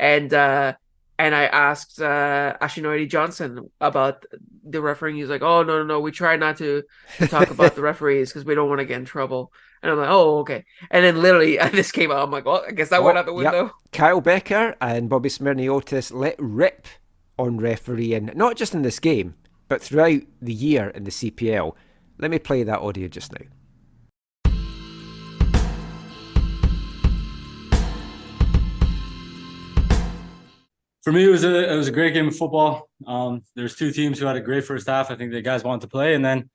And I asked Ashinoide Johnson about the refereeing. He's like, oh, no, we try not to talk about the referees because we don't want to get in trouble. And I'm like, oh, okay. And then literally this came out. I'm like, well, I guess that went out the window. Yep. Kyle Bekker and Bobby Smyrniotis let rip on refereeing, not just in this game, but throughout the year in the CPL. Let me play that audio just now. For me, it was a great game of football. There's two teams who had a great first half. I think the guys wanted to play, and then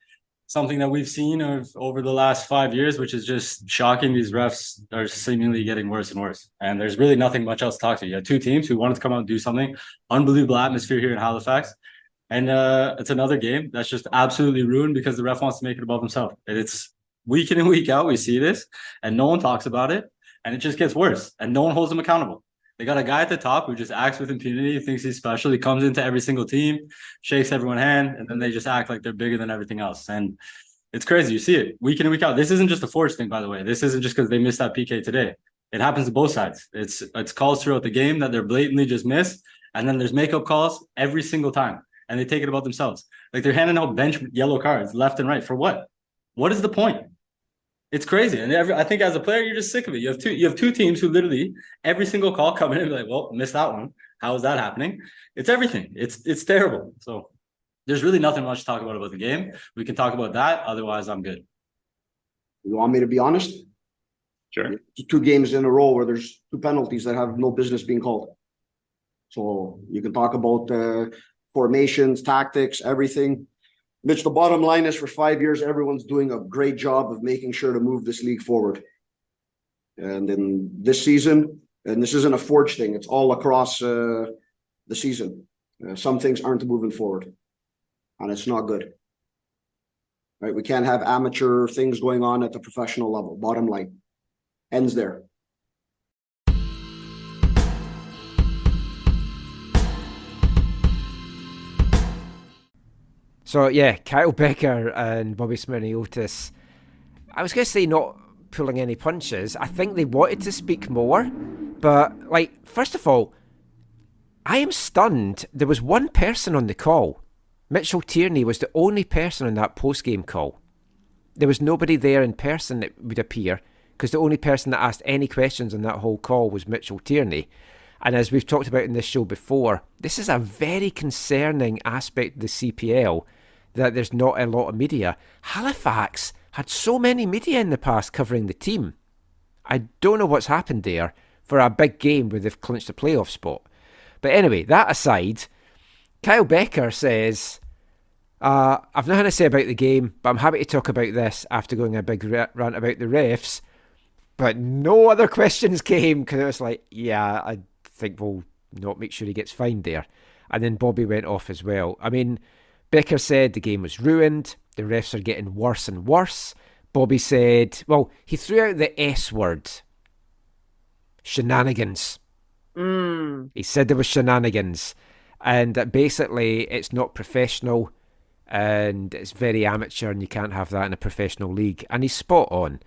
something that we've seen over the last 5 years, which is just shocking. These refs are seemingly getting worse and worse, and there's really nothing much else to talk to. You had two teams who wanted to come out and do something. Unbelievable atmosphere here in Halifax. And it's another game that's just absolutely ruined because the ref wants to make it above himself. And it's week in and week out, we see this, and no one talks about it. And it just gets worse, and no one holds him accountable. They got a guy at the top who just acts with impunity, thinks he's special. He comes into every single team, shakes everyone's hand, and then they just act like they're bigger than everything else. And it's crazy. You see it week in and week out. This isn't just a Forge thing, by the way. This isn't just because they missed that PK today. It happens to both sides. It's calls throughout the game that they're blatantly just missed, and then there's makeup calls every single time, and they take it about themselves. Like they're handing out bench yellow cards left and right for what? What is the point? It's crazy. And I think as a player, you're just sick of it. You have two teams who literally every single call come in and be like, well, missed that one. How is that happening? It's everything. It's terrible. So there's really nothing much to talk about the game. We can talk about that. Otherwise, I'm good. You want me to be honest? Sure. 2 games in a row where there's 2 penalties that have no business being called. So you can talk about formations, tactics, everything. Mitch, the bottom line is for 5 years, everyone's doing a great job of making sure to move this league forward. And in this season, and this isn't a Forge thing, it's all across the season. Some things aren't moving forward, and it's not good. Right? We can't have amateur things going on at the professional level. Bottom line. Ends there. So, yeah, Kyle Bekker and Bobby Smyrniotis, I was going to say not pulling any punches. I think they wanted to speak more. But, like, first of all, I am stunned. There was one person on the call. Mitchell Tierney was the only person on that post-game call. There was nobody there in person, it would appear, because the only person that asked any questions on that whole call was Mitchell Tierney. And as we've talked about in this show before, this is a very concerning aspect of the CPL, that there's not a lot of media. Halifax had so many media in the past covering the team. I don't know what's happened there for a big game where they've clinched a playoff spot. But anyway, that aside, Kyle Bekker says, I've nothing to say about the game, but I'm happy to talk about this after going a big rant about the refs. But no other questions came, because it was like, yeah, I think we'll not make sure he gets fined there. And then Bobby went off as well. I mean, Bekker said the game was ruined. The refs are getting worse and worse. Bobby said, well, he threw out the S word. Shenanigans. He said there was shenanigans. And that basically it's not professional and it's very amateur and you can't have that in a professional league. And he's spot on.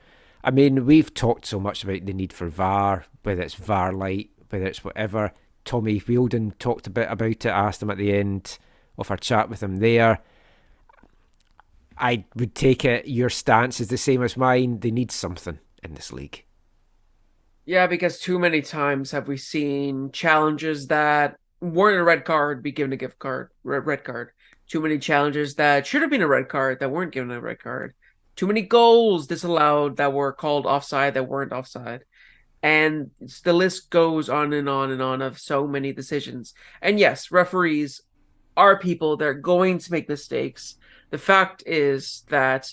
I mean, we've talked so much about the need for VAR, whether it's VAR light, whether it's whatever. Tommy Wheeldon talked a bit about it, asked him at the end of our chat with him there. I would take it your stance is the same as mine. They need something in this league. Yeah, because too many times have we seen challenges that weren't a red card be given a red card. Too many challenges that should have been a red card that weren't given a red card. Too many goals disallowed that were called offside that weren't offside. And the list goes on and on and on of so many decisions. And yes, referees are people. They're going to make mistakes. The fact is that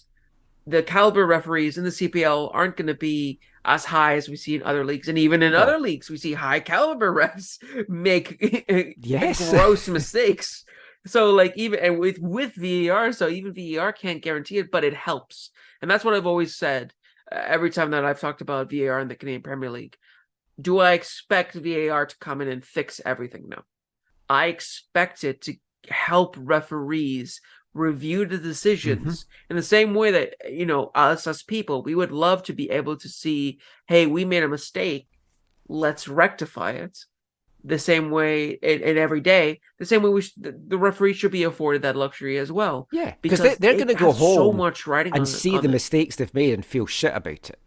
the caliber referees in the CPL aren't going to be as high as we see in other leagues. And even in other leagues, we see high caliber refs make gross mistakes. So like even and with VAR, so even VAR can't guarantee it, but it helps. And that's what I've always said every time that I've talked about VAR in the Canadian Premier League. Do I expect VAR to come in and fix everything? No. I expect it to help referees review the decisions in the same way that, you know, us as people, we would love to be able to see, hey, we made a mistake, let's rectify it. The same way in every day, the same way the referee should be afforded that luxury as well. Yeah, because they're going to go home so much writing and see the mistakes they've made and feel shit about it.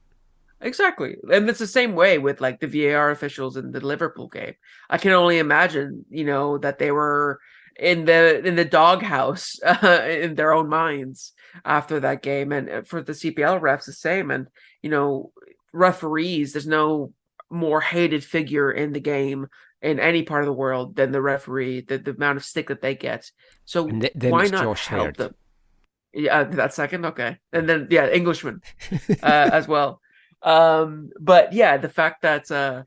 Exactly. And it's the same way with like the VAR officials in the Liverpool game. I can only imagine, you know, that they were in the doghouse in their own minds after that game. And for the CPL refs, the same. And, you know, referees, there's no more hated figure in the game in any part of the world than the referee, the amount of stick that they get. So why not Josh help them? Yeah, that second, okay. And then, yeah, Englishman as well. But yeah, the fact that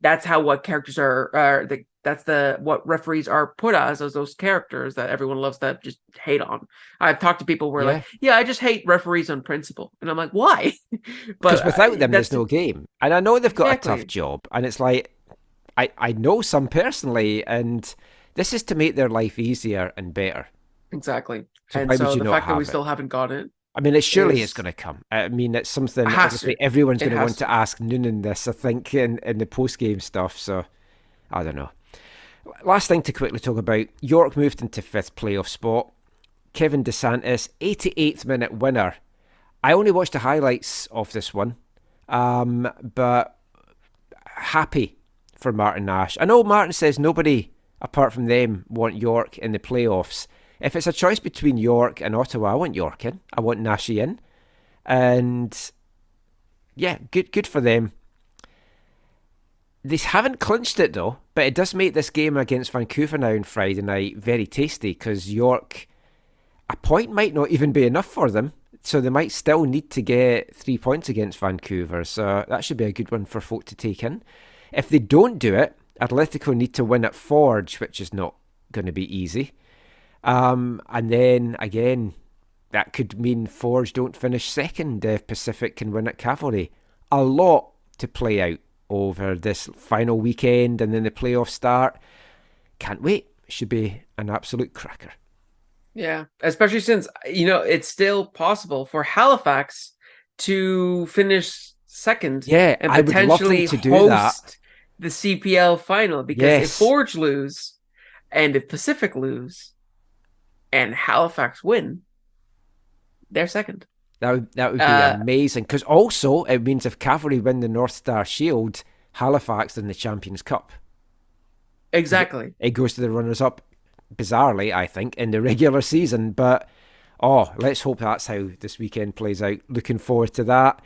that's how what characters are that's what referees are put as those characters that everyone loves to just hate on. I've talked to people who are like, I just hate referees on principle. And I'm like, why? Because without them, there's no game. And I know they've got a tough job. And it's like, I know some personally, and this is to make their life easier and better. Exactly. So and so the fact that we still haven't got it. I mean, it's going to come. I mean, it's something obviously everyone's going to want to ask Noonan this, I think, in the post-game stuff. So, I don't know. Last thing to quickly talk about. York moved into 5th playoff spot. Kevin DeSantis, 88th minute winner. I only watched the highlights of this one, but happy for Martin Nash. I know Martin says nobody apart from them want York in the playoffs. If it's a choice between York and Ottawa, I want York in. I want Nashy in. And yeah, good for them. They haven't clinched it though, but it does make this game against Vancouver now on Friday night very tasty, because York, a point might not even be enough for them. So they might still need to get 3 points against Vancouver. So that should be a good one for folk to take in. If they don't do it, Atletico need to win at Forge, which is not going to be easy. And then, again, that could mean Forge don't finish second if Pacific can win at Cavalry. A lot to play out over this final weekend and then the playoff start. Can't wait. Should be an absolute cracker. Yeah, especially since, it's still possible for Halifax to finish second and potentially to host the CPL final, because if Forge lose and if Pacific lose and Halifax win, they're second. That would be amazing, because also it means if Cavalry win the North Star Shield, Halifax in the Champions Cup. Exactly. It goes to the runners-up, bizarrely, I think, in the regular season. But, let's hope that's how this weekend plays out. Looking forward to that.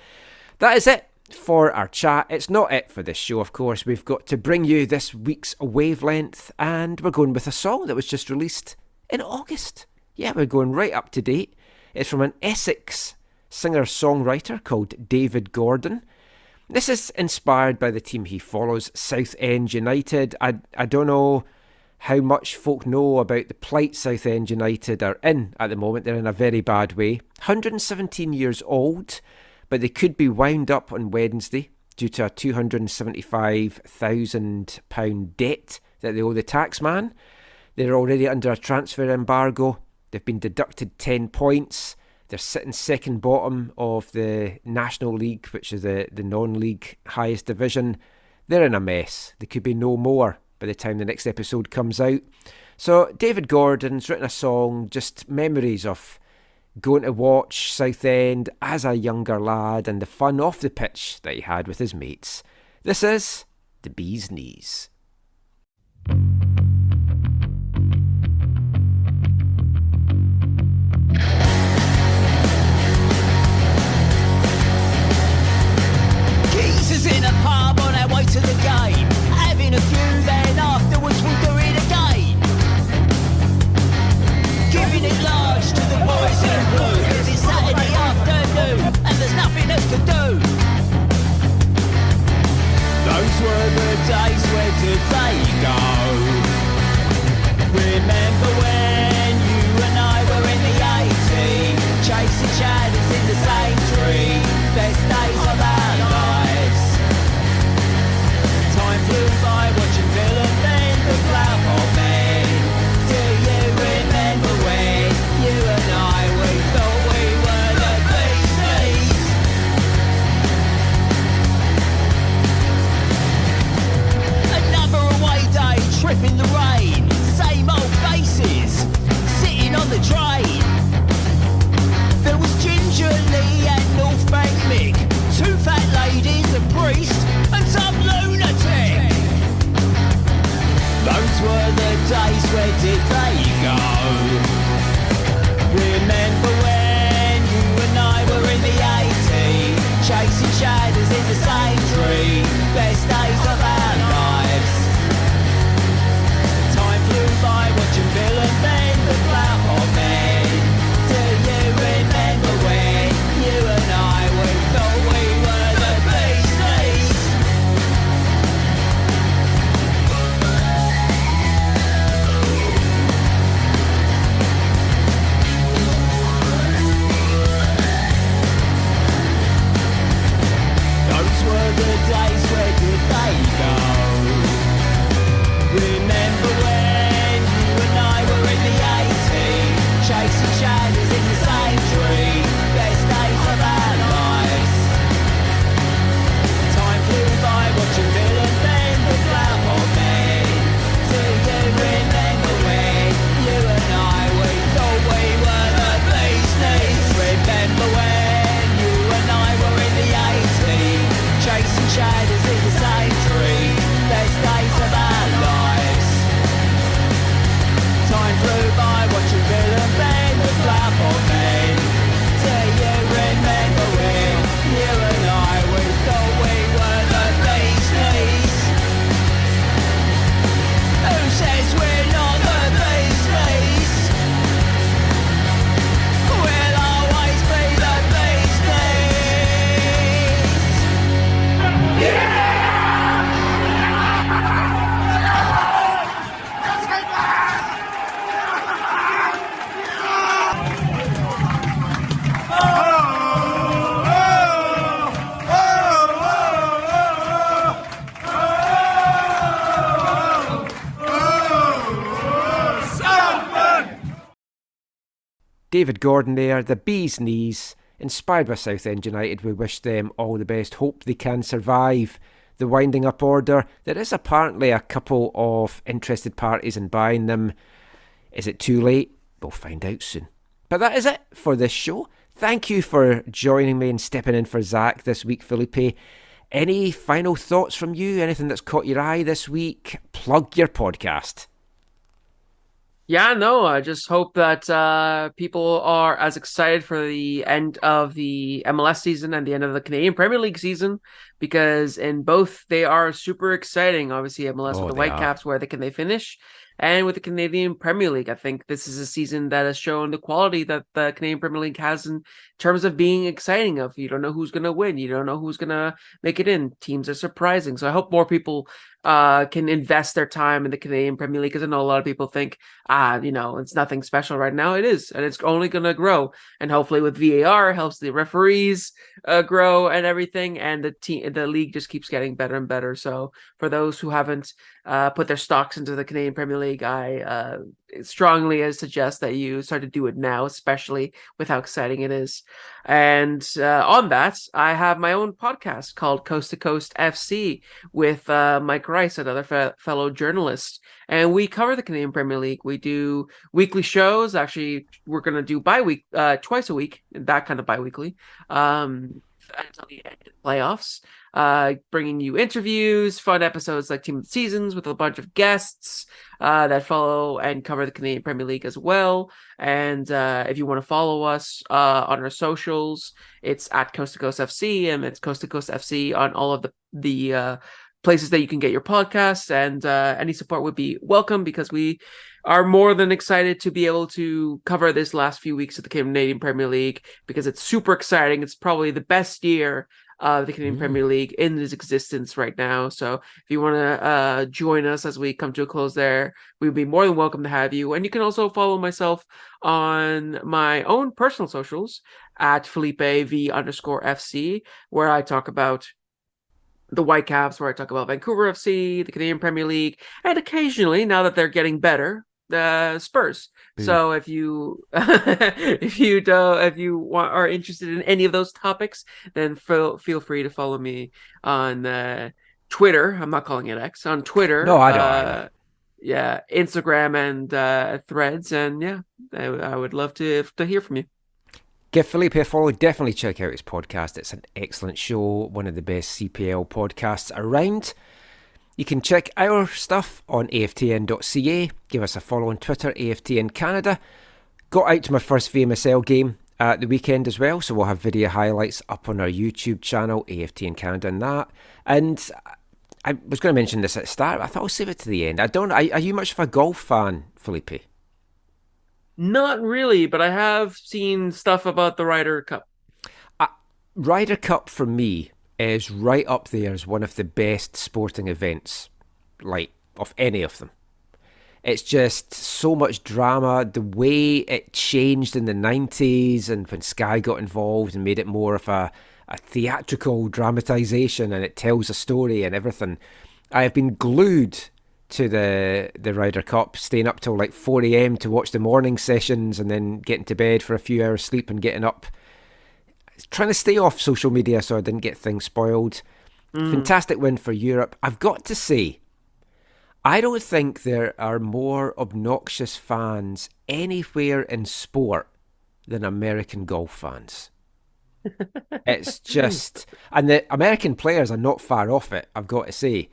That is it for our chat. It's not it for this show, of course. We've got to bring you this week's Wavelength, and we're going with a song that was just released in August. Yeah, we're going right up to date. It's from an Essex singer-songwriter called David Gordon. This is inspired by the team he follows, Southend United. I don't know how much folk know about the plight Southend United are in at the moment. They're in a very bad way. 117 years old, but they could be wound up on Wednesday due to a £275,000 debt that they owe the taxman. They're already under a transfer embargo. They've been deducted 10 points. They're sitting second bottom of the National League, which is the non-league highest division. They're in a mess. They could be no more by the time the next episode comes out. So David Gordon's written a song, just memories of going to watch Southend as a younger lad and the fun off the pitch that he had with his mates. This is The Bee's Knees. In a pub on our way to the game, having a few, then afterwards we'll do it again. Giving it large to the boys in blue, 'cause it's Saturday afternoon and there's nothing else to do. Those were the days, where did they go? Remember when you and I were in the 80s, chasing shadows in the same tree, best days of our lives. Time flew by watching Bill and Ben, the Flower Men. Do you remember when you and I, we thought we were the beasties? Another away day, trip in the rain, same old faces, sitting on the train. There was Ginger Lee and North Bank Mick, two fat ladies, a priest, and some lunatic. Those were the days, where did they go? Remember when you and I were in the 80s, chasing shadows in the same tree, best days of our lives. Time flew by watching Bill and Ben, the Flower Men. Do you remember when you and I, we thought we were the beasties? David Gordon there, the bee's knees, inspired by Southend United. We wish them all the best. Hope they can survive the winding up order. There is apparently a couple of interested parties in buying them. Is it too late? We'll find out soon. But that is it for this show. Thank you for joining me and stepping in for Zach this week, Felipe. Any final thoughts from you? Anything that's caught your eye this week? Plug your podcast. Yeah, no, I just hope that people are as excited for the end of the MLS season and the end of the Canadian Premier League season, because in both they are super exciting. Obviously, MLS with the Whitecaps, where can they finish? And with the Canadian Premier League, I think this is a season that has shown the quality that the Canadian Premier League has in terms of being exciting. Of you don't know who's going to win, you don't know who's going to make it in. Teams are surprising, so I hope more people can invest their time in the Canadian Premier League, because I know a lot of people think, it's nothing special right now. It is, and it's only going to grow. And hopefully, with VAR, helps the referees grow and everything, and the league just keeps getting better and better. So for those who haven't put their stocks into the Canadian Premier League, I strongly suggest that you start to do it now, especially with how exciting it is. And on that, I have my own podcast called Coast to Coast FC with Mike Rice, another fellow journalist, and we cover the Canadian Premier League. We do weekly shows. Actually, we're going to do twice a week, that kind of bi-weekly, until the end of the playoffs, bringing you interviews, fun episodes like Team of the Seasons with a bunch of guests that follow and cover the Canadian Premier League as well. And if you want to follow us on our socials, it's at Coast to Coast FC, and it's Coast to Coast FC on all of the places that you can get your podcasts. And any support would be welcome, because we are more than excited to be able to cover this last few weeks of the Canadian Premier League, because it's super exciting. It's probably the best year of the Canadian Premier League in its existence right now. So if you want to join us as we come to a close there, we'd be more than welcome to have you. And you can also follow myself on my own personal socials at FelipeV_FC, where I talk about the Whitecaps, where I talk about Vancouver FC, the Canadian Premier League, and occasionally, now that they're getting better, the Spurs. So if you are interested in any of those topics, then feel free to follow me on Twitter. I'm not calling it X, on Twitter. No, I don't. Yeah, Instagram and Threads, and yeah, I would love to hear from you. Give Felipe a follow. Definitely check out his podcast. It's an excellent show, one of the best CPL podcasts around. You can check our stuff on AFTN.ca. Give us a follow on Twitter, AFTN Canada. Got out to my first VMSL game at the weekend as well, so we'll have video highlights up on our YouTube channel, AFTN Canada, and that. And I was going to mention this at the start, but I thought I'll save it to the end. Are you much of a golf fan, Felipe? Not really, but I have seen stuff about the Ryder Cup. Ryder Cup for me is right up there as one of the best sporting events, like, of any of them. It's just so much drama. The way it changed in the 90s and when Sky got involved and made it more of a theatrical dramatisation, and it tells a story and everything. I have been glued to the Ryder Cup, staying up till like 4 a.m. to watch the morning sessions, and then getting to bed for a few hours sleep and getting up. Trying to stay off social media so I didn't get things spoiled. Fantastic win for Europe. I've got to say, I don't think there are more obnoxious fans anywhere in sport than American golf fans. It's just, and the American players are not far off it, I've got to say.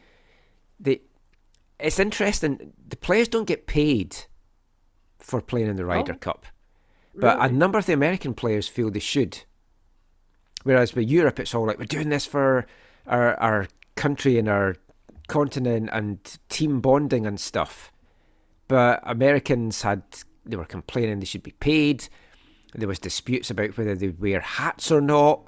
It's interesting, the players don't get paid for playing in the Ryder Cup, but a number of the American players feel they should. Whereas with Europe, it's all like, we're doing this for our country and our continent and team bonding and stuff. But Americans they were complaining they should be paid. There was disputes about whether they wear hats or not,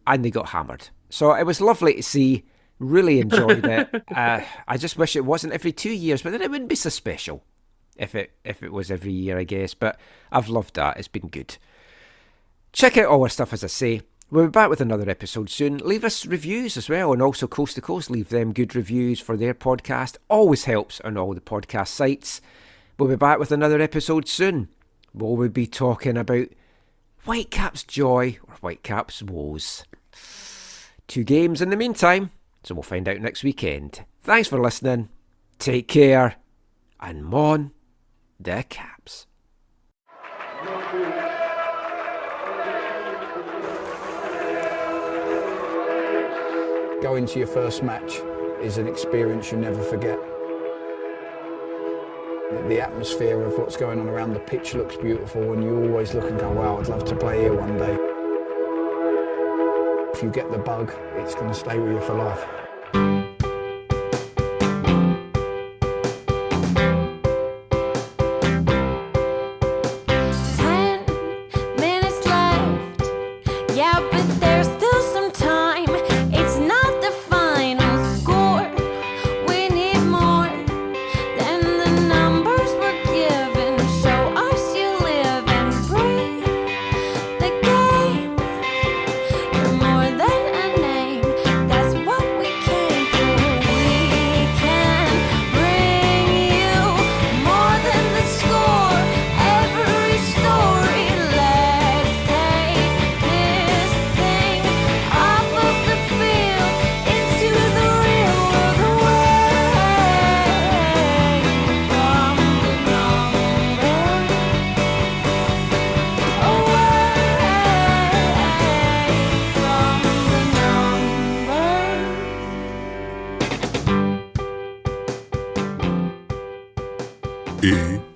and they got hammered. So it was lovely to see. Really enjoyed it. I just wish it wasn't every 2 years, but then it wouldn't be so special if it was every year, I guess. But I've loved that. It's been good. Check out all our stuff, as I say. We'll be back with another episode soon. Leave us reviews as well, and also Coast to Coast. Leave them good reviews for their podcast. Always helps on all the podcast sites. We'll be back with another episode soon. will we be talking about Whitecaps joy or Whitecaps woes? 2 games in the meantime, so we'll find out next weekend. Thanks for listening, take care, and mon the Caps. Going to your first match is an experience you never forget. The atmosphere of what's going on around the pitch looks beautiful, and you always look and go, wow, I'd love to play here one day. If you get the bug, it's going to stay with you for life. et